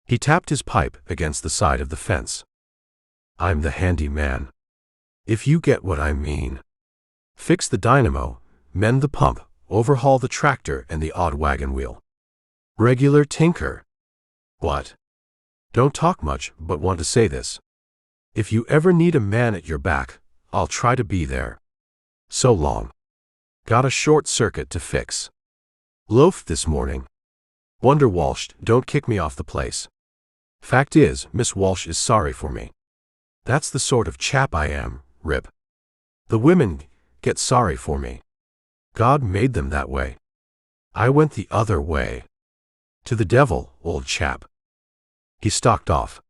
He tapped his pipe against the side of the fence. "I'm the handy man. If you get what I mean. Fix the dynamo, mend the pump, overhaul the tractor and the odd wagon wheel. Regular tinker. What? Don't talk much, but want to say this. If you ever need a man at your back, I'll try to be there. So long. Got a short circuit to fix. Loafed this morning. Wonder Walsh, don't kick me off the place. Fact is, Miss Walsh is sorry for me. That's the sort of chap I am, Rip. The women get sorry for me. God made them that way. I went the other way. To the devil, old chap. He stalked off.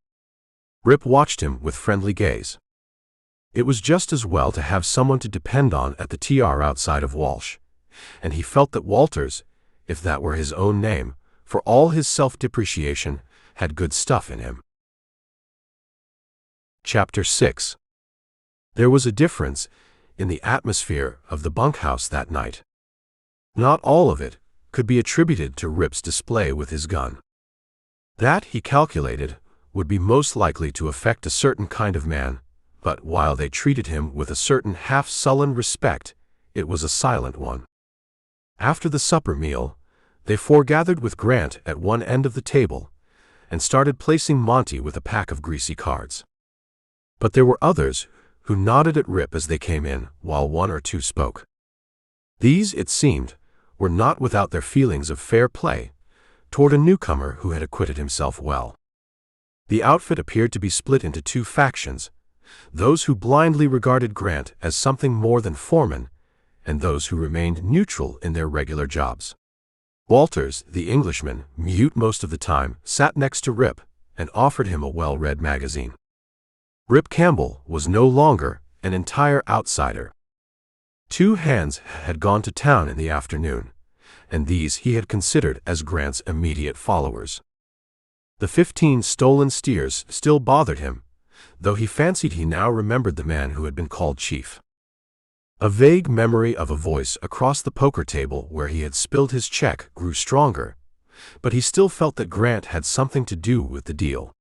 Rip watched him with friendly gaze. It was just as well to have someone to depend on at the TR outside of Walsh, and he felt that Walters, if that were his own name, for all his self-depreciation, had good stuff in him. Chapter 6. There was a difference in the atmosphere of the bunkhouse that night. Not all of it could be attributed to Rip's display with his gun. That, he calculated, would be most likely to affect a certain kind of man, but while they treated him with a certain half-sullen respect, it was a silent one. After the supper meal, they foregathered with Grant at one end of the table and started placing Monty with a pack of greasy cards. But there were others who nodded at Rip as they came in, while one or two spoke. These, it seemed, were not without their feelings of fair play toward a newcomer who had acquitted himself well. The outfit appeared to be split into two factions, those who blindly regarded Grant as something more than foreman, and those who remained neutral in their regular jobs. Walters, the Englishman, mute most of the time, sat next to Rip and offered him a well-read magazine. Rip Campbell was no longer an entire outsider. 2 hands had gone to town in the afternoon, and these he had considered as Grant's immediate followers. The 15 stolen steers still bothered him, though he fancied he now remembered the man who had been called chief. A vague memory of a voice across the poker table where he had spilled his check grew stronger, but he still felt that Grant had something to do with the deal.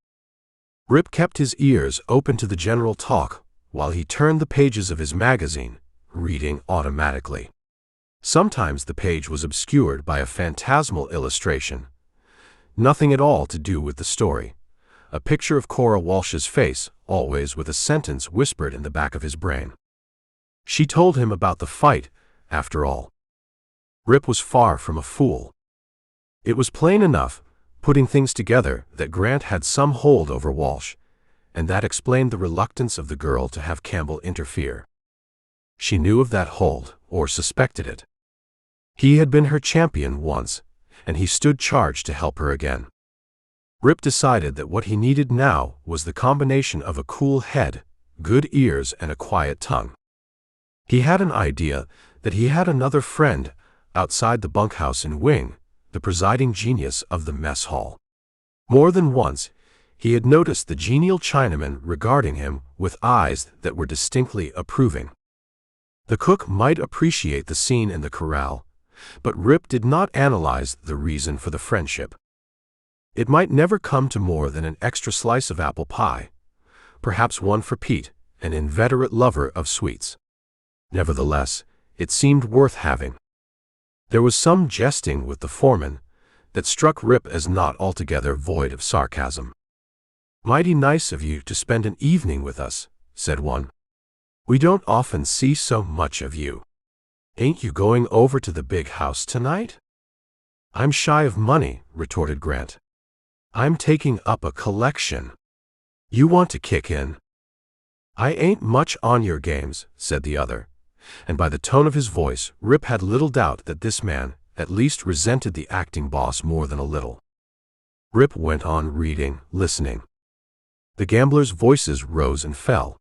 Rip kept his ears open to the general talk while he turned the pages of his magazine, reading automatically. Sometimes the page was obscured by a phantasmal illustration, nothing at all to do with the story, a picture of Cora Walsh's face, always with a sentence whispered in the back of his brain. She told him about the fight, after all. Rip was far from a fool. It was plain enough, putting things together, that Grant had some hold over Walsh, and that explained the reluctance of the girl to have Campbell interfere. She knew of that hold, or suspected it. He had been her champion once, and he stood charged to help her again. Rip decided that what he needed now was the combination of a cool head, good ears, and a quiet tongue. He had an idea that he had another friend outside the bunkhouse in Wing, the presiding genius of the mess hall. More than once, he had noticed the genial Chinaman regarding him with eyes that were distinctly approving. The cook might appreciate the scene in the corral, but Rip did not analyze the reason for the friendship. It might never come to more than an extra slice of apple pie, perhaps one for Pete, an inveterate lover of sweets. Nevertheless, it seemed worth having. There was some jesting with the foreman that struck Rip as not altogether void of sarcasm. "Mighty nice of you to spend an evening with us," said one. "We don't often see so much of you. Ain't you going over to the big house tonight?" "I'm shy of money," retorted Grant. "I'm taking up a collection. You want to kick in?" "I ain't much on your games," said the other, and by the tone of his voice, Rip had little doubt that this man at least resented the acting boss more than a little. Rip went on reading, listening. The gamblers' voices rose and fell.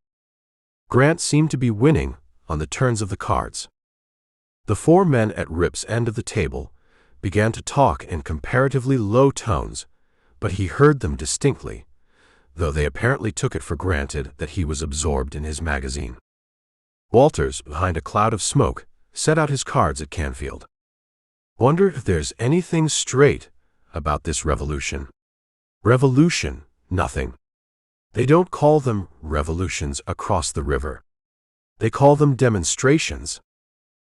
Grant seemed to be winning on the turns of the cards. The 4 men at Rip's end of the table began to talk in comparatively low tones, but he heard them distinctly, though they apparently took it for granted that he was absorbed in his magazine. Walters, behind a cloud of smoke, set out his cards at Canfield. "Wonder if there's anything straight about this revolution." "Revolution, nothing. They don't call them revolutions across the river. They call them demonstrations.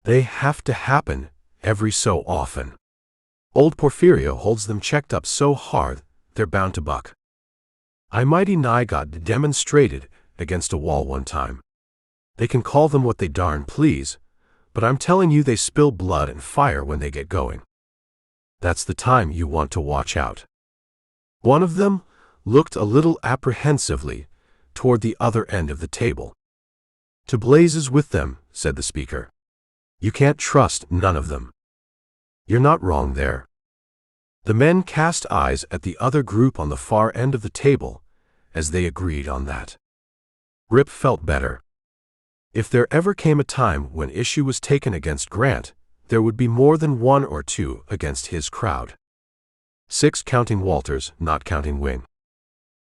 They have to happen every so often. Old Porfirio holds them checked up so hard, they're bound to buck. I mighty nigh got demonstrated against a wall one time. They can call them what they darn please, but I'm telling you they spill blood and fire when they get going." That's the time you want to watch out. One of them looked a little apprehensively toward the other end of the table. To blazes with them, said the speaker. You can't trust none of them. You're not wrong there. The men cast eyes at the other group on the far end of the table as they agreed on that. Rip felt better. If there ever came a time when issue was taken against Grant, there would be more than one or two against his crowd. 6 counting Walters, not counting Wing.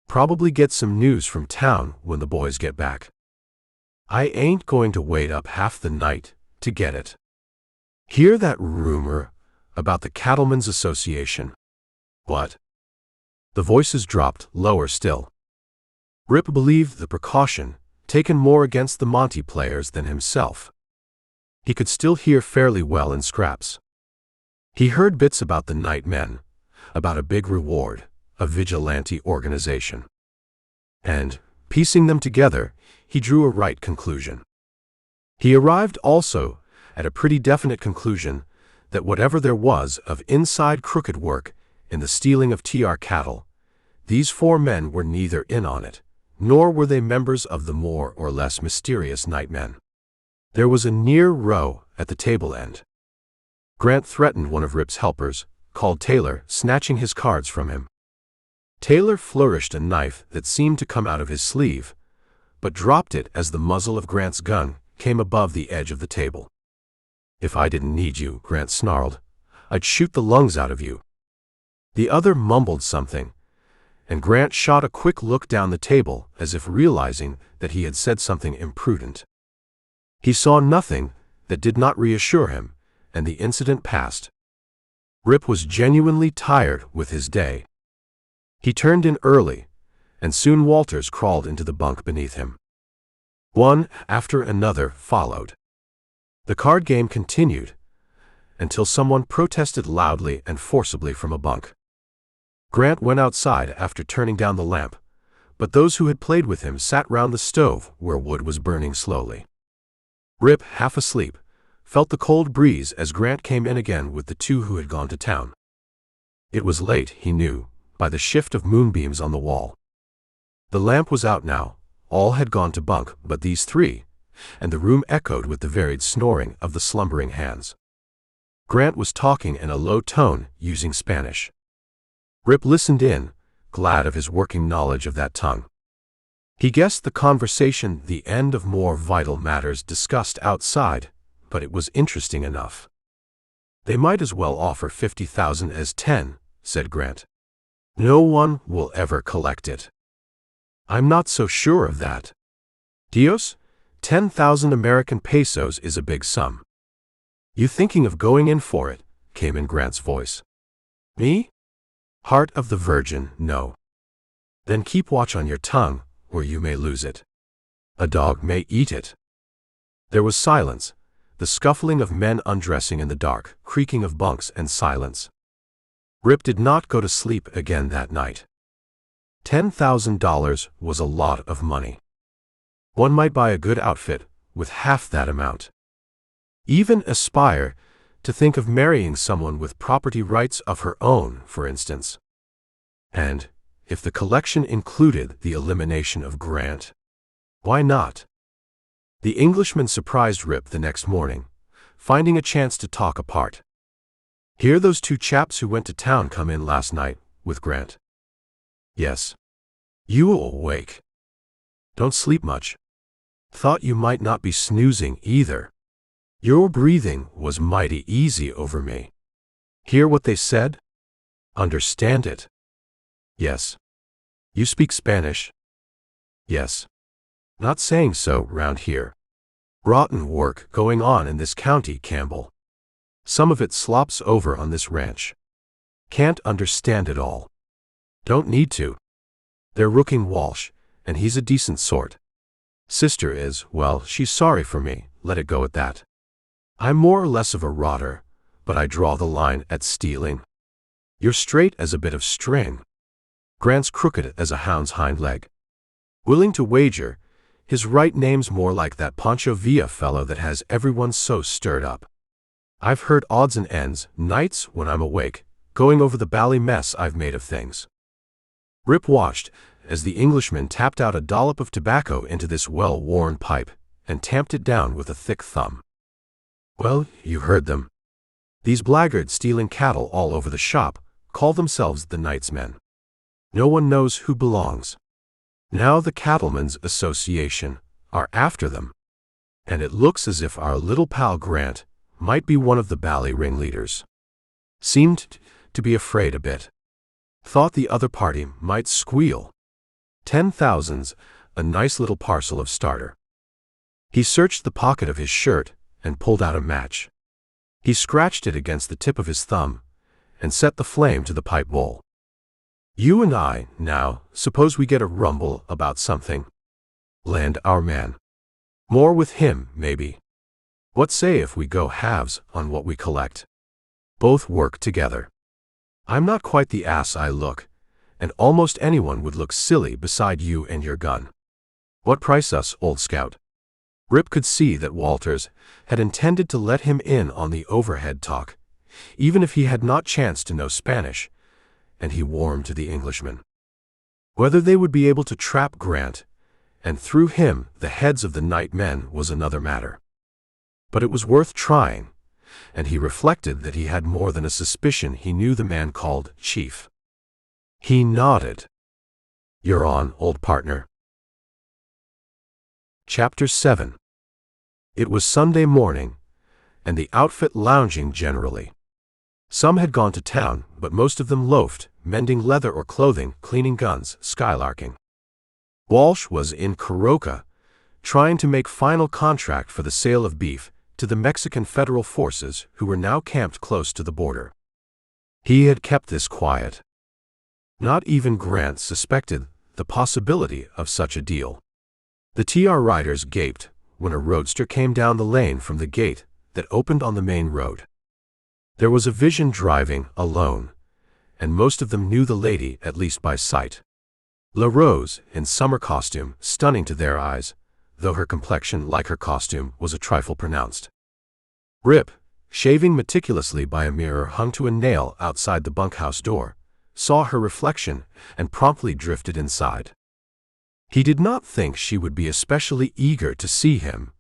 Probably get some news from town when the boys get back. I ain't going to wait up half the night to get it. Hear that rumor about the Cattlemen's Association? What? The voices dropped lower still. Rip believed the precaution taken more against the Monty players than himself. He could still hear fairly well in scraps. He heard bits about the night men, about a big reward, a vigilante organization. And, piecing them together, he drew a right conclusion. He arrived also at a pretty definite conclusion that whatever there was of inside crooked work in the stealing of TR cattle, these 4 men were neither in on it, nor were they members of the more or less mysterious nightmen. There was a near row at the table end. Grant threatened one of Rip's helpers, called Taylor, snatching his cards from him. Taylor flourished a knife that seemed to come out of his sleeve, but dropped it as the muzzle of Grant's gun came above the edge of the table. If I didn't need you, Grant snarled, I'd shoot the lungs out of you. The other mumbled something, and Grant shot a quick look down the table as if realizing that he had said something imprudent. He saw nothing that did not reassure him, and the incident passed. Rip was genuinely tired with his day. He turned in early, and soon Walters crawled into the bunk beneath him. One after another followed. The card game continued until someone protested loudly and forcibly from a bunk. Grant went outside after turning down the lamp, but those who had played with him sat round the stove where wood was burning slowly. Rip, half asleep, felt the cold breeze as Grant came in again with the 2 who had gone to town. It was late, he knew, by the shift of moonbeams on the wall. The lamp was out now, all had gone to bunk but these 3, and the room echoed with the varied snoring of the slumbering hands. Grant was talking in a low tone, using Spanish. Rip listened in, glad of his working knowledge of that tongue. He guessed the conversation the end of more vital matters discussed outside, but it was interesting enough. They might as well offer 50,000 as 10, said Grant. No one will ever collect it. I'm not so sure of that. Dios, 10,000 American pesos is a big sum. You thinking of going in for it? Came in Grant's voice. Me? Heart of the Virgin, no. Then keep watch on your tongue, or you may lose it. A dog may eat it. There was silence, the scuffling of men undressing in the dark, creaking of bunks, and silence. Rip did not go to sleep again that night. $10,000 was a lot of money. One might buy a good outfit with half that amount. Even aspire to think of marrying someone with property rights of her own, for instance. And, if the collection included the elimination of Grant, why not? The Englishman surprised Rip the next morning, finding a chance to talk apart. Hear those 2 chaps who went to town come in last night, with Grant? Yes. You awake? Don't sleep much. Thought you might not be snoozing either. Your breathing was mighty easy over me. Hear what they said? Understand it? Yes. You speak Spanish? Yes. Not saying so round here. Rotten work going on in this county, Campbell. Some of it slops over on this ranch. Can't understand it all. Don't need to. They're rooking Walsh, and he's a decent sort. Sister is, well, she's sorry for me, let it go at that. I'm more or less of a rotter, but I draw the line at stealing. You're straight as a bit of string. Grant's crooked as a hound's hind leg. Willing to wager, his right name's more like that Pancho Villa fellow that has everyone so stirred up. I've heard odds and ends, nights when I'm awake, going over the bally mess I've made of things." Rip watched as the Englishman tapped out a dollop of tobacco into this well-worn pipe and tamped it down with a thick thumb. "Well, you heard them. These blackguards stealing cattle all over the shop call themselves the Knightsmen. No one knows who belongs. Now the Cattlemen's Association are after them, and it looks as if our little pal Grant might be one of the bally ringleaders. Seemed to be afraid a bit. Thought the other party might squeal. 10,000's a nice little parcel of starter." He searched the pocket of his shirt and pulled out a match. He scratched it against the tip of his thumb and set the flame to the pipe bowl. "You and I, now, suppose we get a rumble about something. Land our man. More with him, maybe. What say if we go halves on what we collect? Both work together. I'm not quite the ass I look, and almost anyone would look silly beside you and your gun. What price us, old scout?" Rip could see that Walters had intended to let him in on the overhead talk, even if he had not chanced to know Spanish, and he warmed to the Englishman. Whether they would be able to trap Grant, and through him the heads of the night men, was another matter. But it was worth trying, and he reflected that he had more than a suspicion he knew the man called Chief. He nodded. "You're on, old partner." Chapter 7. It was Sunday morning, and the outfit lounging generally. Some had gone to town, but most of them loafed, mending leather or clothing, cleaning guns, skylarking. Walsh was in Coroca, trying to make final contract for the sale of beef to the Mexican federal forces who were now camped close to the border. He had kept this quiet. Not even Grant suspected the possibility of such a deal. The TR riders gaped when a roadster came down the lane from the gate that opened on the main road. There was a vision driving alone, and most of them knew the lady at least by sight. La Rose, in summer costume, stunning to their eyes, though her complexion, like her costume, was a trifle pronounced. Rip, shaving meticulously by a mirror hung to a nail outside the bunkhouse door, saw her reflection and promptly drifted inside. He did not think she would be especially eager to see him,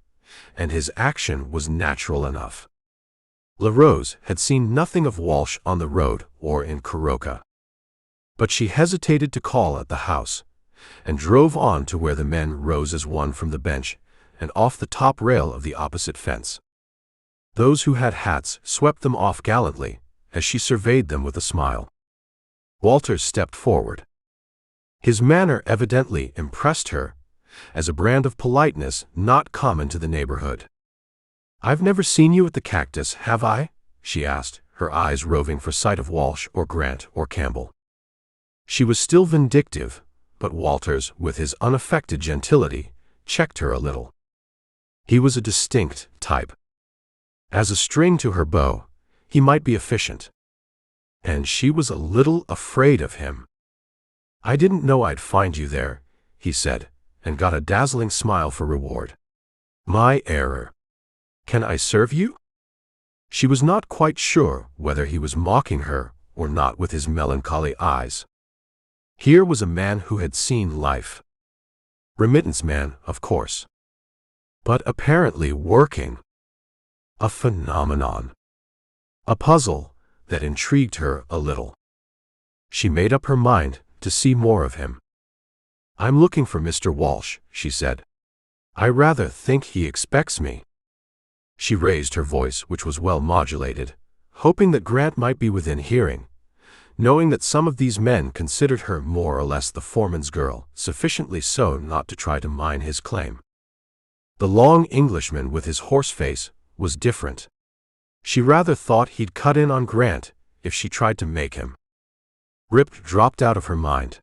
and his action was natural enough. La Rose had seen nothing of Walsh on the road or in Coroca. But she hesitated to call at the house, and drove on to where the men rose as one from the bench and off the top rail of the opposite fence. Those who had hats swept them off gallantly as she surveyed them with a smile. Walters stepped forward. His manner evidently impressed her, as a brand of politeness not common to the neighborhood. "I've never seen you at the Cactus, have I?" she asked, her eyes roving for sight of Walsh or Grant or Campbell. She was still vindictive, but Walters, with his unaffected gentility, checked her a little. He was a distinct type. As a string to her bow, he might be efficient. And she was a little afraid of him. "I didn't know I'd find you there," he said, and got a dazzling smile for reward. "My error. Can I serve you?" She was not quite sure whether he was mocking her or not with his melancholy eyes. Here was a man who had seen life. Remittance man, of course. But apparently working. A phenomenon. A puzzle that intrigued her a little. She made up her mind to see more of him. "I'm looking for Mr. Walsh," she said. "I rather think he expects me." She raised her voice, which was well modulated, hoping that Grant might be within hearing, knowing that some of these men considered her more or less the foreman's girl, sufficiently so not to try to mine his claim. The long Englishman with his horse face was different. She rather thought he'd cut in on Grant if she tried to make him. Rip dropped out of her mind.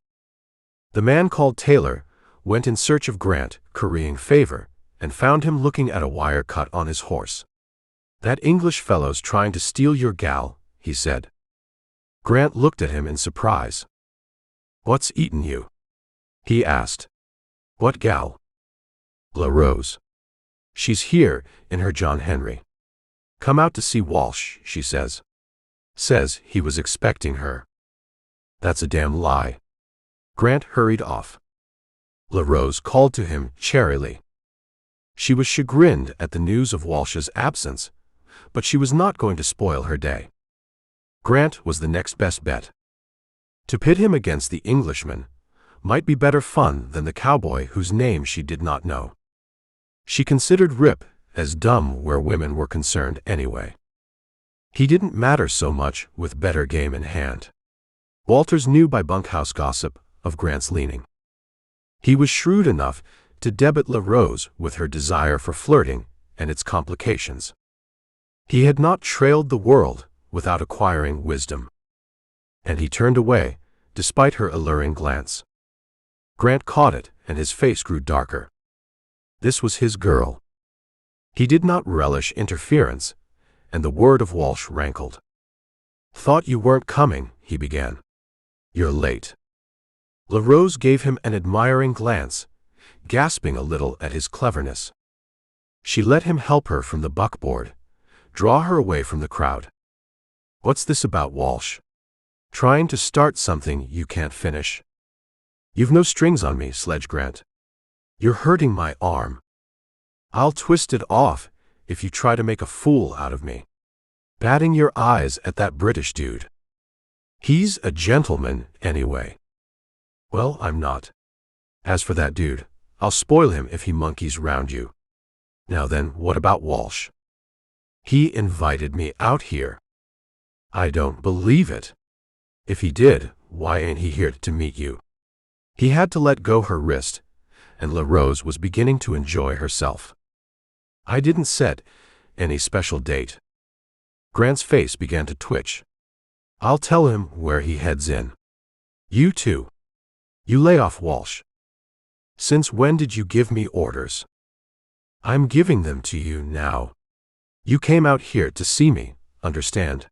The man called Taylor went in search of Grant, currying favor, and found him looking at a wire cut on his horse. "That English fellow's trying to steal your gal," he said. Grant looked at him in surprise. "What's eatin' you?" he asked. "What gal?" "La Rose. She's here in her John Henry. Come out to see Walsh, she says." Says he was expecting her. That's a damn lie. Grant hurried off. LaRose called to him charily. She was chagrined at the news of Walsh's absence, but she was not going to spoil her day. Grant was the next best bet. To pit him against the Englishman might be better fun than the cowboy whose name she did not know. She considered Rip as dumb where women were concerned anyway. He didn't matter so much with better game in hand. Walters knew by bunkhouse gossip of Grant's leaning. He was shrewd enough to debit LaRose with her desire for flirting and its complications. He had not trailed the world without acquiring wisdom. And he turned away, despite her alluring glance. Grant caught it, and his face grew darker. This was his girl. He did not relish interference, and the word of Walsh rankled. "Thought you weren't coming," he began. "You're late." LaRose gave him an admiring glance, gasping a little at his cleverness. She let him help her from the buckboard, draw her away from the crowd. "What's this about, Walsh? Trying to start something you can't finish?" "You've no strings on me," sledged Grant. "You're hurting my arm. I'll twist it off if you try to make a fool out of me. Batting your eyes at that British dude. He's a gentleman, anyway." "Well, I'm not. As for that dude, I'll spoil him if he monkeys round you. Now then, what about Walsh?" "He invited me out here." "I don't believe it. If he did, why ain't he here to meet you?" He had to let go her wrist, and LaRose was beginning to enjoy herself. "I didn't set any special date." Grant's face began to twitch. "I'll tell him where he heads in. You too. You lay off, Walsh." "Since when did you give me orders?" "I'm giving them to you now. You came out here to see me, understand?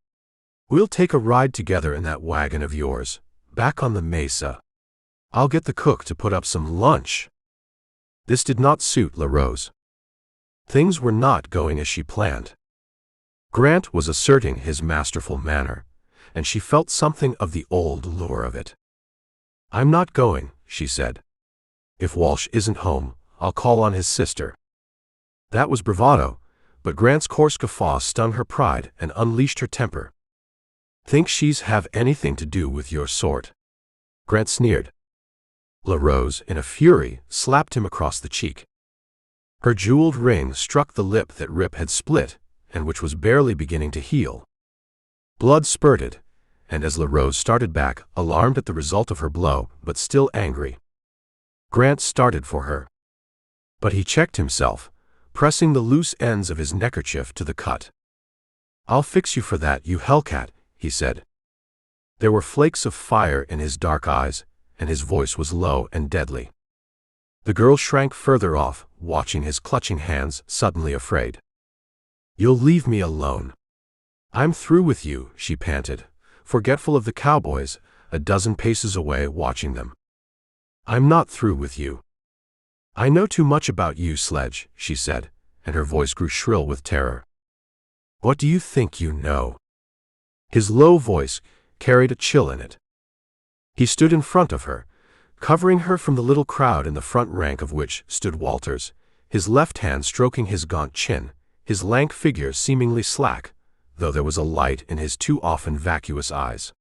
We'll take a ride together in that wagon of yours, back on the mesa. I'll get the cook to put up some lunch." This did not suit LaRose. Things were not going as she planned. Grant was asserting his masterful manner, and she felt something of the old lure of it. "I'm not going," she said. "If Walsh isn't home, I'll call on his sister." That was bravado, but Grant's coarse guffaw stung her pride and unleashed her temper. "Think she's have anything to do with your sort?" Grant sneered. LaRose, in a fury, slapped him across the cheek. Her jeweled ring struck the lip that Rip had split, and which was barely beginning to heal. Blood spurted, and as LaRose started back, alarmed at the result of her blow, but still angry, Grant started for her. But he checked himself, pressing the loose ends of his neckerchief to the cut. "I'll fix you for that, you hellcat," he said. There were flakes of fire in his dark eyes, and his voice was low and deadly. The girl shrank further off, watching his clutching hands, suddenly afraid. "You'll leave me alone." "I'm through with you," she panted, forgetful of the cowboys, a dozen paces away watching them. "I'm not through with you." "I know too much about you, Sledge," she said, and her voice grew shrill with terror. "What do you think you know?" His low voice carried a chill in it. He stood in front of her, covering her from the little crowd in the front rank of which stood Walters, his left hand stroking his gaunt chin, his lank figure seemingly slack, though there was a light in his too often vacuous eyes.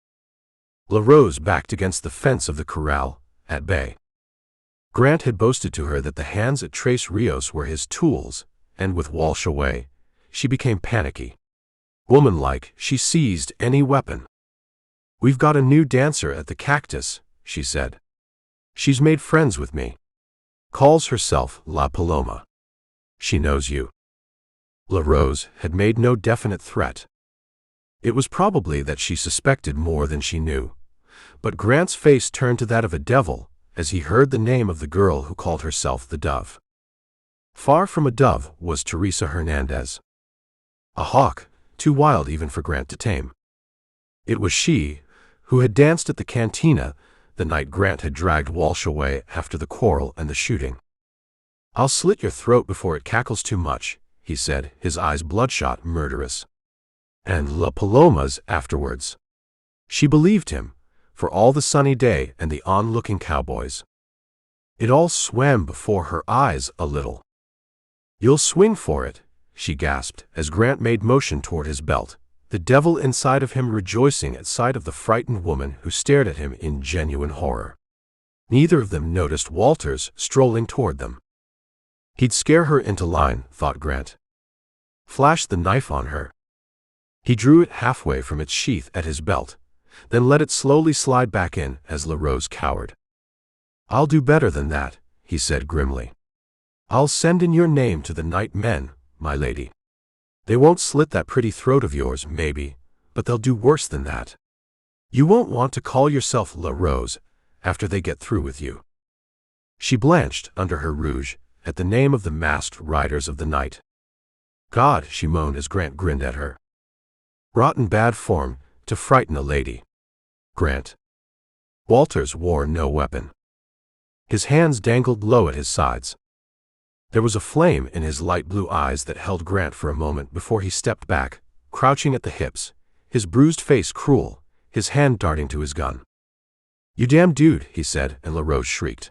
LaRose backed against the fence of the corral, at bay. Grant had boasted to her that the hands at Tres Rios were his tools, and with Walsh away, she became panicky. Womanlike, she seized any weapon. "We've got a new dancer at the Cactus," she said. "She's made friends with me. Calls herself La Paloma. She knows you." LaRose had made no definite threat. It was probably that she suspected more than she knew, but Grant's face turned to that of a devil as he heard the name of the girl who called herself the Dove. Far from a dove was Teresa Hernandez. A hawk, too wild even for Grant to tame. It was she who had danced at the cantina the night Grant had dragged Walsh away after the quarrel and the shooting. "I'll slit your throat before it cackles too much," he said, his eyes bloodshot, murderous. and La Palomas afterwards. She believed him, for all the sunny day and the on-looking cowboys. It all swam before her eyes a little. "You'll swing for it," she gasped, as Grant made motion toward his belt, the devil inside of him rejoicing at sight of the frightened woman who stared at him in genuine horror. Neither of them noticed Walters strolling toward them. He'd scare her into line, thought Grant. Flash the knife on her. He drew it halfway from its sheath at his belt, then let it slowly slide back in as LaRose cowered. "I'll do better than that," he said grimly. "I'll send in your name to the night men, my lady. They won't slit that pretty throat of yours, maybe, but they'll do worse than that. You won't want to call yourself LaRose after they get through with you." She blanched under her rouge at the name of the masked riders of the night. "God," she moaned as Grant grinned at her. "Rotten bad form to frighten a lady." Grant. Walters wore no weapon. His hands dangled low at his sides. There was a flame in his light blue eyes that held Grant for a moment before he stepped back, crouching at the hips, his bruised face cruel, his hand darting to his gun. "You damn dude," he said, and LaRose shrieked.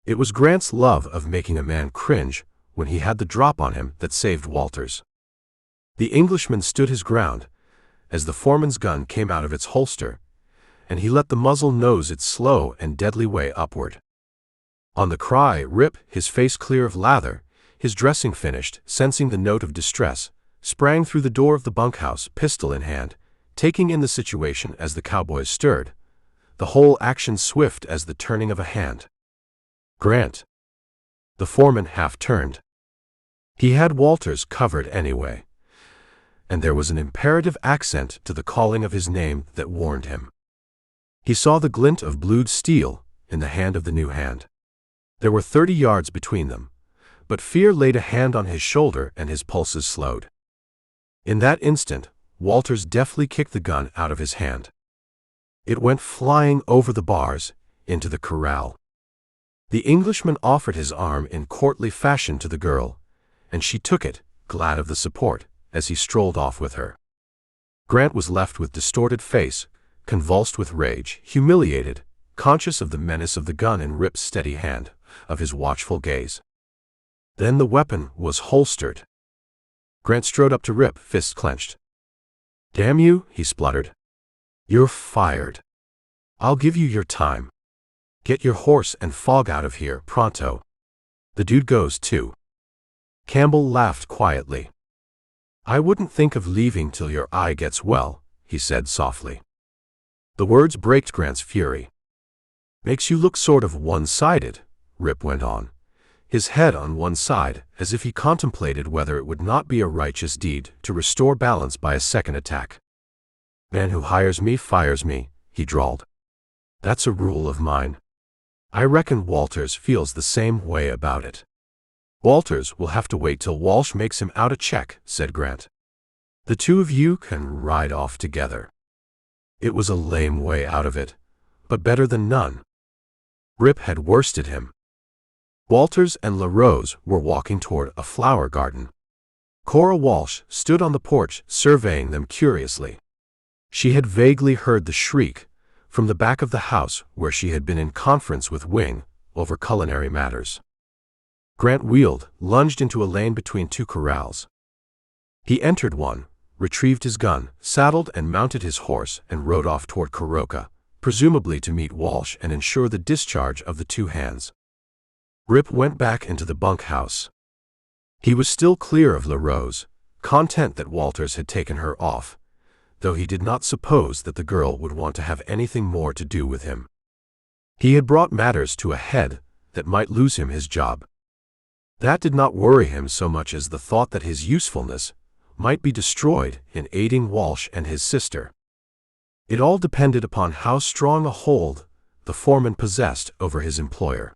It was Grant's love of making a man cringe when he had the drop on him that saved Walters. The Englishman stood his ground as the foreman's gun came out of its holster, and he let the muzzle nose its slow and deadly way upward. On the cry, Rip, his face clear of lather, his dressing finished, sensing the note of distress, sprang through the door of the bunkhouse, pistol in hand, taking in the situation as the cowboys stirred, the whole action swift as the turning of a hand. "Grant." The foreman half turned. He had Walters covered anyway, and there was an imperative accent to the calling of his name that warned him. He saw the glint of blued steel in the hand of the new hand. There were 30 yards between them, but fear laid a hand on his shoulder and his pulses slowed. In that instant, Walters deftly kicked the gun out of his hand. It went flying over the bars into the corral. The Englishman offered his arm in courtly fashion to the girl, and she took it, glad of the support, as he strolled off with her. Grant was left with distorted face, convulsed with rage, humiliated, conscious of the menace of the gun in Rip's steady hand, of his watchful gaze. Then the weapon was holstered. Grant strode up to Rip, fists clenched. "Damn you," he spluttered. "You're fired. I'll give you your time. Get your horse and fog out of here, pronto. The dude goes too." Campbell laughed quietly. "I wouldn't think of leaving till your eye gets well," he said softly. The words braked Grant's fury. "Makes you look sort of one-sided," Rip went on, his head on one side, as if he contemplated whether it would not be a righteous deed to restore balance by a second attack. "Man who hires me fires me," he drawled. "That's a rule of mine. I reckon Walters feels the same way about it." "Walters will have to wait till Walsh makes him out a check," said Grant. "The two of you can ride off together." It was a lame way out of it, but better than none. Rip had worsted him. Walters and LaRose were walking toward a flower garden. Cora Walsh stood on the porch, surveying them curiously. She had vaguely heard the shriek from the back of the house where she had been in conference with Wing over culinary matters. Grant wheeled, lunged into a lane between two corrals. He entered one, retrieved his gun, saddled and mounted his horse, and rode off toward Kuroka, presumably to meet Walsh and ensure the discharge of the two hands. Rip went back into the bunkhouse. He was still clear of LaRose, content that Walters had taken her off, though he did not suppose that the girl would want to have anything more to do with him. He had brought matters to a head that might lose him his job. That did not worry him so much as the thought that his usefulness might be destroyed in aiding Walsh and his sister. It all depended upon how strong a hold the foreman possessed over his employer.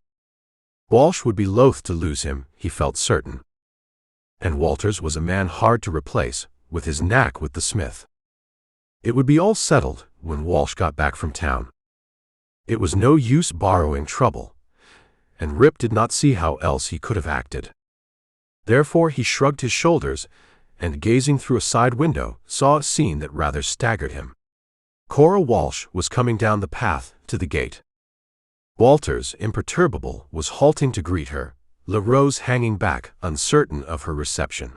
Walsh would be loath to lose him, he felt certain. And Walters was a man hard to replace, with his knack with the smith. It would be all settled when Walsh got back from town. It was no use borrowing trouble, and Rip did not see how else he could have acted. Therefore he shrugged his shoulders and gazing through a side window, saw a scene that rather staggered him. Cora Walsh was coming down the path to the gate. Walters, imperturbable, was halting to greet her, Rose hanging back, uncertain of her reception.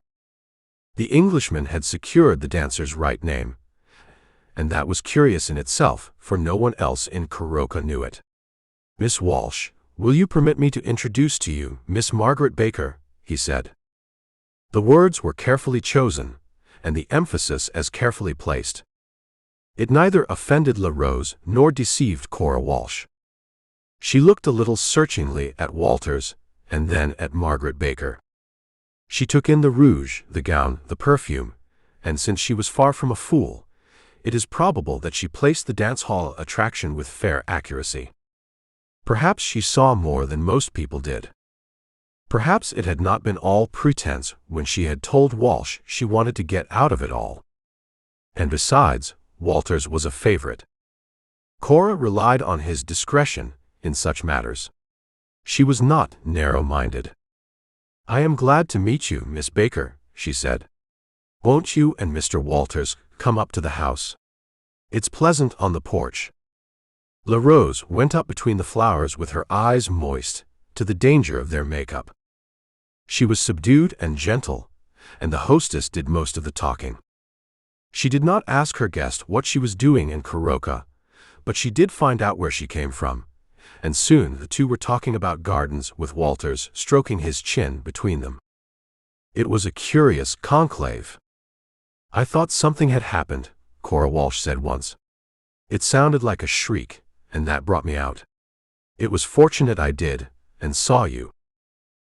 The Englishman had secured the dancer's right name, and that was curious in itself, for no one else in Kuroka knew it. "Miss Walsh, will you permit me to introduce to you Miss Margaret Baker?" he said. The words were carefully chosen, and the emphasis as carefully placed. It neither offended Rose nor deceived Cora Walsh. She looked a little searchingly at Walters, and then at Margaret Baker. She took in the rouge, the gown, the perfume, and since she was far from a fool, it is probable that she placed the dance-hall attraction with fair accuracy. Perhaps she saw more than most people did. Perhaps it had not been all pretense when she had told Walsh she wanted to get out of it all. And besides, Walters was a favorite. Cora relied on his discretion in such matters. She was not narrow-minded. "I am glad to meet you, Miss Baker," she said. "Won't you and Mr. Walters come up to the house? It's pleasant on the porch." Rose went up between the flowers with her eyes moist, to the danger of their makeup. She was subdued and gentle, and the hostess did most of the talking. She did not ask her guest what she was doing in Kuroka, but she did find out where she came from, and soon the two were talking about gardens with Walters stroking his chin between them. It was a curious conclave. "I thought something had happened," Cora Walsh said once. "It sounded like a shriek, and that brought me out. It was fortunate I did, and saw you."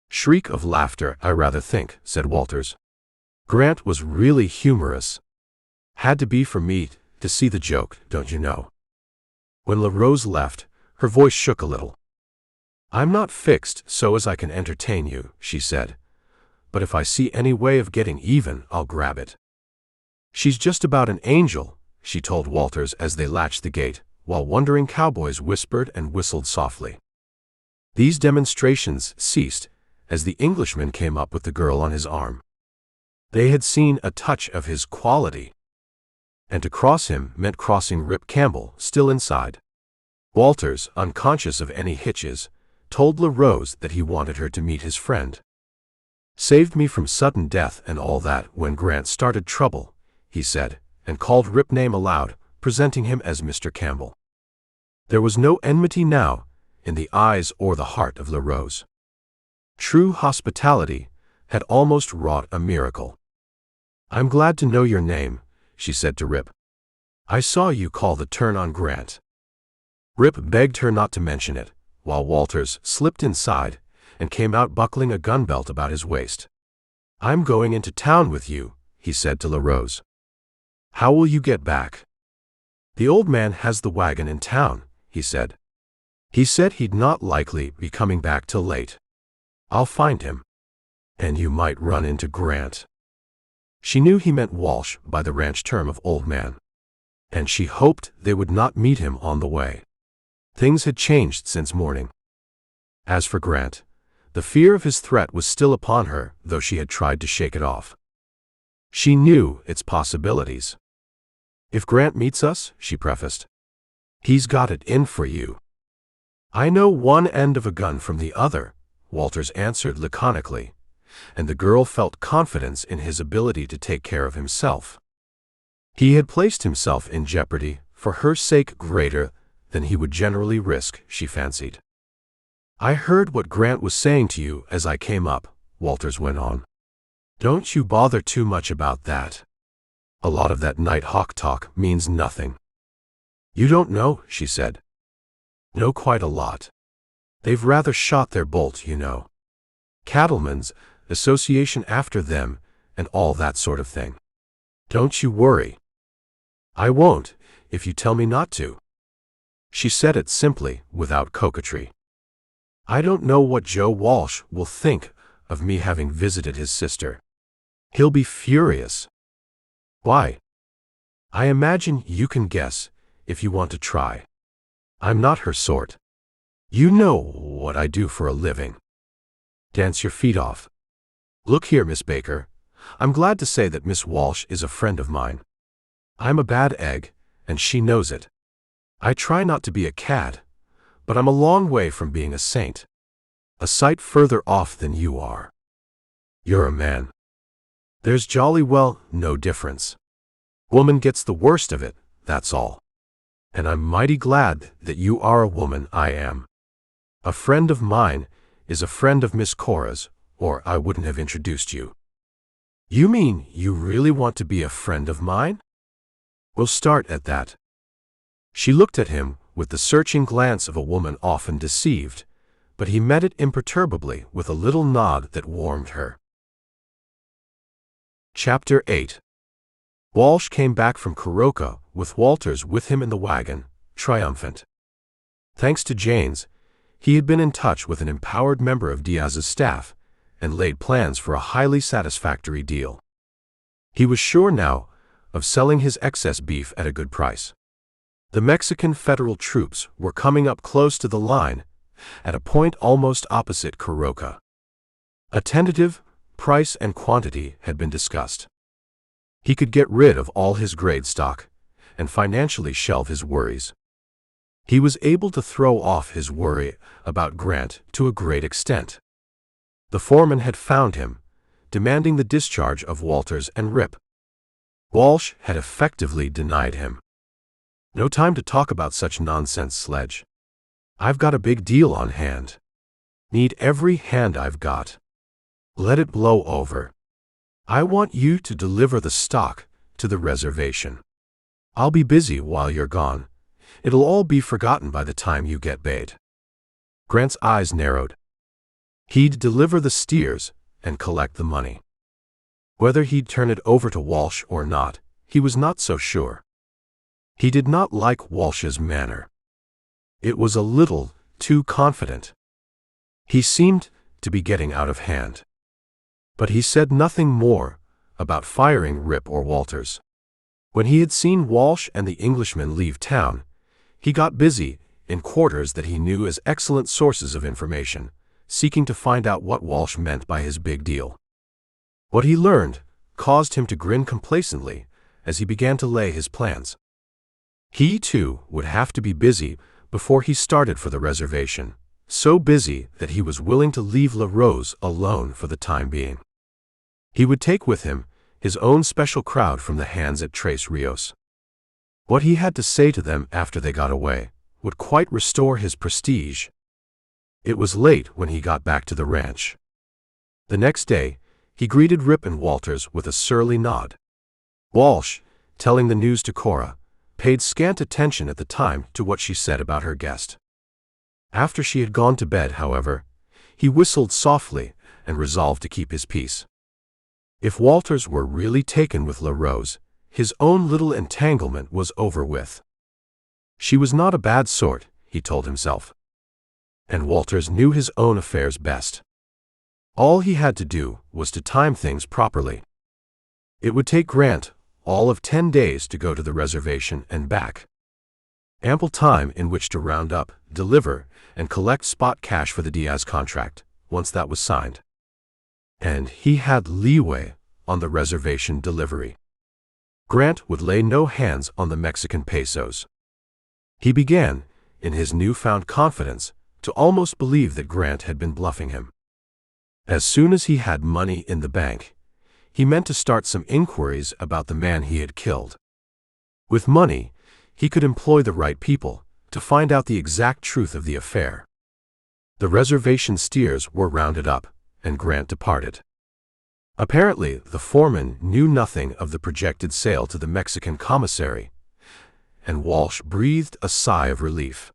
"Shriek of laughter, I rather think," said Walters. "Grant was really humorous. Had to be for me to see the joke, don't you know?" When Rose left, her voice shook a little. "I'm not fixed so as I can entertain you," she said, "but if I see any way of getting even, I'll grab it." "She's just about an angel," she told Walters as they latched the gate, while wondering cowboys whispered and whistled softly. These demonstrations ceased as the Englishman came up with the girl on his arm. They had seen a touch of his quality, and to cross him meant crossing Rip Campbell, still inside. Walters, unconscious of any hitches, told Rose that he wanted her to meet his friend. "Saved me from sudden death and all that when Grant started trouble," he said, and called Rip's name aloud, presenting him as Mr. Campbell. There was no enmity now in the eyes or the heart of Rose. True hospitality had almost wrought a miracle. "I'm glad to know your name," she said to Rip. "I saw you call the turn on Grant." Rip begged her not to mention it, while Walters slipped inside and came out buckling a gun belt about his waist. "I'm going into town with you," he said to Rose. "How will you get back?" "The old man has the wagon in town," he said. "He said he'd not likely be coming back till late. I'll find him. And you might run into Grant." She knew he meant Walsh by the ranch term of old man, and she hoped they would not meet him on the way. Things had changed since morning. As for Grant, the fear of his threat was still upon her, though she had tried to shake it off. She knew its possibilities. "If Grant meets us," she prefaced, "he's got it in for you." "I know one end of a gun from the other," Walters answered laconically, and the girl felt confidence in his ability to take care of himself. He had placed himself in jeopardy for her sake greater than he would generally risk, she fancied. "I heard what Grant was saying to you as I came up," Walters went on. "Don't you bother too much about that. A lot of that night hawk talk means nothing." "You don't know," she said. "Know quite a lot. They've rather shot their bolt, you know. Cattlemen's association after them, and all that sort of thing. Don't you worry." "I won't, if you tell me not to." She said it simply, without coquetry. "I don't know what Joe Walsh will think of me having visited his sister. He'll be furious." "Why?" "I imagine you can guess, if you want to try. I'm not her sort. You know what I do for a living. Dance your feet off. Look here, Miss Baker, I'm glad to say that Miss Walsh is a friend of mine. I'm a bad egg, and she knows it. I try not to be a cad, but I'm a long way from being a saint. A sight further off than you are. You're a man. There's jolly well no difference. Woman gets the worst of it, that's all. And I'm mighty glad that you are a woman, I am. A friend of mine is a friend of Miss Cora's, or I wouldn't have introduced you. You mean you really want to be a friend of mine? We'll start at that. She looked at him with the searching glance of a woman often deceived, but he met it imperturbably with a little nod that warmed her. Chapter 8. Walsh came back from Kuroka with Walters with him in the wagon, triumphant. Thanks to Janes, he had been in touch with an empowered member of Diaz's staff and laid plans for a highly satisfactory deal. He was sure now of selling his excess beef at a good price. The Mexican federal troops were coming up close to the line, at a point almost opposite Kuroka. A tentative price and quantity had been discussed. He could get rid of all his grade stock and financially shelve his worries. He was able to throw off his worry about Grant to a great extent. The foreman had found him, demanding the discharge of Walters and Rip. Walsh had effectively denied him. No time to talk about such nonsense, Sledge. I've got a big deal on hand. Need every hand I've got. Let it blow over. I want you to deliver the stock to the reservation. I'll be busy while you're gone. It'll all be forgotten by the time you get paid. Grant's eyes narrowed. He'd deliver the steers and collect the money. Whether he'd turn it over to Walsh or not, he was not so sure. He did not like Walsh's manner. It was a little too confident. He seemed to be getting out of hand. But he said nothing more about firing Rip or Walters. When he had seen Walsh and the Englishman leave town, he got busy in quarters that he knew as excellent sources of information, seeking to find out what Walsh meant by his big deal. What he learned caused him to grin complacently as he began to lay his plans. He, too, would have to be busy before he started for the reservation, so busy that he was willing to leave La Rose alone for the time being. He would take with him his own special crowd from the hands at Tres Rios. What he had to say to them after they got away would quite restore his prestige. It was late when he got back to the ranch. The next day, he greeted Rip and Walters with a surly nod. Walsh, telling the news to Cora, paid scant attention at the time to what she said about her guest. After she had gone to bed, however, he whistled softly and resolved to keep his peace. If Walters were really taken with La Rose, his own little entanglement was over with. She was not a bad sort, he told himself. And Walters knew his own affairs best. All he had to do was to time things properly. It would take Grant all of 10 days to go to the reservation and back. Ample time in which to round up, deliver, and collect spot cash for the Diaz contract, once that was signed. And he had leeway on the reservation delivery. Grant would lay no hands on the Mexican pesos. He began, in his newfound confidence, to almost believe that Grant had been bluffing him. As soon as he had money in the bank, he meant to start some inquiries about the man he had killed. With money, he could employ the right people to find out the exact truth of the affair. The reservation steers were rounded up, and Grant departed. Apparently, the foreman knew nothing of the projected sale to the Mexican commissary, and Walsh breathed a sigh of relief.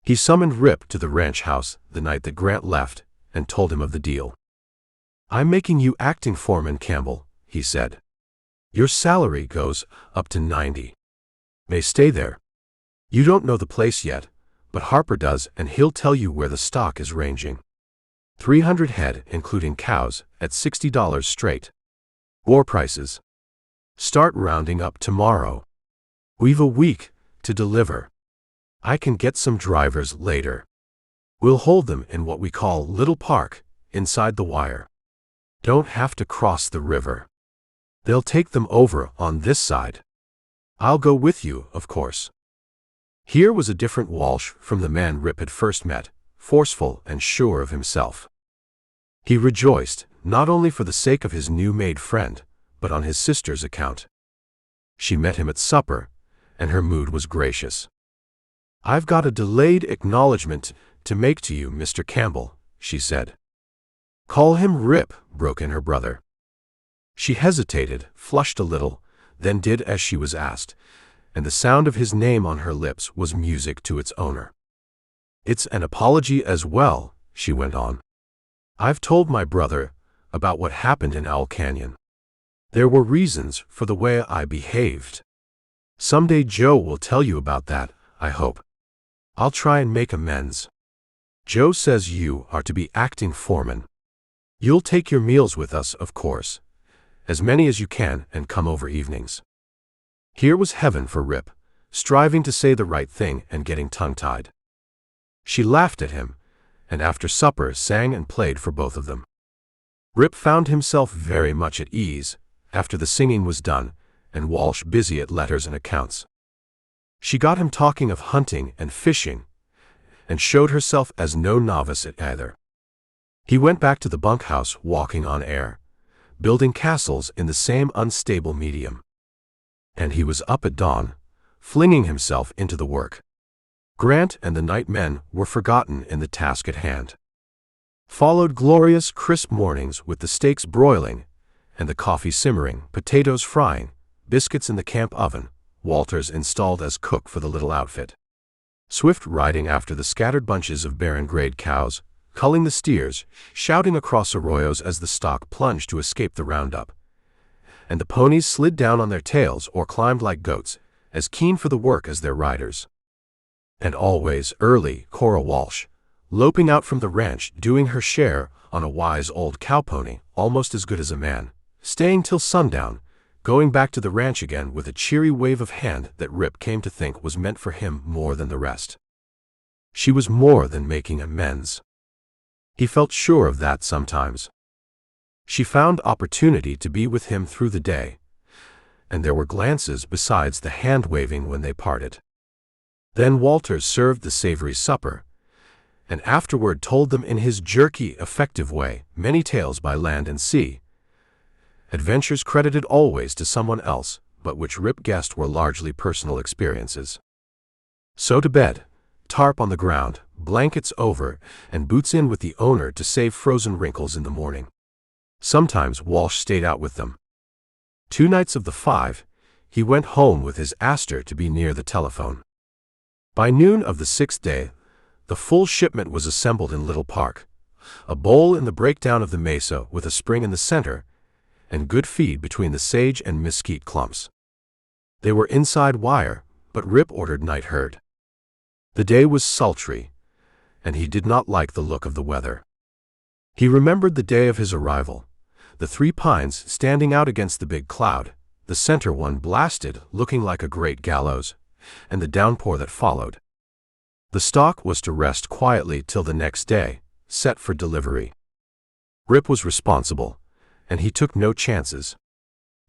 He summoned Rip to the ranch house the night that Grant left and told him of the deal. "I'm making you acting foreman, Campbell," he said. "Your salary goes up to 90. May stay there. You don't know the place yet, but Harper does, and he'll tell you where the stock is ranging. 300 head, including cows, at $60 straight. War prices. Start rounding up tomorrow. We've a week to deliver. I can get some drivers later. We'll hold them in what we call Little Park, inside the wire. Don't have to cross the river. They'll take them over on this side. I'll go with you, of course." Here was a different Walsh from the man Rip had first met, forceful and sure of himself. He rejoiced, not only for the sake of his new-made friend, but on his sister's account. She met him at supper, and her mood was gracious. "I've got a delayed acknowledgment to make to you, Mr. Campbell," she said. "Call him Rip," broke in her brother. She hesitated, flushed a little, then did as she was asked, and the sound of his name on her lips was music to its owner. "It's an apology as well," she went on. "I've told my brother about what happened in Owl Canyon. There were reasons for the way I behaved. Someday Joe will tell you about that, I hope. I'll try and make amends. Joe says you are to be acting foreman. You'll take your meals with us, of course, as many as you can, and come over evenings." Here was heaven for Rip, striving to say the right thing and getting tongue-tied. She laughed at him, and after supper sang and played for both of them. Rip found himself very much at ease after the singing was done, and Walsh busy at letters and accounts. She got him talking of hunting and fishing, and showed herself as no novice at either. He went back to the bunkhouse walking on air, building castles in the same unstable medium. And he was up at dawn, flinging himself into the work. Grant and the night men were forgotten in the task at hand. Followed glorious, crisp mornings with the steaks broiling and the coffee simmering, potatoes frying, biscuits in the camp oven, Walters installed as cook for the little outfit. Swift riding after the scattered bunches of barren-grayed cows, culling the steers, shouting across arroyos as the stock plunged to escape the roundup. And the ponies slid down on their tails or climbed like goats, as keen for the work as their riders. And always early, Cora Walsh, loping out from the ranch, doing her share on a wise old cowpony, almost as good as a man, staying till sundown, going back to the ranch again with a cheery wave of hand that Rip came to think was meant for him more than the rest. She was more than making amends. He felt sure of that sometimes. She found opportunity to be with him through the day, and there were glances besides the hand-waving when they parted. Then Walters served the savory supper, and afterward told them in his jerky, effective way many tales by land and sea, adventures credited always to someone else, but which Rip guessed were largely personal experiences. So to bed, tarp on the ground, blankets over, and boots in with the owner to save frozen wrinkles in the morning. Sometimes Walsh stayed out with them. 2 nights of the 5, he went home with his Astor to be near the telephone. By noon of the 6th day, the full shipment was assembled in Little Park, a bowl in the breakdown of the mesa with a spring in the center, and good feed between the sage and mesquite clumps. They were inside wire, but Rip ordered night herd. The day was sultry, and he did not like the look of the weather. He remembered the day of his arrival, the 3 pines standing out against the big cloud, the center one blasted, looking like a great gallows, and the downpour that followed. The stock was to rest quietly till the next day, set for delivery. Rip was responsible, and he took no chances.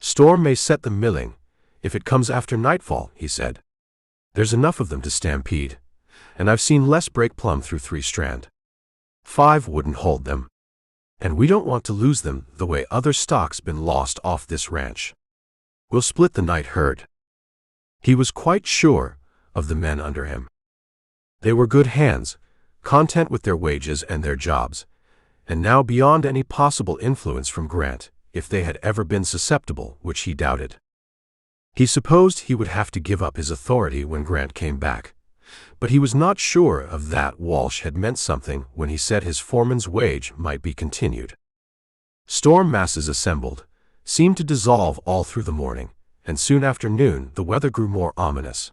"Storm may set them milling, if it comes after nightfall," he said. "There's enough of them to stampede, and I've seen less break plumb through 3 Strand. 5 wouldn't hold them. And we don't want to lose them the way other stock's been lost off this ranch. We'll split the night herd." He was quite sure of the men under him. They were good hands, content with their wages and their jobs, and now beyond any possible influence from Grant, if they had ever been susceptible, which he doubted. He supposed he would have to give up his authority when Grant came back, but he was not sure of that. Walsh had meant something when he said his foreman's wage might be continued. Storm masses assembled, seemed to dissolve all through the morning, and soon after noon the weather grew more ominous.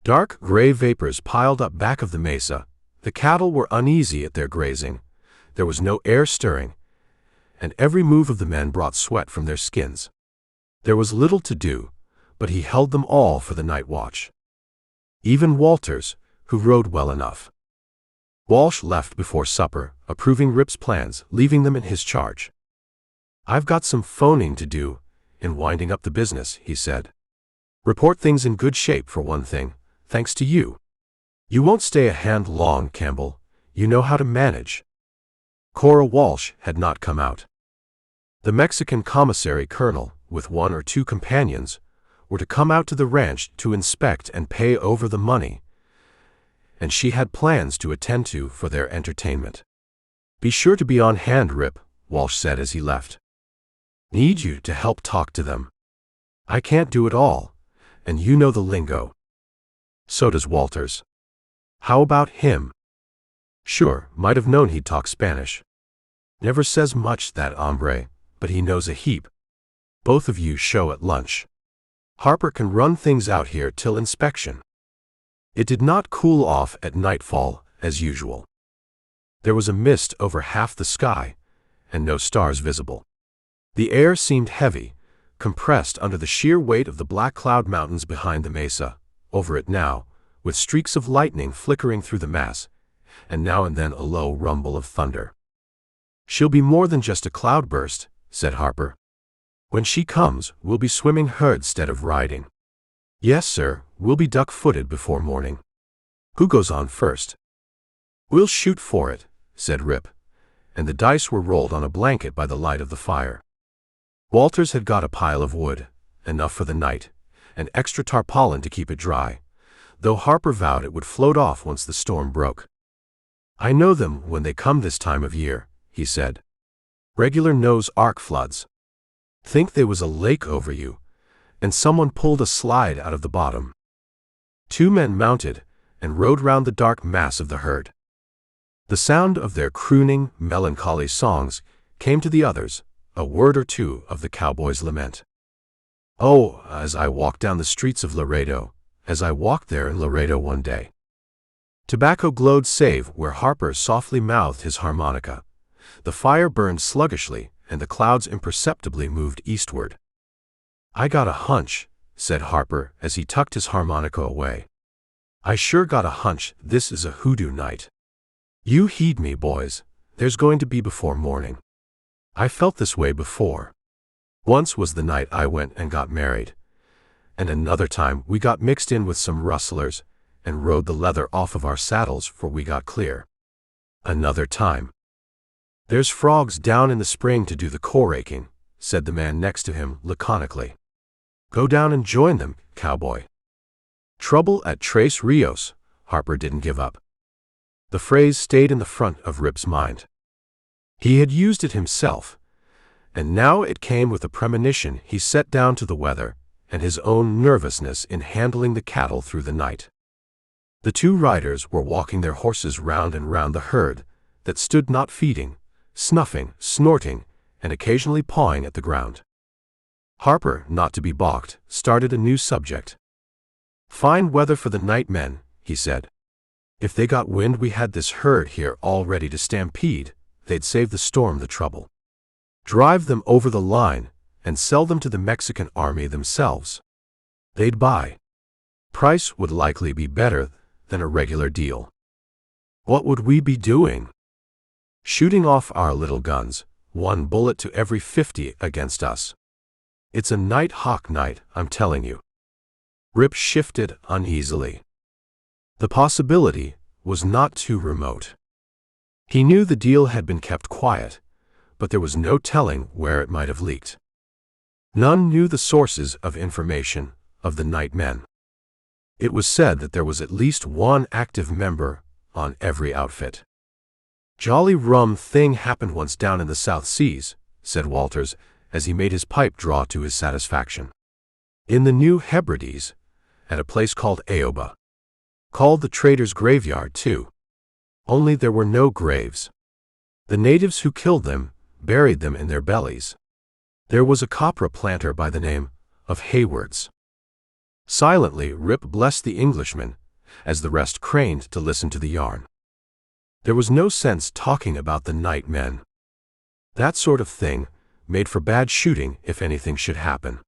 Dark gray vapors piled up back of the mesa, the cattle were uneasy at their grazing, there was no air stirring, and every move of the men brought sweat from their skins. There was little to do, but he held them all for the night watch. Even Walters, who rode well enough. Walsh left before supper, approving Rip's plans, leaving them in his charge. "I've got some phoning to do in winding up the business," he said. "Report things in good shape for one thing, thanks to you. You won't stay a hand long, Campbell. You know how to manage." Cora Walsh had not come out. The Mexican commissary colonel, with 1 or 2 companions, were to come out to the ranch to inspect and pay over the money, and she had plans to attend to for their entertainment. "Be sure to be on hand, Rip," Walsh said as he left. "Need you to help talk to them. I can't do it all, and you know the lingo. So does Walters." "How about him?" "Sure, might have known he'd talk Spanish. Never says much, that hombre, but he knows a heap. Both of you show at lunch. Harper can run things out here till inspection." It did not cool off at nightfall, as usual. There was a mist over half the sky, and no stars visible. The air seemed heavy, compressed under the sheer weight of the black cloud mountains behind the mesa, over it now, with streaks of lightning flickering through the mass, and now and then a low rumble of thunder. "She'll be more than just a cloudburst," said Harper. "When she comes, we'll be swimming herd stead of riding." "Yes, sir, we'll be duck-footed before morning." "Who goes on first?" "We'll shoot for it," said Rip, and the dice were rolled on a blanket by the light of the fire. Walters had got a pile of wood, enough for the night, and extra tarpaulin to keep it dry, though Harper vowed it would float off once the storm broke. "I know them when they come this time of year," he said. "Regular nose arc floods. Think there was a lake over you, and someone pulled a slide out of the bottom." 2 men mounted and rode round the dark mass of the herd. The sound of their crooning, melancholy songs came to the others, a word or 2 of the cowboy's lament. "Oh, as I walked down the streets of Laredo, as I walked there in Laredo one day." Tobacco glowed save where Harper softly mouthed his harmonica. The fire burned sluggishly, and the clouds imperceptibly moved eastward. "I got a hunch," said Harper as he tucked his harmonica away. "I sure got a hunch this is a hoodoo night. You heed me, boys, there's going to be before morning. I felt this way before. Once was the night I went and got married, and another time we got mixed in with some rustlers and rode the leather off of our saddles for we got clear. Another time. There's frogs down in the spring to do the core-raking," said the man next to him laconically. "Go down and join them, cowboy." Trouble at Tres Rios. Harper didn't give up. The phrase stayed in the front of Rip's mind. He had used it himself, and now it came with a premonition he set down to the weather and his own nervousness in handling the cattle through the night. The 2 riders were walking their horses round and round the herd that stood not feeding, snuffing, snorting, and occasionally pawing at the ground. Harper, not to be balked, started a new subject. "Fine weather for the night men," he said. "If they got wind we had this herd here all ready to stampede, they'd save the storm the trouble. Drive them over the line and sell them to the Mexican army themselves. They'd buy. Price would likely be better than a regular deal. What would we be doing? Shooting off our little guns, 1 bullet to every 50 against us. It's a night hawk night, I'm telling you." Rip shifted uneasily. The possibility was not too remote. He knew the deal had been kept quiet, but there was no telling where it might have leaked. None knew the sources of information of the night men. It was said that there was at least 1 active member on every outfit. "Jolly rum thing happened once down in the South Seas," said Walters as he made his pipe draw to his satisfaction. "In the New Hebrides, at a place called Aoba. Called the Trader's Graveyard, too. Only there were no graves. The natives who killed them buried them in their bellies. There was a copra planter by the name of Haywards." Silently, Rip blessed the Englishman, as the rest craned to listen to the yarn. There was no sense talking about the night men. That sort of thing made for bad shooting if anything should happen.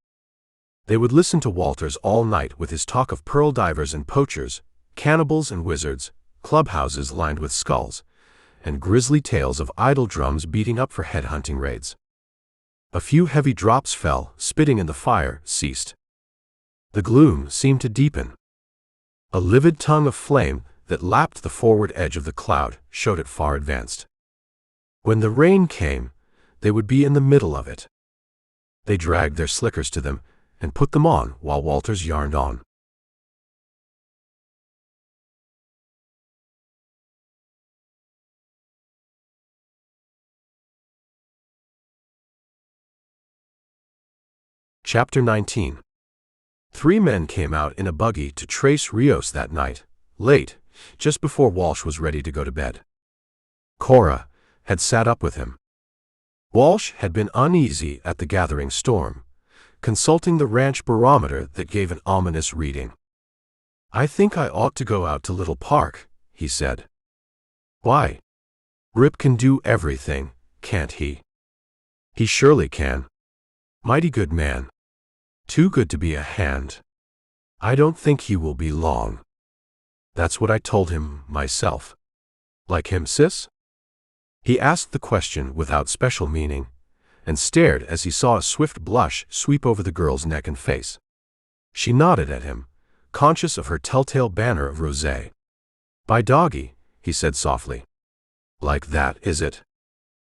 They would listen to Walters all night with his talk of pearl divers and poachers, cannibals and wizards, clubhouses lined with skulls, and grisly tales of idle drums beating up for head-hunting raids. A few heavy drops fell, spitting in the fire, ceased. The gloom seemed to deepen. A livid tongue of flame that lapped the forward edge of the cloud showed it far advanced. When the rain came, they would be in the middle of it. They dragged their slickers to them and put them on while Walters yarned on. Chapter 19. 3 men came out in a buggy to trace Rios that night, late, just before Walsh was ready to go to bed. Cora had sat up with him. Walsh had been uneasy at the gathering storm, consulting the ranch barometer that gave an ominous reading. "I think I ought to go out to Little Park," he said. "Why? Rip can do everything, can't he?" "He surely can. Mighty good man. Too good to be a hand. I don't think he will be long." "That's what I told him myself." "Like him, sis?" He asked the question without special meaning, and stared as he saw a swift blush sweep over the girl's neck and face. She nodded at him, conscious of her telltale banner of rosé. "By doggy," he said softly. "Like that, is it?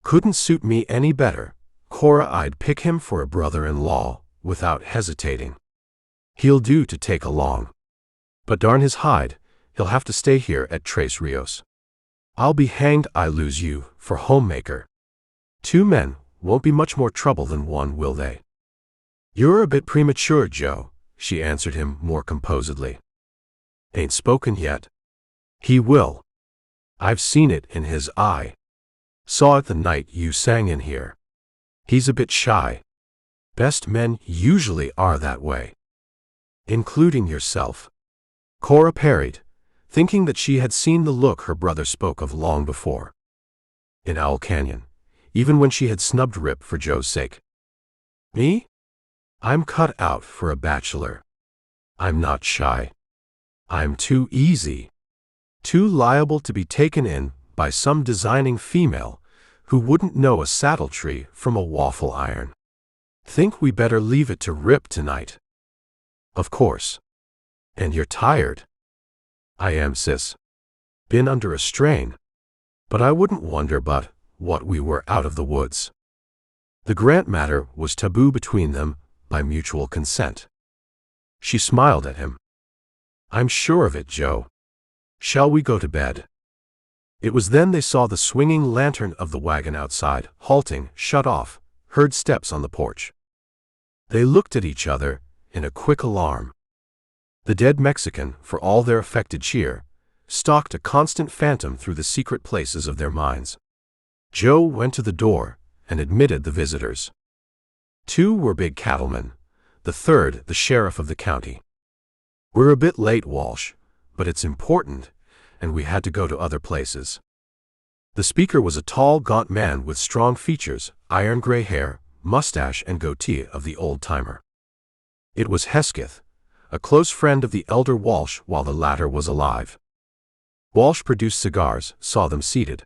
Couldn't suit me any better, Cora. I'd pick him for a brother-in-law, without hesitating. He'll do to take along. But darn his hide, he'll have to stay here at Trace Rios. I'll be hanged I lose you for homemaker. 2 men won't be much more trouble than 1, will they?" "You're a bit premature, Joe," she answered him more composedly. "Ain't spoken yet." "He will. I've seen it in his eye. Saw it the night you sang in here. He's a bit shy. Best men usually are that way." "Including yourself," Cora parried, thinking that she had seen the look her brother spoke of long before. In Owl Canyon, even when she had snubbed Rip for Joe's sake. "Me? I'm cut out for a bachelor. I'm not shy. I'm too easy. Too liable to be taken in by some designing female who wouldn't know a saddle tree from a waffle iron. Think we better leave it to Rip tonight." "Of course. And you're tired." "I am, sis. Been under a strain. But I wouldn't wonder but what we were out of the woods." The Grant matter was taboo between them by mutual consent. She smiled at him. "I'm sure of it, Joe. Shall we go to bed?" It was then they saw the swinging lantern of the wagon outside, halting, shut off, heard steps on the porch. They looked at each other in a quick alarm. The dead Mexican, for all their affected cheer, stalked a constant phantom through the secret places of their minds. Joe went to the door and admitted the visitors. 2 were big cattlemen, the 3rd the sheriff of the county. "We're a bit late, Walsh, but it's important, and we had to go to other places." The speaker was a tall, gaunt man with strong features, iron gray hair, mustache and goatee of the old-timer. It was Hesketh, a close friend of the elder Walsh while the latter was alive. Walsh produced cigars, saw them seated.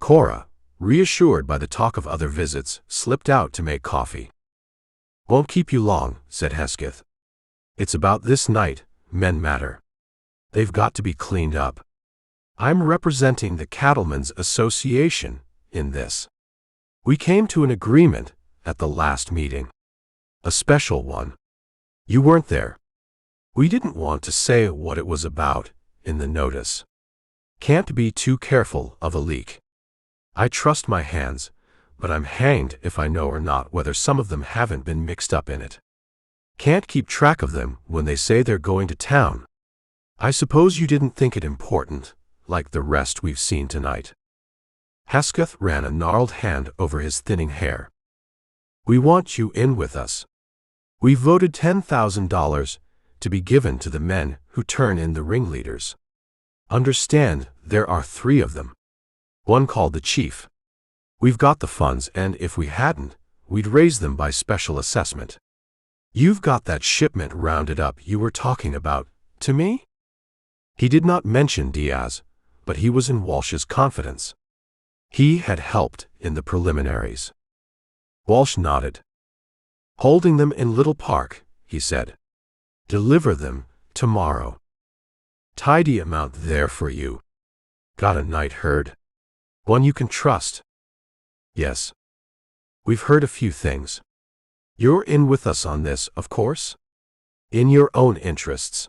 Cora, reassured by the talk of other visits, slipped out to make coffee. "Won't keep you long," said Hesketh. "It's about this night, men matter. They've got to be cleaned up. I'm representing the Cattlemen's Association in this. We came to an agreement at the last meeting. A special one. You weren't there. We didn't want to say what it was about in the notice. Can't be too careful of a leak. I trust my hands, but I'm hanged if I know or not whether some of them haven't been mixed up in it. Can't keep track of them when they say they're going to town. I suppose you didn't think it important, like the rest we've seen tonight." Hesketh ran a gnarled hand over his thinning hair. "We want you in with us. We voted $10,000 to be given to the men who turn in the ringleaders. Understand, there are 3 of them. 1 called the chief. We've got the funds, and if we hadn't, we'd raise them by special assessment. You've got that shipment rounded up you were talking about, to me?" He did not mention Diaz, but he was in Walsh's confidence. He had helped in the preliminaries. Walsh nodded. "Holding them in Little Park," he said. "Deliver them tomorrow. Tidy amount there for you. Got a night herd? One you can trust?" "Yes. We've heard a few things. You're in with us on this, of course? In your own interests."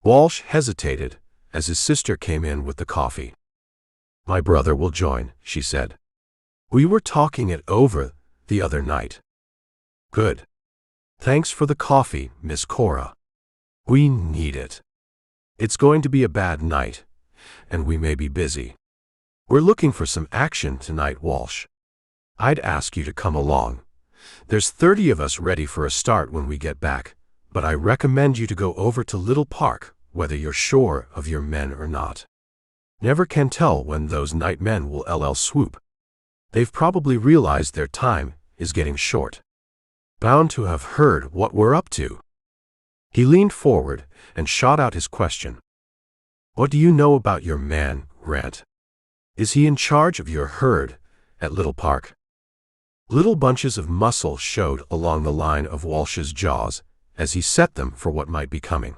Walsh hesitated as his sister came in with the coffee. "My brother will join," she said. "We were talking it over the other night." "Good. Thanks for the coffee, Miss Cora. We need it. It's going to be a bad night, and we may be busy. We're looking for some action tonight, Walsh. I'd ask you to come along. There's 30 of us ready for a start when we get back, but I recommend you to go over to Little Park, whether you're sure of your men or not. Never can tell when those night men will swoop. They've probably realized their time is getting short. Bound to have heard what we're up to." He leaned forward and shot out his question. "What do you know about your man, Grant? Is he in charge of your herd at Little Park?" Little bunches of muscle showed along the line of Walsh's jaws as he set them for what might be coming.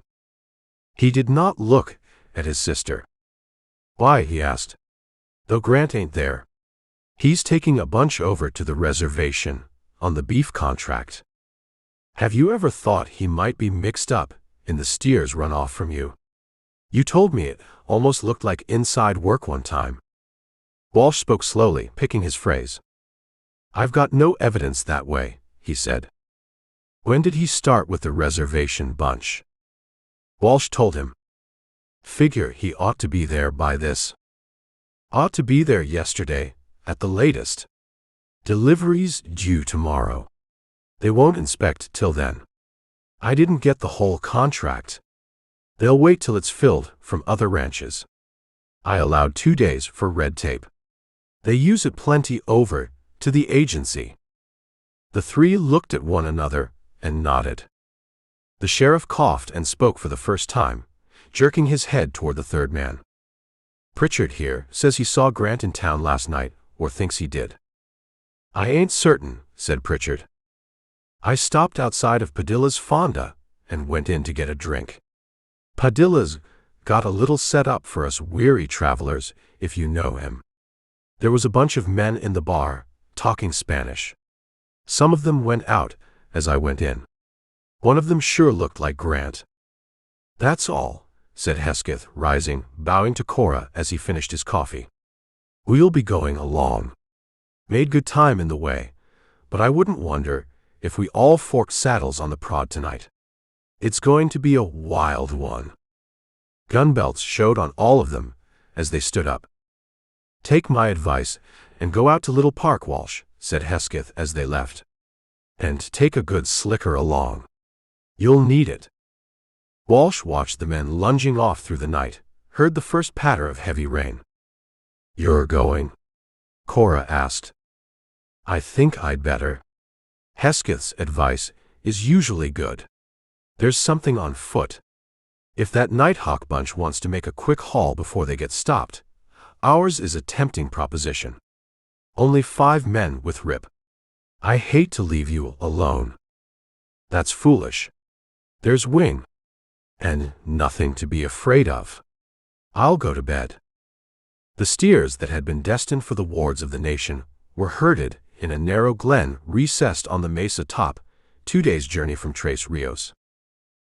He did not look at his sister. "Why?" he asked. "Though Grant ain't there. He's taking a bunch over to the reservation on the beef contract. Have you ever thought he might be mixed up in the steers run off from you? You told me it almost looked like inside work one time." Walsh spoke slowly, picking his phrase. "I've got no evidence that way," he said. "When did he start with the reservation bunch?" Walsh told him. "Figure he ought to be there by this. Ought to be there yesterday, at the latest. Deliveries due tomorrow. They won't inspect till then. I didn't get the whole contract. They'll wait till it's filled from other ranches. I allowed 2 days for red tape. They use it plenty over to the agency." The three looked at one another and nodded. The sheriff coughed and spoke for the first time, jerking his head toward the third man. "Pritchard here says he saw Grant in town last night, or thinks he did." "I ain't certain," said Pritchard. "I stopped outside of Padilla's Fonda and went in to get a drink. Padilla's got a little set up for us weary travelers, if you know him. There was a bunch of men in the bar, talking Spanish. Some of them went out as I went in. One of them sure looked like Grant." "That's all," said Hesketh, rising, bowing to Cora as he finished his coffee. "We'll be going along. Made good time in the way, but I wouldn't wonder if we all forked saddles on the prod tonight. It's going to be a wild one." Gun belts showed on all of them as they stood up. "Take my advice and go out to Little Park, Walsh," said Hesketh as they left. "And take a good slicker along. You'll need it." Walsh watched the men lunging off through the night, heard the first patter of heavy rain. "You're going?" Cora asked. "I think I'd better. Hesketh's advice is usually good. There's something on foot. If that Nighthawk bunch wants to make a quick haul before they get stopped, ours is a tempting proposition. Only 5 men with Rip. I hate to leave you alone." "That's foolish. There's Wing. And nothing to be afraid of. I'll go to bed." The steers that had been destined for the wards of the nation were herded in a narrow glen recessed on the mesa top, 2 days' journey from Tres Rios.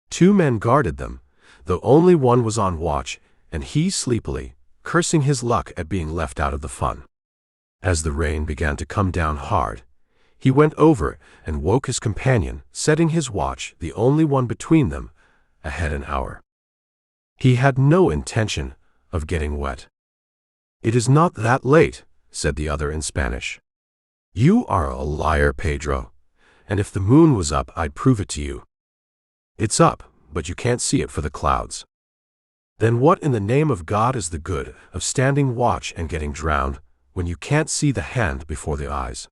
2 men guarded them, though only one was on watch, and he sleepily, cursing his luck at being left out of the fun. As the rain began to come down hard, he went over and woke his companion, setting his watch, the only one between them, ahead an hour. He had no intention of getting wet. "It is not that late," said the other in Spanish. "You are a liar, Pedro, and if the moon was up, I'd prove it to you." "It's up, but you can't see it for the clouds." "Then what in the name of God is the good of standing watch and getting drowned when you can't see the hand before the eyes?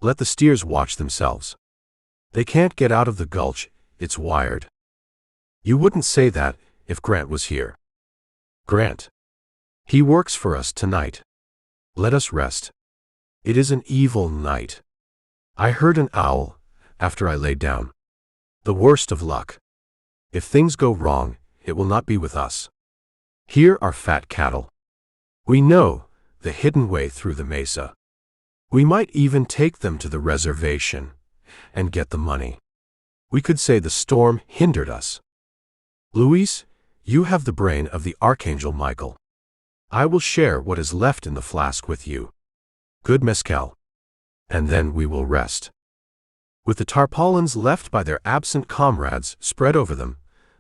Let the steers watch themselves. They can't get out of the gulch, it's wired." "You wouldn't say that if Grant was here." "Grant? He works for us tonight. Let us rest. It is an evil night. I heard an owl after I lay down. The worst of luck. If things go wrong, it will not be with us. Here are fat cattle. We know the hidden way through the mesa. We might even take them to the reservation and get the money. We could say the storm hindered us. Luis, you have the brain of the Archangel Michael. I will share what is left in the flask with you. Good mezcal. And then we will rest. With the tarpaulins left by their absent comrades spread over them,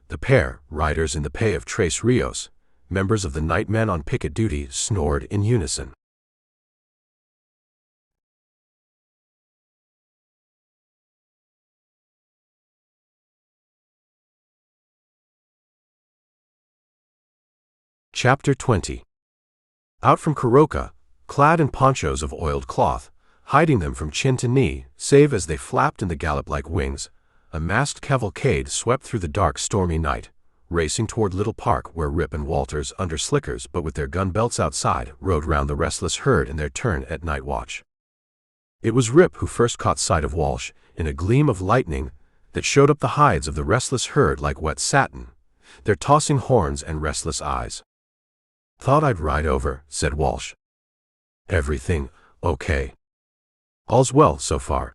the pair, riders in the pay of Tres Rios, members of the nightmen on picket duty, snored in unison. Chapter 20. Out from Caroca, clad in ponchos of oiled cloth, hiding them from chin to knee, save as they flapped in the gallop like wings, a masked cavalcade swept through the dark, stormy night, racing toward Little Park, where Rip and Walters, under slickers but with their gun belts outside, rode round the restless herd in their turn at night watch. It was Rip who first caught sight of Walsh, in a gleam of lightning that showed up the hides of the restless herd like wet satin, their tossing horns and restless eyes. "Thought I'd ride over," said Walsh. "Everything okay? All's well so far.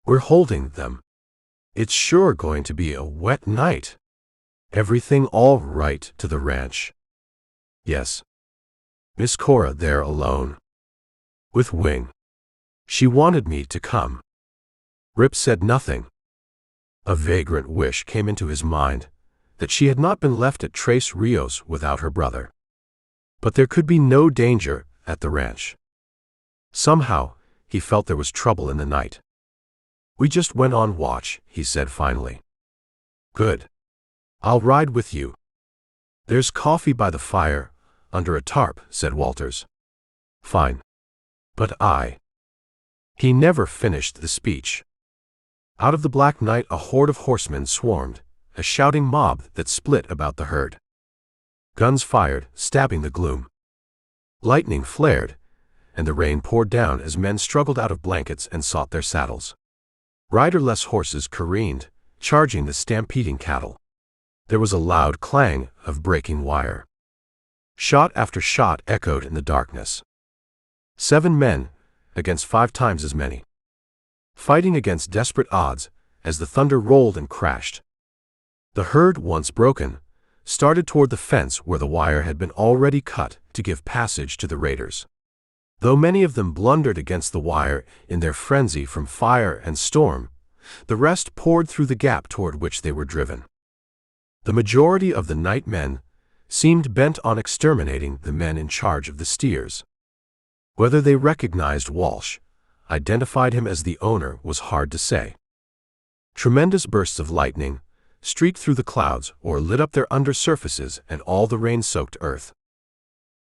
We're holding them. It's sure going to be a wet night. Everything all right to the ranch?" "Yes. Miss Cora there alone. With Wing. She wanted me to come." Rip said nothing. A vagrant wish came into his mind that she had not been left at Tres Rios without her brother. But there could be no danger at the ranch. Somehow, he felt there was trouble in the night. "We just went on watch," he said finally. "Good. I'll ride with you." "There's coffee by the fire, under a tarp," said Walters. "Fine. But He never finished the speech. Out of the black night a horde of horsemen swarmed, a shouting mob that split about the herd. Guns fired, stabbing the gloom. Lightning flared, and the rain poured down as men struggled out of blankets and sought their saddles. Riderless horses careened, charging the stampeding cattle. There was a loud clang of breaking wire. Shot after shot echoed in the darkness. 7 men against 5 times as many. Fighting against desperate odds as the thunder rolled and crashed. The herd, once broken, started toward the fence where the wire had been already cut to give passage to the raiders. Though many of them blundered against the wire in their frenzy from fire and storm, the rest poured through the gap toward which they were driven. The majority of the night men seemed bent on exterminating the men in charge of the steers. Whether they recognized Walsh, identified him as the owner, was hard to say. Tremendous bursts of lightning streaked through the clouds or lit up their undersurfaces and all the rain-soaked earth.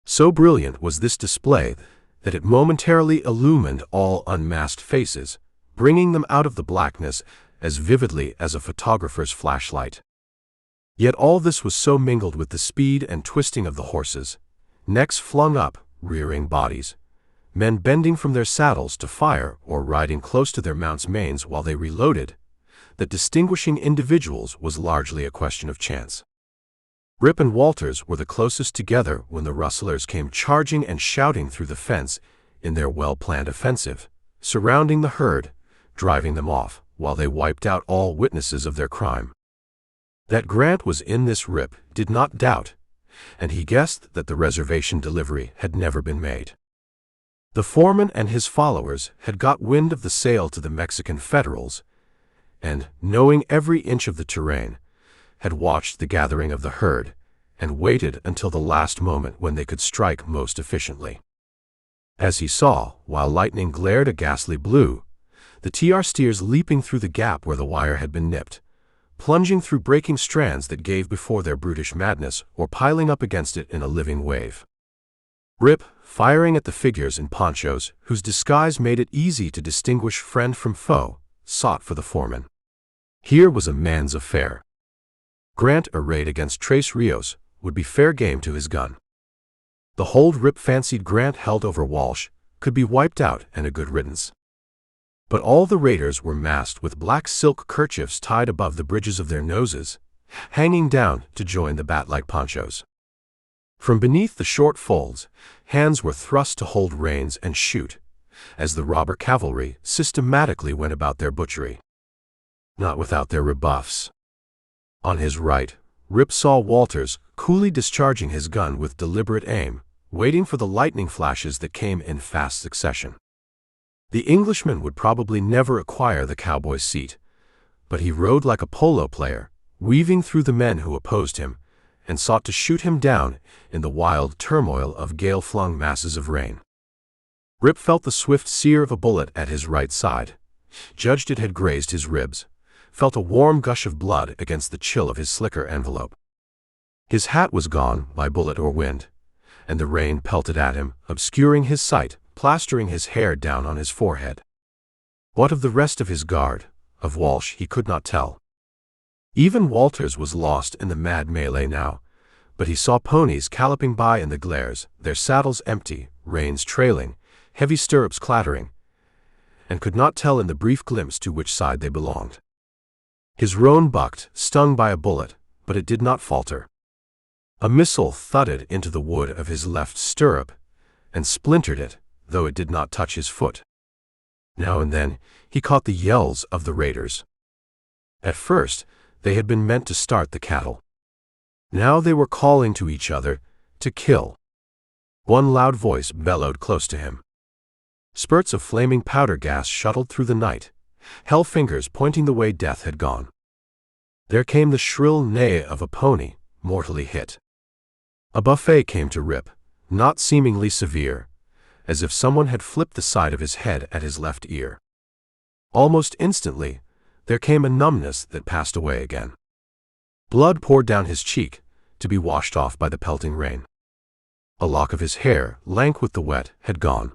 So brilliant was this display that it momentarily illumined all unmasked faces, bringing them out of the blackness as vividly as a photographer's flashlight. Yet all this was so mingled with the speed and twisting of the horses, necks flung up, rearing bodies, men bending from their saddles to fire or riding close to their mounts' manes while they reloaded, that distinguishing individuals was largely a question of chance. Rip and Walters were the closest together when the rustlers came charging and shouting through the fence in their well-planned offensive, surrounding the herd, driving them off, while they wiped out all witnesses of their crime. That Grant was in this, Rip did not doubt, and he guessed that the reservation delivery had never been made. The foreman and his followers had got wind of the sale to the Mexican Federals, and, knowing every inch of the terrain, had watched the gathering of the herd and waited until the last moment when they could strike most efficiently. As he saw, while lightning glared a ghastly blue, the TR steers leaping through the gap where the wire had been nipped, plunging through breaking strands that gave before their brutish madness or piling up against it in a living wave. Rip, firing at the figures in ponchos whose disguise made it easy to distinguish friend from foe, sought for the foreman. Here was a man's affair. Grant, arrayed against Tres Rios, would be fair game to his gun. The hold Rip fancied Grant held over Walsh could be wiped out and a good riddance. But all the raiders were masked with black silk kerchiefs tied above the bridges of their noses, hanging down to join the bat-like ponchos. From beneath the short folds, hands were thrust to hold reins and shoot, as the robber cavalry systematically went about their butchery. Not without their rebuffs. On his right, Rip saw Walters coolly discharging his gun with deliberate aim, waiting for the lightning flashes that came in fast succession. The Englishman would probably never acquire the cowboy's seat, but he rode like a polo player, weaving through the men who opposed him, and sought to shoot him down in the wild turmoil of gale-flung masses of rain. Rip felt the swift sear of a bullet at his right side, judged it had grazed his ribs, felt a warm gush of blood against the chill of his slicker envelope. His hat was gone by bullet or wind, and the rain pelted at him, obscuring his sight, plastering his hair down on his forehead. What of the rest of his guard, of Walsh, he could not tell. Even Walters was lost in the mad melee now, but he saw ponies galloping by in the glares, their saddles empty, reins trailing, heavy stirrups clattering, and could not tell in the brief glimpse to which side they belonged. His roan bucked, stung by a bullet, but it did not falter. A missile thudded into the wood of his left stirrup, and splintered it, though it did not touch his foot. Now and then, he caught the yells of the raiders. At first, they had been meant to start the cattle. Now they were calling to each other to kill. One loud voice bellowed close to him. Spurts of flaming powder gas shuttled through the night, hell fingers pointing the way death had gone. There came the shrill neigh of a pony, mortally hit. A buffet came to Rip, not seemingly severe, as if someone had flipped the side of his head at his left ear. Almost instantly, there came a numbness that passed away again. Blood poured down his cheek, to be washed off by the pelting rain. A lock of his hair, lank with the wet, had gone.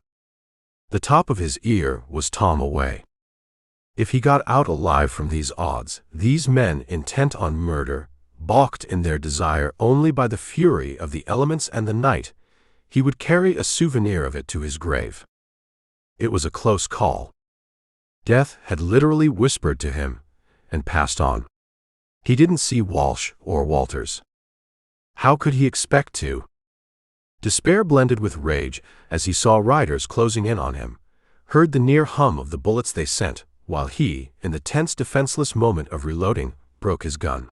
The top of his ear was torn away. If he got out alive from these odds, these men intent on murder, balked in their desire only by the fury of the elements and the night, he would carry a souvenir of it to his grave. It was a close call. Death had literally whispered to him, and passed on. He didn't see Walsh or Walters. How could he expect to? Despair blended with rage as he saw riders closing in on him, heard the near hum of the bullets they sent, while he, in the tense defenseless moment of reloading, broke his gun.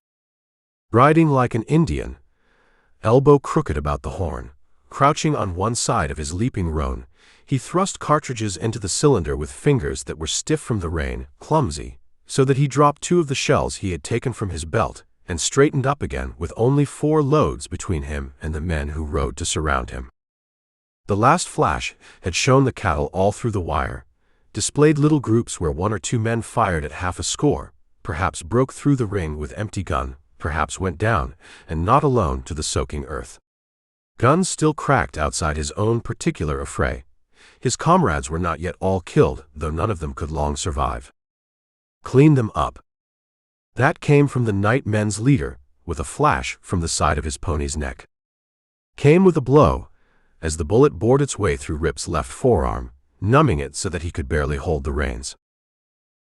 Riding like an Indian, elbow crooked about the horn, crouching on one side of his leaping roan, he thrust cartridges into the cylinder with fingers that were stiff from the rain, clumsy, so that he dropped 2 of the shells he had taken from his belt, and straightened up again with only 4 loads between him and the men who rode to surround him. The last flash had shown the cattle all through the wire, displayed little groups where 1 or 2 men fired at half a score, perhaps broke through the ring with empty gun, perhaps went down, and not alone, to the soaking earth. Guns still cracked outside his own particular affray. His comrades were not yet all killed, though none of them could long survive. Clean them up. That came from the night men's leader, with a flash from the side of his pony's neck. Came with a blow, as the bullet bored its way through Rip's left forearm, numbing it so that he could barely hold the reins.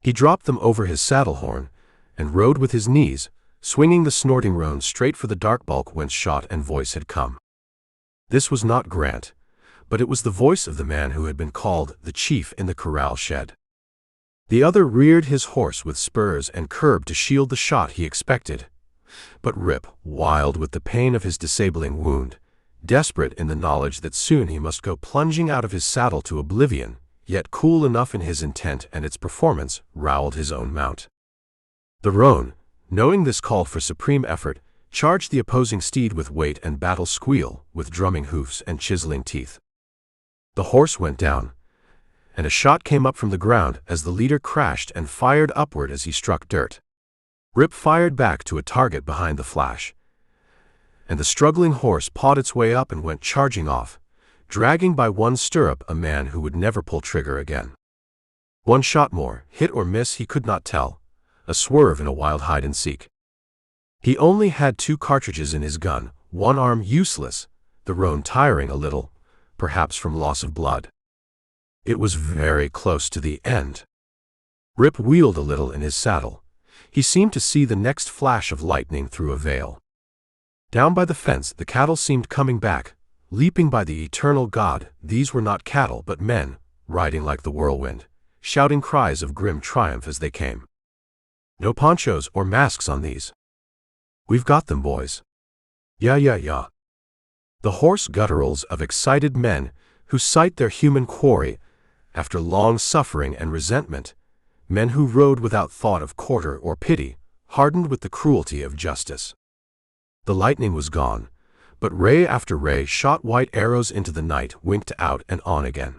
He dropped them over his saddle horn, and rode with his knees, swinging the snorting roan straight for the dark bulk whence shot and voice had come. This was not Grant, but it was the voice of the man who had been called the chief in the corral shed. The other reared his horse with spurs and curb to shield the shot he expected, but Rip, wild with the pain of his disabling wound, desperate in the knowledge that soon he must go plunging out of his saddle to oblivion, yet cool enough in his intent and its performance, roweled his own mount. The roan, knowing this called for supreme effort, charged the opposing steed with weight and battle squeal, with drumming hoofs and chiseling teeth. The horse went down, and a shot came up from the ground as the leader crashed and fired upward as he struck dirt. Rip fired back to a target behind the flash, and the struggling horse pawed its way up and went charging off, dragging by one stirrup a man who would never pull trigger again. 1 shot more, hit or miss he could not tell, a swerve in a wild hide-and-seek. He only had 2 cartridges in his gun, one arm useless, the roan tiring a little, perhaps from loss of blood. It was very close to the end. Rip wheeled a little in his saddle. He seemed to see the next flash of lightning through a veil. Down by the fence, the cattle seemed coming back, leaping by the eternal God. These were not cattle, but men, riding like the whirlwind, shouting cries of grim triumph as they came. No ponchos or masks on these. We've got them, boys. Yeah, yeah, yeah. The hoarse gutturals of excited men who sight their human quarry after long suffering and resentment, men who rode without thought of quarter or pity, hardened with the cruelty of justice. The lightning was gone, but ray after ray shot white arrows into the night, winked out and on again.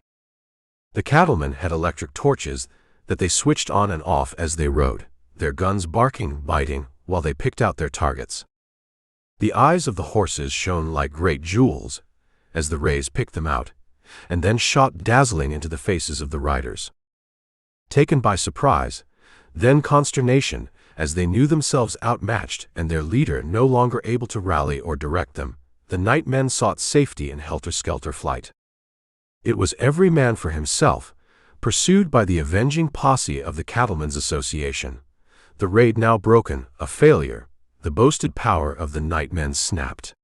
The cattlemen had electric torches that they switched on and off as they rode, their guns barking, biting, while they picked out their targets. The eyes of the horses shone like great jewels as the rays picked them out, and then shot dazzling into the faces of the riders. Taken by surprise, then consternation, as they knew themselves outmatched and their leader no longer able to rally or direct them, the night men sought safety in helter-skelter flight. It was every man for himself, pursued by the avenging posse of the Cattlemen's Association. The raid now broken, a failure, the boasted power of the night men snapped.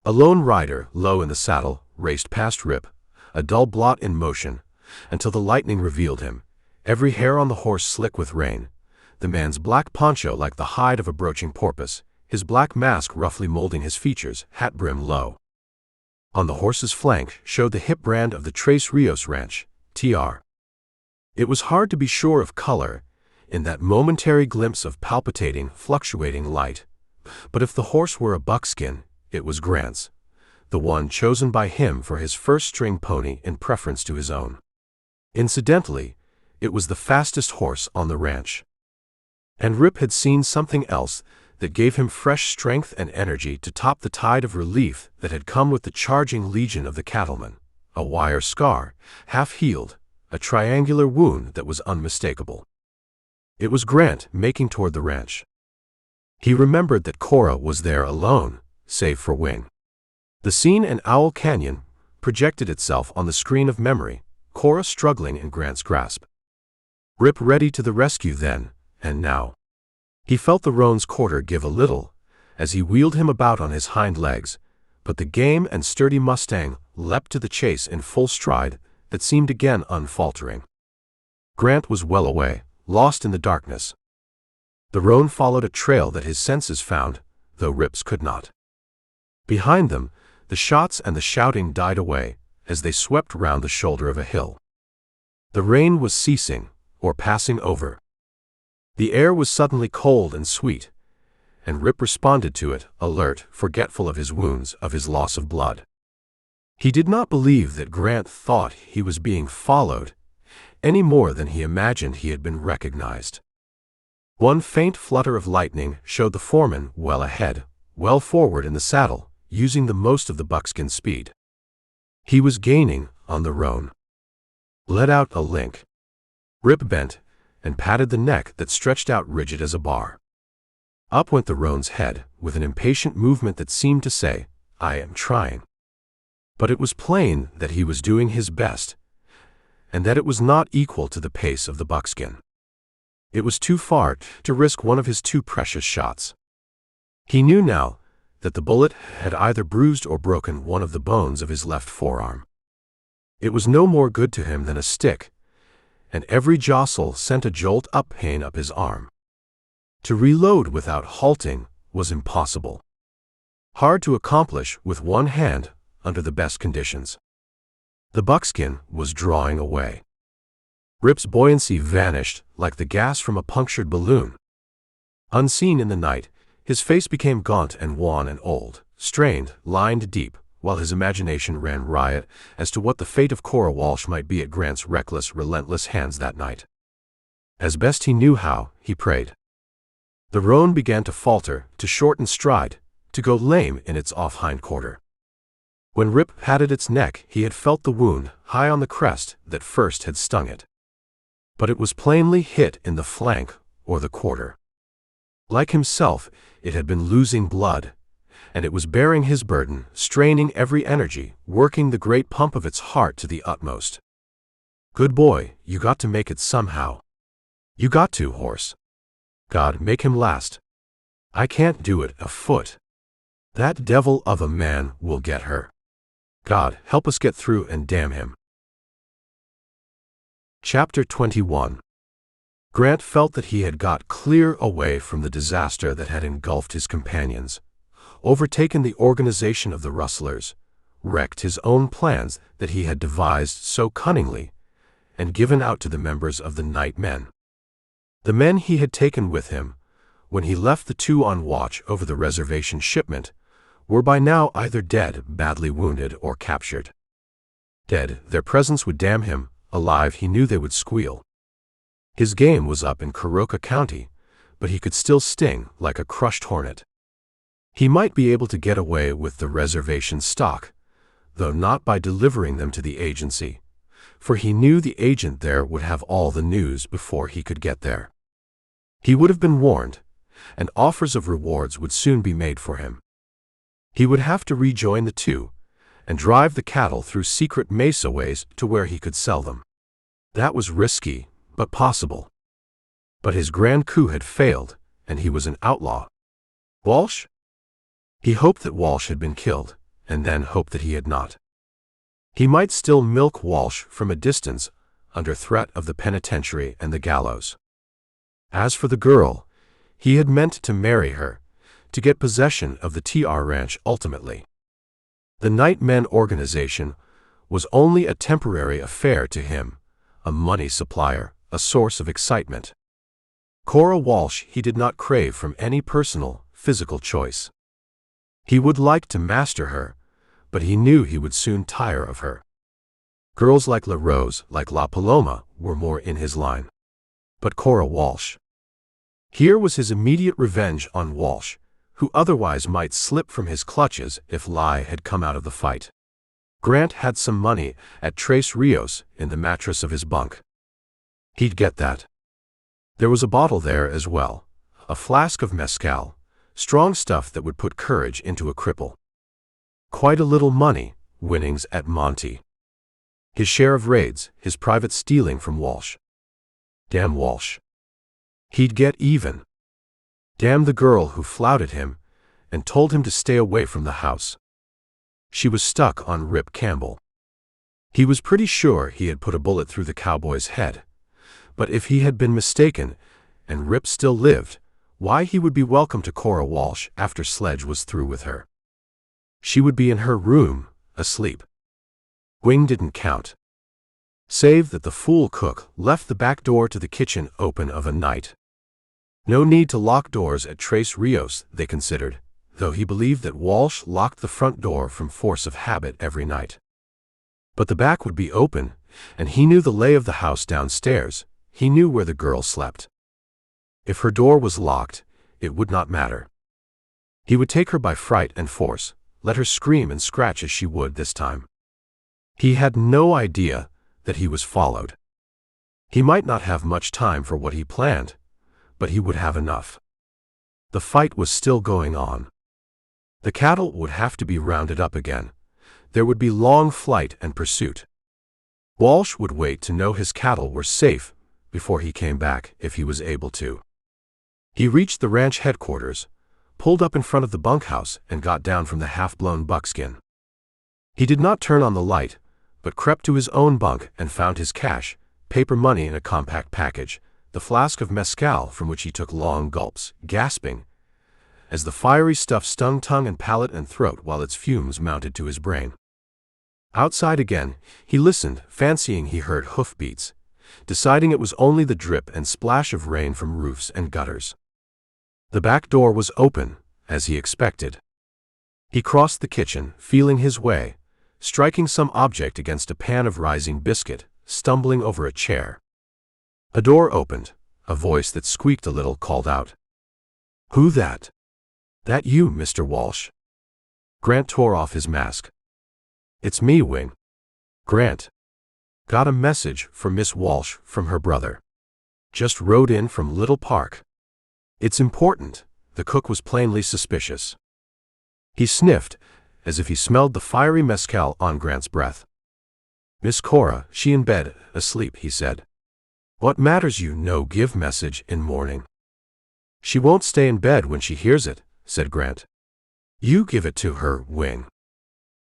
A lone rider, low in the saddle, raced past Rip, a dull blot in motion, until the lightning revealed him, every hair on the horse slick with rain, the man's black poncho like the hide of a broaching porpoise, his black mask roughly molding his features, hat brim low. On the horse's flank showed the hip brand of the Tres Rios Ranch, TR. It was hard to be sure of color in that momentary glimpse of palpitating, fluctuating light, but if the horse were a buckskin, it was Grant's, the one chosen by him for his first string pony in preference to his own. Incidentally, it was the fastest horse on the ranch. And Rip had seen something else that gave him fresh strength and energy to top the tide of relief that had come with the charging legion of the cattlemen, a wire scar, half-healed, a triangular wound that was unmistakable. It was Grant making toward the ranch. He remembered that Cora was there alone, save for Wing. The scene in Owl Canyon projected itself on the screen of memory, Cora struggling in Grant's grasp. Rip ready to the rescue then, and now. He felt the roan's quarter give a little, as he wheeled him about on his hind legs, but the game and sturdy Mustang leapt to the chase in full stride that seemed again unfaltering. Grant was well away, lost in the darkness. The roan followed a trail that his senses found, though Rip's could not. Behind them, the shots and the shouting died away as they swept round the shoulder of a hill. The rain was ceasing, or passing over. The air was suddenly cold and sweet, and Rip responded to it, alert, forgetful of his wounds, of his loss of blood. He did not believe that Grant thought he was being followed, any more than he imagined he had been recognized. One faint flutter of lightning showed the foreman well ahead, well forward in the saddle, using the most of the buckskin speed. He was gaining on the roan. Let out a link. Rip bent and patted the neck that stretched out rigid as a bar. Up went the roan's head, with an impatient movement that seemed to say, "I am trying." But it was plain that he was doing his best, and that it was not equal to the pace of the buckskin. It was too far to risk one of his two precious shots. He knew now that the bullet had either bruised or broken one of the bones of his left forearm. It was no more good to him than a stick, and every jostle sent a jolt up pain up his arm. To reload without halting was impossible. Hard to accomplish with one hand under the best conditions. The buckskin was drawing away. Rip's buoyancy vanished like the gas from a punctured balloon. Unseen in the night, his face became gaunt and wan and old, strained, lined deep, while his imagination ran riot as to what the fate of Cora Walsh might be at Grant's reckless, relentless hands that night. As best he knew how, he prayed. The roan began to falter, to shorten stride, to go lame in its off hind quarter. When Rip patted its neck, he had felt the wound, high on the crest, that first had stung it. But it was plainly hit in the flank or the quarter. Like himself, it had been losing blood, and it was bearing his burden, straining every energy, working the great pump of its heart to the utmost. Good boy, you got to make it somehow. You got to, horse. God, make him last. I can't do it afoot. That devil of a man will get her. God, help us get through and damn him. Chapter 21. Grant felt that he had got clear away from the disaster that had engulfed his companions, overtaken the organization of the rustlers, wrecked his own plans that he had devised so cunningly, and given out to the members of the night men. The men he had taken with him, when he left the two on watch over the reservation shipment, were by now either dead, badly wounded, or captured. Dead, their presence would damn him; alive, he knew they would squeal. His game was up in Kuroka County, but he could still sting like a crushed hornet. He might be able to get away with the reservation stock, though not by delivering them to the agency, for he knew the agent there would have all the news before he could get there. He would have been warned, and offers of rewards would soon be made for him. He would have to rejoin the two, and drive the cattle through secret mesa ways to where he could sell them. That was risky, but possible. But his grand coup had failed, and he was an outlaw. Walsh? He hoped that Walsh had been killed, and then hoped that he had not. He might still milk Walsh from a distance, under threat of the penitentiary and the gallows. As for the girl, he had meant to marry her, to get possession of the TR ranch ultimately. The Night Men organization was only a temporary affair to him, a money supplier, a source of excitement. Cora Walsh he did not crave from any personal, physical choice. He would like to master her, but he knew he would soon tire of her. Girls like La Rose, like La Paloma, were more in his line. But Cora Walsh. Here was his immediate revenge on Walsh, who otherwise might slip from his clutches if Lai had come out of the fight. Grant had some money at Tres Rios in the mattress of his bunk. He'd get that. There was a bottle there as well, a flask of mezcal, strong stuff that would put courage into a cripple. Quite a little money, winnings at Monte. His share of raids, his private stealing from Walsh. Damn Walsh. He'd get even. Damn the girl who flouted him and told him to stay away from the house. She was stuck on Rip Campbell. He was pretty sure he had put a bullet through the cowboy's head, but if he had been mistaken and Rip still lived, why he would be welcome to Cora Walsh after Sledge was through with her. She would be in her room, asleep. Wing didn't count. Save that the fool cook left the back door to the kitchen open of a night. No need to lock doors at Tres Rios, they considered, though he believed that Walsh locked the front door from force of habit every night. But the back would be open, and he knew the lay of the house downstairs. He knew where the girl slept. If her door was locked, it would not matter. He would take her by fright and force, let her scream and scratch as she would this time. He had no idea that he was followed. He might not have much time for what he planned, but he would have enough. The fight was still going on. The cattle would have to be rounded up again. There would be long flight and pursuit. Walsh would wait to know his cattle were safe before he came back if he was able to. He reached the ranch headquarters, pulled up in front of the bunkhouse, and got down from the half-blown buckskin. He did not turn on the light, but crept to his own bunk and found his cash, paper money in a compact package, the flask of mezcal from which he took long gulps, gasping, as the fiery stuff stung tongue and palate and throat while its fumes mounted to his brain. Outside again, he listened, fancying he heard hoofbeats, deciding it was only the drip and splash of rain from roofs and gutters. The back door was open, as he expected. He crossed the kitchen, feeling his way, striking some object against a pan of rising biscuit, stumbling over a chair. A door opened. A voice that squeaked a little called out. "Who that?" "That you, Mr. Walsh?" Grant tore off his mask. "It's me, Wing." "Grant. Got a message for Miss Walsh from her brother. Just rode in from Little Park. It's important." The cook was plainly suspicious. He sniffed, as if he smelled the fiery mezcal on Grant's breath. "Miss Cora, she in bed, asleep," he said. What matters you no give message in morning? She won't stay in bed when she hears it, said Grant. You give it to her, Wing.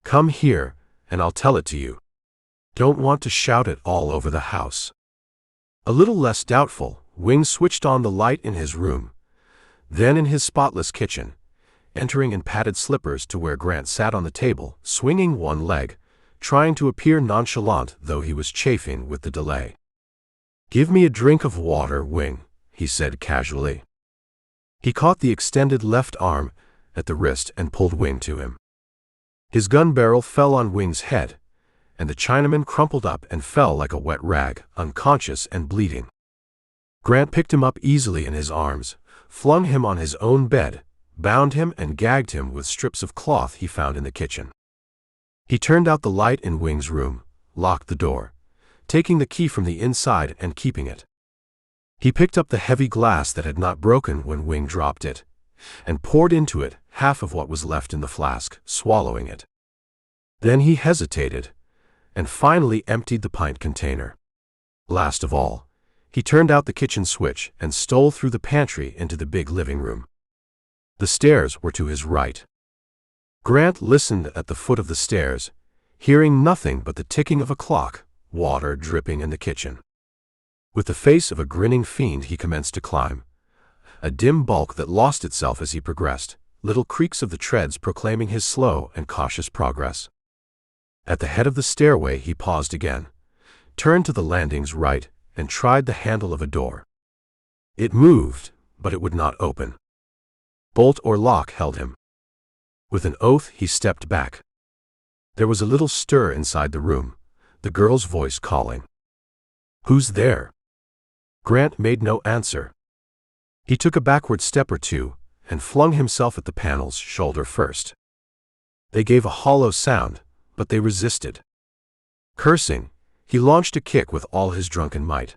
Come here, and I'll tell it to you. Don't want to shout it all over the house. A little less doubtful, Wing switched on the light in his room, then in his spotless kitchen, entering in padded slippers to where Grant sat on the table, swinging one leg, trying to appear nonchalant though he was chafing with the delay. Give me a drink of water, Wing, he said casually. He caught the extended left arm at the wrist and pulled Wing to him. His gun barrel fell on Wing's head, and the Chinaman crumpled up and fell like a wet rag, unconscious and bleeding. Grant picked him up easily in his arms, flung him on his own bed, bound him and gagged him with strips of cloth he found in the kitchen. He turned out the light in Wing's room, locked the door, taking the key from the inside and keeping it. He picked up the heavy glass that had not broken when Wing dropped it, and poured into it half of what was left in the flask, swallowing it. Then he hesitated, and finally emptied the pint container. Last of all, he turned out the kitchen switch and stole through the pantry into the big living room. The stairs were to his right. Grant listened at the foot of the stairs, hearing nothing but the ticking of a clock, water dripping in the kitchen. With the face of a grinning fiend he commenced to climb, a dim bulk that lost itself as he progressed, little creaks of the treads proclaiming his slow and cautious progress. At the head of the stairway he paused again, turned to the landing's right, and tried the handle of a door. It moved, but it would not open. Bolt or lock held him. With an oath he stepped back. There was a little stir inside the room, the girl's voice calling. Who's there? Grant made no answer. He took a backward step or two, and flung himself at the panels shoulder first. They gave a hollow sound, but they resisted. Cursing, he launched a kick with all his drunken might.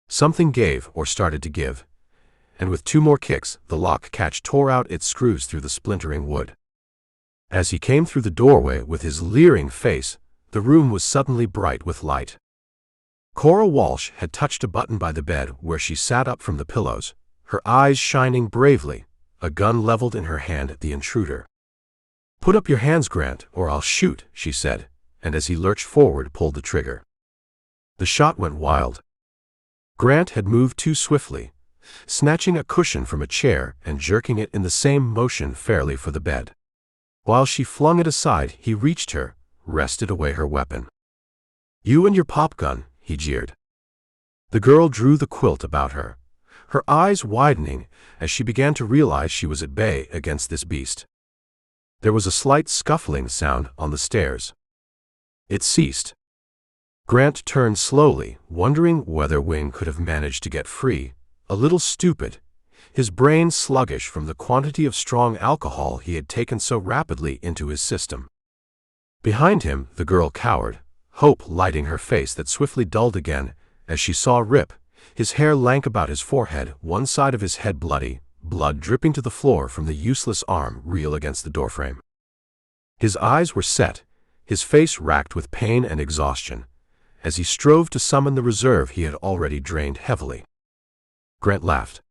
Something gave or started to give, and with two more kicks the lock catch tore out its screws through the splintering wood. As he came through the doorway with his leering face, the room was suddenly bright with light. Cora Walsh had touched a button by the bed where she sat up from the pillows, her eyes shining bravely, a gun leveled in her hand at the intruder. Put up your hands, Grant, or I'll shoot, she said, and as he lurched forward pulled the trigger. The shot went wild. Grant had moved too swiftly, snatching a cushion from a chair and jerking it in the same motion fairly for the bed. While she flung it aside, he reached her, wrested away her weapon. You and your pop gun, he jeered. The girl drew the quilt about her, her eyes widening as she began to realize she was at bay against this beast. There was a slight scuffling sound on the stairs. It ceased. Grant turned slowly, wondering whether Wing could have managed to get free, a little stupid, his brain sluggish from the quantity of strong alcohol he had taken so rapidly into his system. Behind him, the girl cowered, hope lighting her face that swiftly dulled again as she saw Rip, his hair lank about his forehead, one side of his head bloody, blood dripping to the floor from the useless arm reel against the doorframe. His eyes were set, his face racked with pain and exhaustion, as he strove to summon the reserve he had already drained heavily. Grant laughed.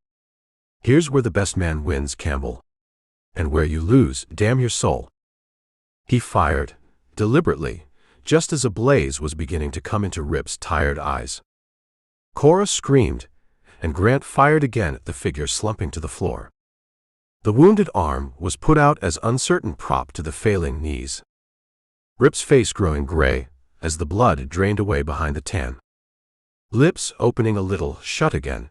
Here's where the best man wins, Campbell. And where you lose, damn your soul. He fired, deliberately, just as a blaze was beginning to come into Rip's tired eyes. Cora screamed, and Grant fired again at the figure slumping to the floor. The wounded arm was put out as uncertain prop to the failing knees. Rip's face growing gray, as the blood drained away behind the tan. Lips opening a little, shut again,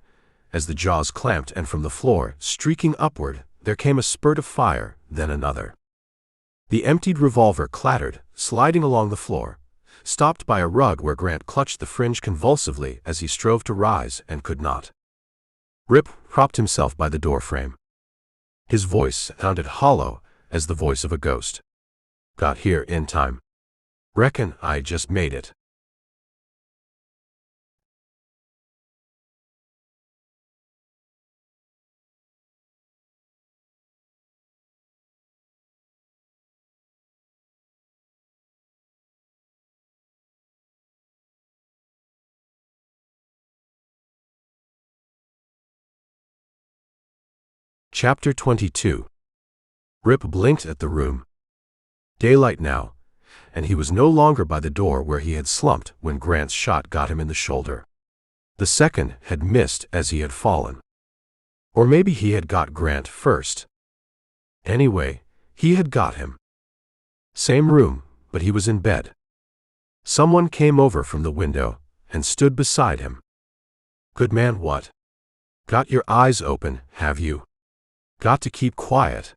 as the jaws clamped, and from the floor, streaking upward, there came a spurt of fire, then another. The emptied revolver clattered, sliding along the floor, stopped by a rug where Grant clutched the fringe convulsively as he strove to rise and could not. Rip propped himself by the doorframe. His voice sounded hollow as the voice of a ghost. Got here in time. Reckon I just made it. Chapter 22. Rip blinked at the room. Daylight now, and he was no longer by the door where he had slumped when Grant's shot got him in the shoulder. The second had missed as he had fallen. Or maybe he had got Grant first. Anyway, he had got him. Same room, but he was in bed. Someone came over from the window and stood beside him. "Good man, what? Got your eyes open, have you? Got to keep quiet.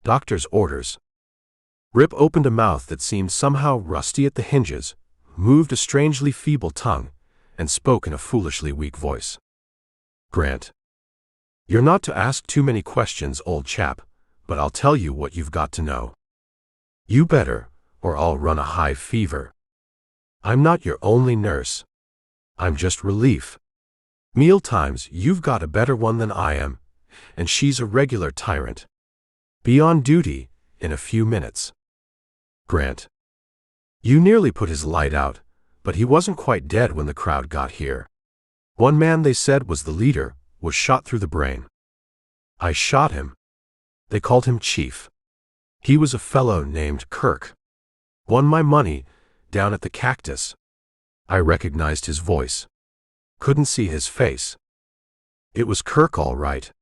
Doctor's orders." Rip opened a mouth that seemed somehow rusty at the hinges, moved a strangely feeble tongue, and spoke in a foolishly weak voice. "Grant, you're not to ask too many questions, old chap, but I'll tell you what you've got to know. You better, or I'll run a high fever. I'm not your only nurse. I'm just relief. Mealtimes you've got a better one than I am, and she's a regular tyrant. Be on duty in a few minutes." Grant. You nearly put his light out, but he wasn't quite dead when the crowd got here. One man they said was the leader, was shot through the brain. I shot him. They called him Chief. He was a fellow named Kirk. Won my money down at the Cactus. I recognized his voice. Couldn't see his face. It was Kirk all right.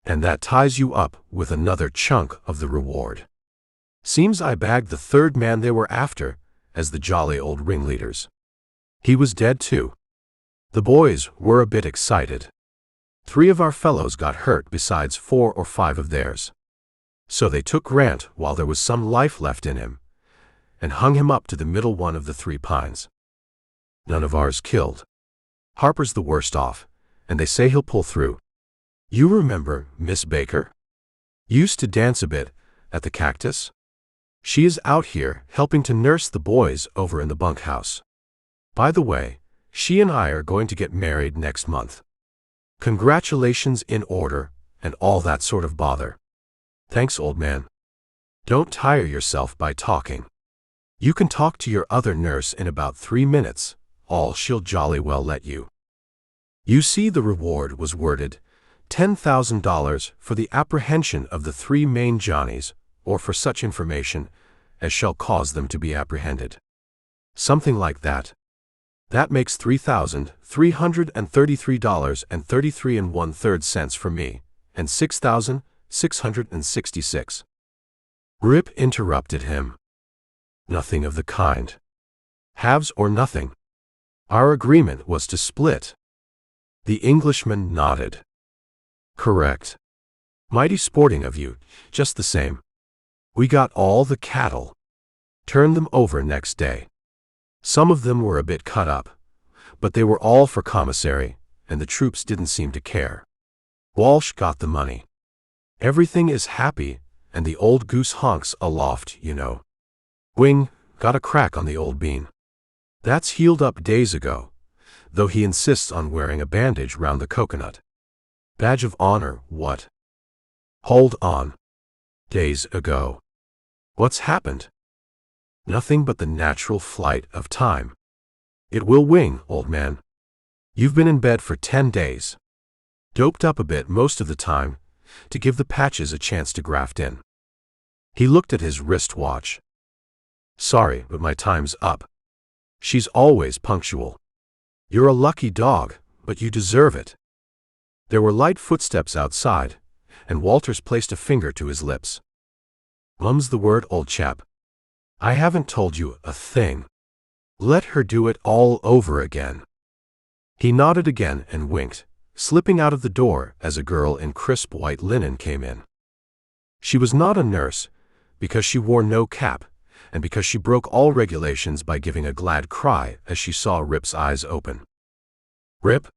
And that ties you up with another chunk of the reward. Seems I bagged the third man they were after as the jolly old ringleaders. He was dead too. The boys were a bit excited. 3 of our fellows got hurt besides 4 or 5 of theirs. So they took Grant while there was some life left in him and hung him up to the middle one of the 3 pines. None of ours killed. Harper's the worst off, and they say he'll pull through. You remember Miss Baker? Used to dance a bit at the Cactus? She is out here helping to nurse the boys over in the bunkhouse. By the way, she and I are going to get married next month. Congratulations in order, and all that sort of bother. Thanks, old man. Don't tire yourself by talking. You can talk to your other nurse in about 3 minutes, all she'll jolly well let you. You see, the reward was worded $10,000 for the apprehension of the 3 main Johnnies, or for such information as shall cause them to be apprehended. Something like that. That makes $3,333.33 1/3 for me, and $6,666. Rip interrupted him. Nothing of the kind. Halves or nothing. Our agreement was to split. The Englishman nodded. Correct. Mighty sporting of you, just the same. We got all the cattle. Turned them over next day. Some of them were a bit cut up, but they were all for commissary, and the troops didn't seem to care. Walsh got the money. Everything is happy, and the old goose honks aloft, you know. Wing got a crack on the old bean. That's healed up days ago, though he insists on wearing a bandage round the coconut. Badge of honor, what? Hold on. Days ago. What's happened? Nothing but the natural flight of time. It will, Wing, old man. You've been in bed for 10 days. Doped up a bit most of the time, to give the patches a chance to graft in. He looked at his wristwatch. Sorry, but my time's up. She's always punctual. You're a lucky dog, but you deserve it. There were light footsteps outside, and Walters placed a finger to his lips. Mum's the word, old chap. I haven't told you a thing. Let her do it all over again. He nodded again and winked, slipping out of the door as a girl in crisp white linen came in. She was not a nurse, because she wore no cap, and because she broke all regulations by giving a glad cry as she saw Rip's eyes open. Rip?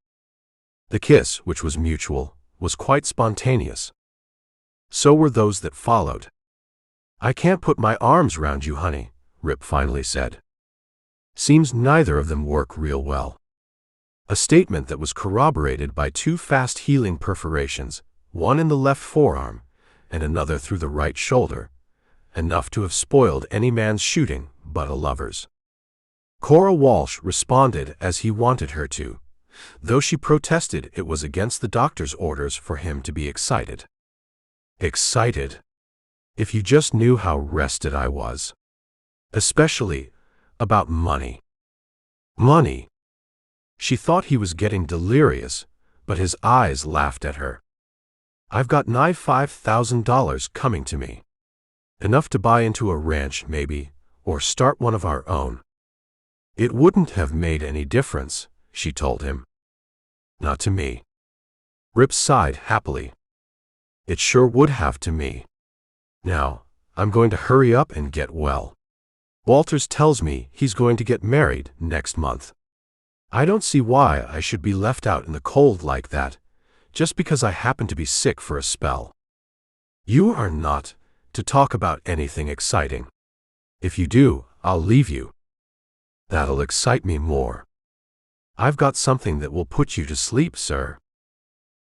The kiss, which was mutual, was quite spontaneous. So were those that followed. I can't put my arms round you, honey, Rip finally said. Seems neither of them work real well. A statement that was corroborated by 2 fast-healing perforations, one in the left forearm and another through the right shoulder, enough to have spoiled any man's shooting but a lover's. Cora Walsh responded as he wanted her to, though she protested it was against the doctor's orders for him to be excited. Excited. If you just knew how rested I was. Especially about money. Money. She thought he was getting delirious, but his eyes laughed at her. I've got nigh $5,000 coming to me. Enough to buy into a ranch, maybe, or start one of our own. It wouldn't have made any difference, she told him. Not to me. Rip sighed happily. It sure would have to me. Now, I'm going to hurry up and get well. Walters tells me he's going to get married next month. I don't see why I should be left out in the cold like that, just because I happen to be sick for a spell. You are not to talk about anything exciting. If you do, I'll leave you. That'll excite me more. I've got something that will put you to sleep, sir.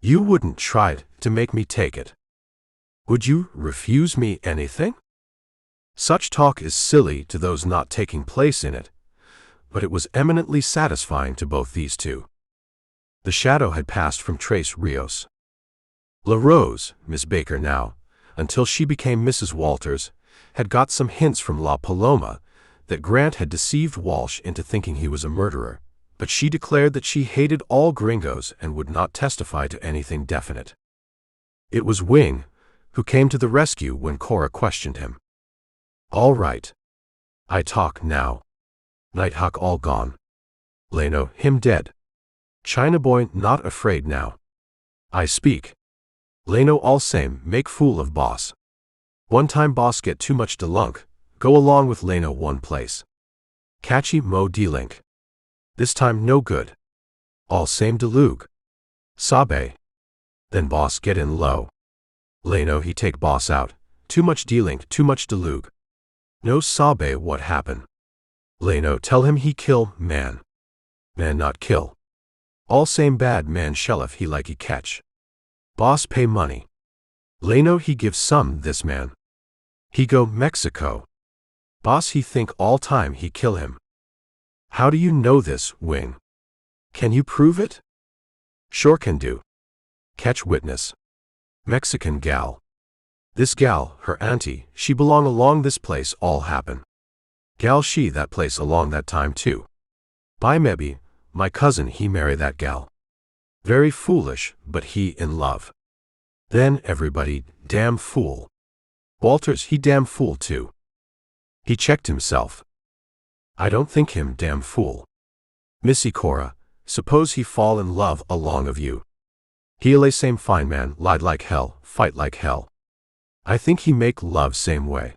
You wouldn't try to make me take it. Would you refuse me anything? Such talk is silly to those not taking place in it, but it was eminently satisfying to both these two. The shadow had passed from Trace Rios. La Rose, Miss Baker now, until she became Mrs. Walters, had got some hints from La Paloma that Grant had deceived Walsh into thinking he was a murderer, but she declared that she hated all gringos and would not testify to anything definite. It was Wing who came to the rescue when Cora questioned him. All right. I talk now. Nighthawk all gone. Leno, him dead. China boy not afraid now. I speak. Leno all same make fool of boss. One time boss get too much delunk, go along with Leno one place. Catchy mo delink. This time no good. All same deluge. Sabe. Then boss get in low. Leno he take boss out, too much delink, too much deluge. No sabe what happen. Leno tell him he kill man. Man not kill. All same bad man sheriff he like he catch. Boss pay money. Leno he give some this man. He go Mexico. Boss he think all time he kill him. How do you know this, Wing? Can you prove it? Sure can do. Catch witness. Mexican gal. This gal, her auntie, she belong along this place all happen. Gal she that place along that time too. By maybe, my cousin he marry that gal. Very foolish, but he in love. Then everybody, damn fool. Walters he damn fool too. He checked himself. I don't think him damn fool. Missy Cora, suppose he fall in love along of you. He'll same fine man, lied like hell, fight like hell. I think he make love same way.